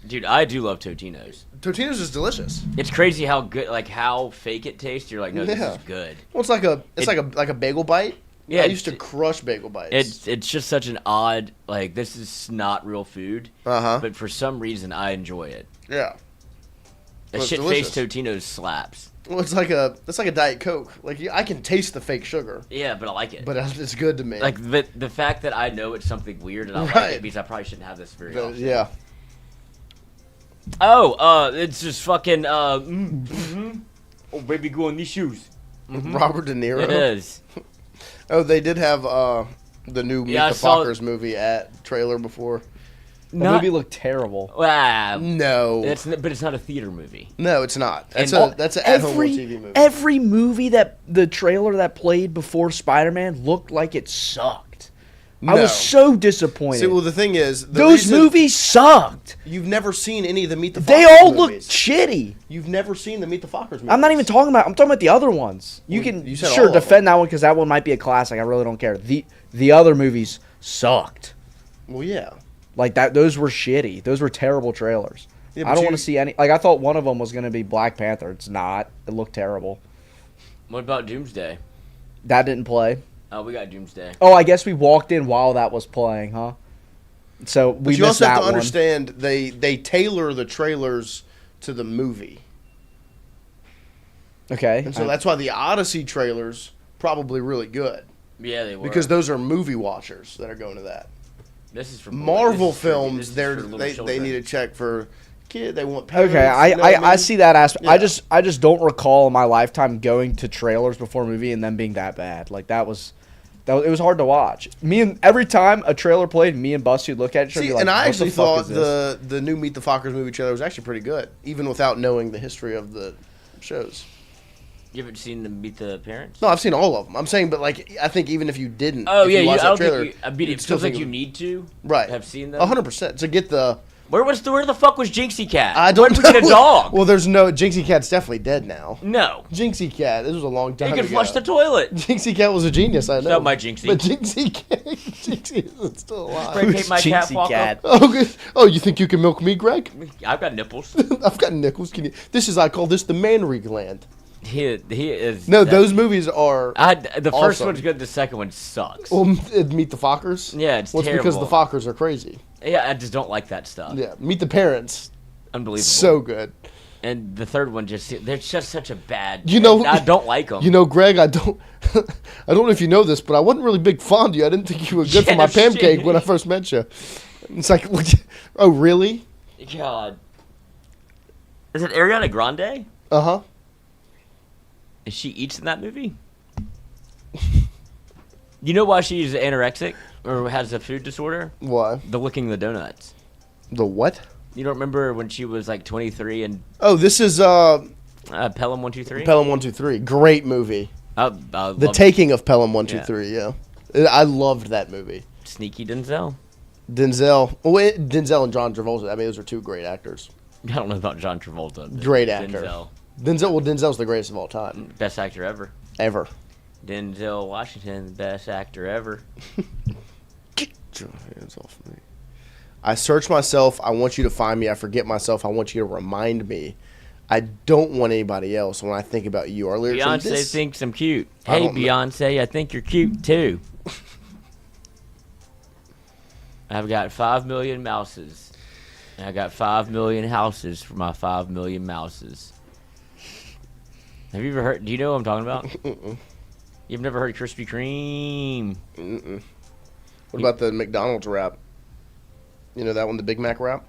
S3: Dude, I do love Totino's.
S2: Totino's is delicious.
S3: It's crazy how good, like how fake it tastes. You're like, no, this
S2: Yeah.
S3: is good.
S2: Well, it's like a bagel bite.
S3: Yeah,
S2: I used to crush bagel bites.
S3: It's just such an odd, like, this is not real food.
S2: Uh-huh.
S3: But for some reason, I enjoy it.
S2: Yeah.
S3: A
S2: Well, it's
S3: shit-faced
S2: delicious.
S3: Totino's slaps.
S2: Well, it's like a Diet Coke. Like I can taste the fake sugar,
S3: Yeah, but I like it.
S2: but it's good to me.
S3: Like, the fact that I know it's something weird and I like
S2: Right.
S3: it means I probably shouldn't have this very
S2: But,
S3: often.
S2: yeah.
S3: Oh, it's just fucking, oh, baby, go in these shoes.
S2: Robert De Niro.
S3: It is.
S2: Oh, they did have the new Meet
S3: Yeah, I
S2: the
S3: saw-
S2: Fockers movie at trailer before.
S4: The
S3: Not-
S4: movie looked terrible.
S3: Wow.
S2: No,
S3: But it's not a theater movie.
S2: no, it's not. That's
S3: And-
S2: that's an at-home on TV movie.
S4: Every movie that the trailer that played before Spider-Man looked like it sucked. I
S2: No.
S4: was so disappointed.
S2: See, well, the thing is,
S4: Those movies sucked.
S2: You've never seen any of the Meet the Fockers
S4: They all
S2: movies.
S4: looked shitty.
S2: You've never seen the Meet the Fockers movies.
S4: I'm not even talking about. I'm talking about the other ones. You
S2: Well,
S4: can
S2: you said all
S4: sure
S2: of
S4: defend that one because that one might be a classic. I really don't care. The other movies sucked.
S2: Well, yeah.
S4: Like that. Those were shitty. Those were terrible trailers.
S2: Yeah,
S4: I
S2: but
S4: don't
S2: you-
S4: want to see any. Like I thought one of them was going to be Black Panther. It's not. It looked terrible.
S3: What about Doomsday?
S4: That didn't play.
S3: Oh, we got Doomsday.
S4: Oh, I guess we walked in while that was playing, huh? So we
S2: But you
S4: missed
S2: also
S4: that
S2: have to
S4: one.
S2: understand they tailor the trailers to the movie,
S4: Okay.
S2: and so that's why the Odyssey trailers probably really good
S3: Yeah, they were.
S2: because those are movie watchers that are going to that.
S3: this is for
S2: Marvel
S3: this is
S2: films,
S3: this is
S2: they're
S3: for little
S2: they
S3: children.
S2: need to check for kid. They want parents,
S4: Okay,
S2: you know what
S4: I
S2: mean?
S4: see that aspect.
S2: Yeah.
S4: I just don't recall in my lifetime going to trailers before a movie and them being that bad. Like it was hard to watch. Every time a trailer played, me and Busty would look at each other.
S2: See,
S4: and be like,
S2: and I
S4: "What the
S2: actually
S4: fuck
S2: thought
S4: is this?"
S2: the new Meet the Fockers movie trailer was actually pretty good, even without knowing the history of the shows.
S3: You haven't seen them Meet the Parents?
S2: No, I've seen all of them. I'm saying, but like, I think even if you didn't,
S3: Oh
S2: if
S3: yeah,
S2: you watched
S3: I
S2: that
S3: don't
S2: trailer,
S3: think you, I mean,
S2: you'd
S3: it
S2: still
S3: feels like
S2: think
S3: you
S2: it-
S3: need to
S2: right,
S3: have seen them.
S2: 100% to get the.
S3: Where the fuck was Jinxie Cat?
S2: I don't
S3: Where'd we get a
S2: know.
S3: dog?
S2: Well, there's no Jinxie Cat's definitely dead now.
S3: No,
S2: Jinxie Cat, this was a long time
S3: he
S2: ago.
S3: can flush the toilet.
S2: Jinxie Cat was a genius, I know.
S3: Not my Jinxie.
S2: But Jinxie Cat, Jinxie isn't still alive.
S3: Spray paint my cat.
S4: Jinxie
S3: Walk
S4: Cat.
S3: up.
S2: Oh, good. Oh, you think you can milk me, Greg?
S3: I've got nipples.
S2: I've got nickels. Can you? I call this the mannery gland.
S3: He is.
S2: No, those movies are.
S3: The first
S2: awesome.
S3: one's good. The second one sucks.
S2: Well, Meet the Fockers.
S3: Yeah, it's
S2: well, because the
S3: terrible.
S2: Fockers are crazy.
S3: Yeah, I just don't like that stuff.
S2: Yeah, Meet the Parents.
S3: Unbelievable.
S2: So good.
S3: And the third one they're just such a bad.
S2: You know,
S3: I don't like them.
S2: You know, Greg, I don't know if you know this, but I wasn't really big fond of you. I didn't think you were good for
S3: Yeah,
S2: my
S3: no
S2: pancake
S3: shit.
S2: when I first met you. It's like, oh, really?
S3: God. Is it Ariana Grande?
S2: Uh huh.
S3: Is she eats in that movie? You know why she's anorexic or has a food disorder?
S2: Why?
S3: The licking the donuts.
S2: The what?
S3: You don't remember when she was like 23 and
S2: Oh, this is
S3: Pelham 123?
S2: Pelham 123. Great movie. The Taking of Pelham 123. Yeah. I loved that movie.
S3: Sneaky Denzel.
S2: Denzel and John Travolta. I mean, those are two great actors.
S3: I don't know about John Travolta.
S2: Great actor. Denzel's the greatest of all time.
S3: Best actor ever.
S2: Ever.
S3: Denzel Washington, best actor ever.
S2: Get your hands off me. I search myself. I want you to find me. I forget myself. I want you to remind me. I don't want anybody else when I think about you. Our lyrics
S3: Beyonce thinks I'm cute. Hey, Beyonce, I think you're cute too. I've got 5 million mouses. And I got 5 million houses for my 5 million mouses. Have you ever heard? Do you know what I'm talking about?
S2: Mm-mm.
S3: You've never heard Krispy Kreme?
S2: Mm-mm. What about the McDonald's rap? You know that one, the Big Mac rap?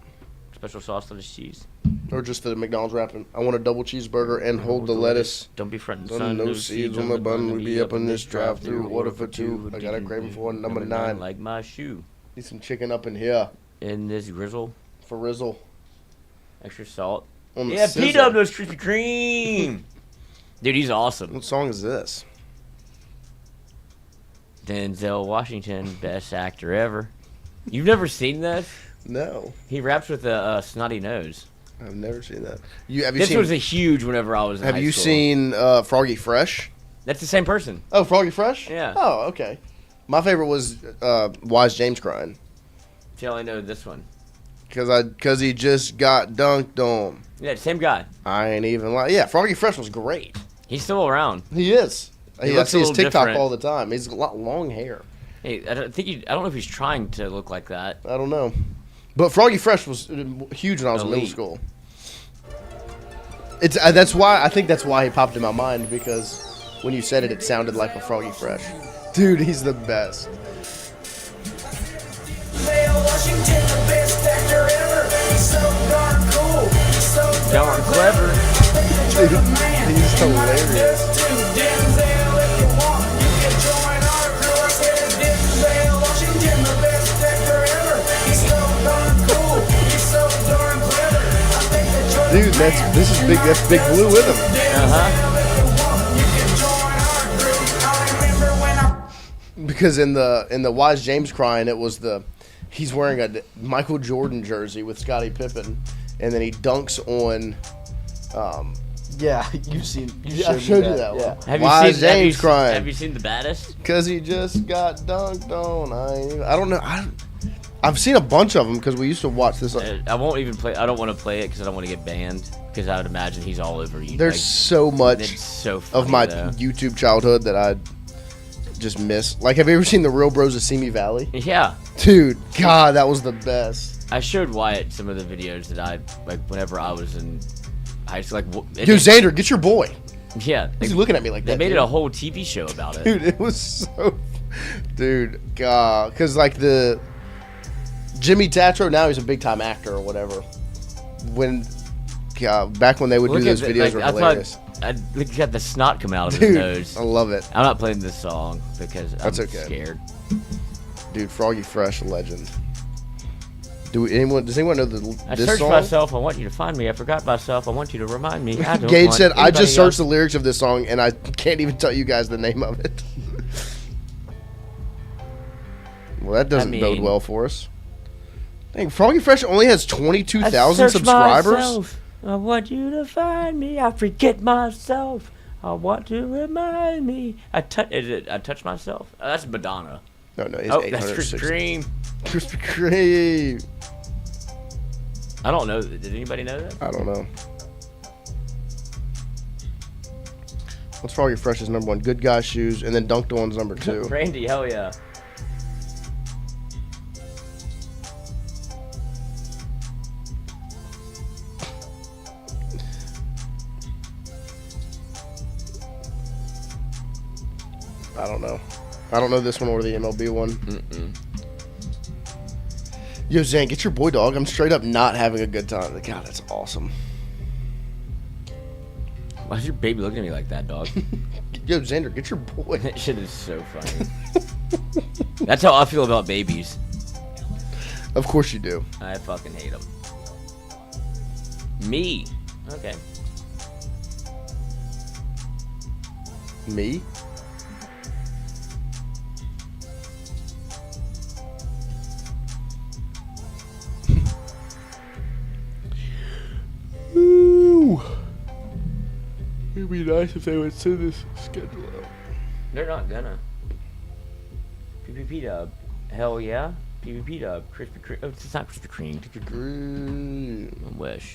S3: Special sauce, lettuce, cheese.
S2: Or just the McDonald's rap? I want a double cheeseburger and hold the lettuce.
S3: Don't be frontin',
S2: son. No seeds on the bun. We be up in this drive-through. Order for two. I got a craving for number 9.
S3: Like my shoe.
S2: Need some chicken up in here.
S3: In this grizzle.
S2: For Rizzle.
S3: Extra salt.
S2: Yeah,
S3: P-Dub knows Krispy Kreme. Dude, he's awesome.
S2: What song is this?
S3: Denzel Washington, best actor ever. You've never seen this?
S2: No.
S3: He raps with a snotty nose.
S2: I've never seen that.
S3: This was a huge whenever I was in high school.
S2: Have you seen Froggy Fresh?
S3: That's the same person.
S2: Oh, Froggy Fresh?
S3: Yeah.
S2: Oh, okay. My favorite was Wise James crying.
S3: See, I only know this one.
S2: Because he just got dunked on.
S3: Yeah, same guy.
S2: I ain't even like. Yeah, Froggy Fresh was great.
S3: He's still around.
S2: He is. I see his TikTok
S3: different.
S2: all the time. He's got long hair.
S3: Hey, I don't know if he's trying to look like that.
S2: I don't know. But Froggy Fresh was huge when I was in middle school. I think that's why he popped in my mind, because when you said it, it sounded like a Froggy Fresh. Dude, he's the best.
S1: Washington, the best actor ever. He's so darn cool. He's so darn clever.
S2: Dude, he's hilarious.
S1: Denzel, if you want, you can join our crew. I said Denzel Washington, the best actor ever. He's so darn cool. He's so darn clever. I think that you're
S2: Dude, this is big. That's Big Blue with him. Because in the Wise James crying, it was he's wearing a Michael Jordan jersey with Scottie Pippen, and then he dunks on.
S4: Yeah, you've seen.
S2: I showed you that one.
S3: Have
S2: Wise
S3: you seen
S2: James crying?
S3: Have you seen The Baddest?
S2: Because he just got dunked on. I don't know. I've seen a bunch of them because we used to watch this.
S3: I won't even play. I don't want to play it because I don't want to get banned. Because I would imagine he's all over you.
S2: There's so much
S3: funny,
S2: of my YouTube childhood that I just miss. Like, have you ever seen The Real Bros of Simi Valley?
S3: Yeah.
S2: Dude, God, that was the best.
S3: I showed Wyatt some of the videos that I like whenever I was in high school. Like,
S2: dude, Xander, get your boy.
S3: Yeah.
S2: He's looking at me like that.
S3: They made it a whole TV show about it.
S2: Dude, it was so. Dude, God, because like the Jimmy Tatro, now he's a big time actor or whatever. Back when they would do those videos, were hilarious.
S3: I think he got the snot come out of
S2: Dude,
S3: his nose.
S2: I love it.
S3: I'm not playing this song because I'm scared.
S2: Dude, Froggy Fresh, legend. Does anyone know this song?
S3: I searched myself. I want you to find me. I forgot myself. I want you to remind me.
S2: Gage said, I just searched the lyrics of this song and I can't even tell you guys the name of it. Well, that doesn't bode well for us. Dang, Froggy Fresh only has 22,000 subscribers.
S3: Myself. I want you to find me. I forget myself. I want to remind me. I touch myself. That's Madonna.
S2: No, he's
S3: that's Krispy Kreme.
S2: Krispy Kreme.
S3: I don't know. Did anybody know that?
S2: I don't know. What's Froggy Fresh's number 1? Good Guy Shoes, and then Dunked On's number 2.
S3: Randy, hell yeah.
S2: I don't know. I don't know this one or the MLB one.
S3: Mm-mm.
S2: Yo, Zan, get your boy, dog. I'm straight up not having a good time. God, that's awesome.
S3: Why's your baby looking at me like that, dog?
S2: Yo, Xander, get your boy.
S3: That shit is so funny. That's how I feel about babies.
S2: Of course you do.
S3: I fucking hate them. Me. Okay.
S2: Me? Ooh. It'd be nice if they would send this schedule out.
S3: They're not gonna. PPP dub. Hell yeah. PPP dub. Krispy Kreme. Oh, it's not Krispy Kreme. I wish.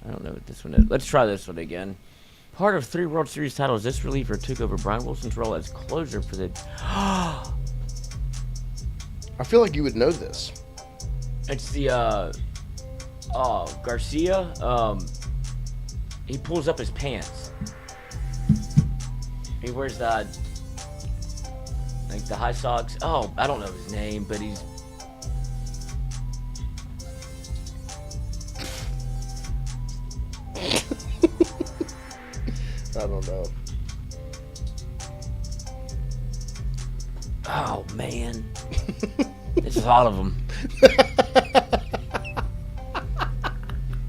S3: I don't know what this one is. Let's try this one again. Part of 3 World Series titles, this reliever took over Brian Wilson's role as closer for the...
S2: I feel like you would know this.
S3: It's the, Garcia. He pulls up his pants. He wears that, like, the high socks. Oh, I don't know his name, but he's...
S2: I don't know.
S3: Oh, man. There's a lot of them.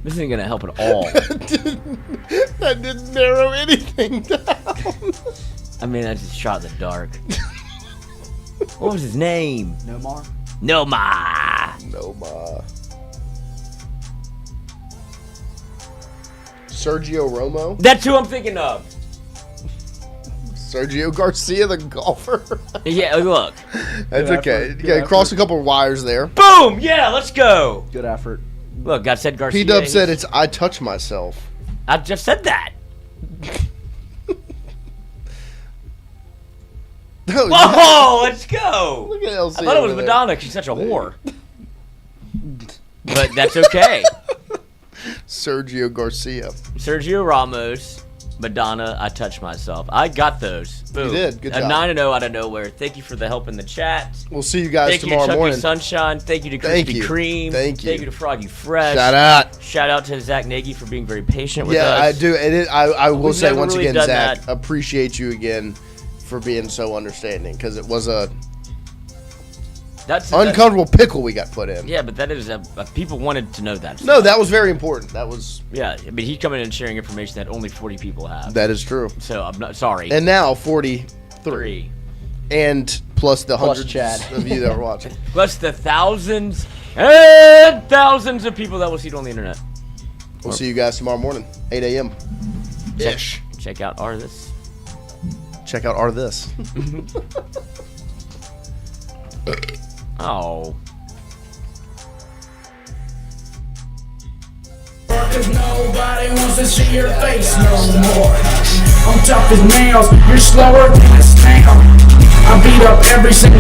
S3: This isn't going to help at all.
S2: That didn't narrow anything down.
S3: I mean, I just shot in the dark. What was his name?
S4: Nomar.
S2: Sergio Romo?
S3: That's who I'm thinking of.
S2: Sergio Garcia, the golfer?
S3: Yeah, look.
S2: That's
S4: Good
S2: okay.
S4: effort.
S2: You gotta cross a couple of wires there.
S3: Boom! Yeah, let's go.
S4: Good effort.
S3: Look, I said Garcia.
S2: P-Dub said it's I touch myself.
S3: I just said that.
S2: No,
S3: Whoa, let's go.
S2: Look at LC.
S3: I thought it was Madonna. She's such a whore. But that's okay.
S2: Sergio Garcia.
S3: Sergio Ramos, Madonna, I touch myself. I got those. Boom.
S2: You did. Good
S3: A
S2: job.
S3: 9-0 out of nowhere. Thank you for the help in the chat.
S2: We'll see you guys
S3: Thank
S2: tomorrow
S3: you to Chucky
S2: morning.
S3: Sunshine. Thank you to Krispy Kreme.
S2: Thank you.
S3: Thank you to Froggy Fresh.
S2: Shout out.
S3: Shout out to Zach Nagy for being very patient with us.
S2: Yeah, I do. And I will
S3: We've
S2: say
S3: never
S2: once
S3: really
S2: again,
S3: done
S2: Zach,
S3: that.
S2: appreciate you again for being so understanding because it was a
S3: That's
S2: uncomfortable pickle we got put in.
S3: Yeah, but that is people wanted to know that.
S2: No, that was very important. That was.
S3: Yeah, I mean, he's coming in and sharing information that only 40 people have.
S2: That is true.
S3: So I'm not sorry.
S2: And now 43. And plus the hundreds of you that were watching.
S3: Plus the thousands and thousands of people that will see it on the internet.
S2: We'll see you guys tomorrow morning, 8 a.m. Ish.
S3: Check out this.
S2: Check out this.
S3: Oh.
S11: Cause nobody wants to see your face no more. I'm tough as nails, you're slower than a snail. I beat up every single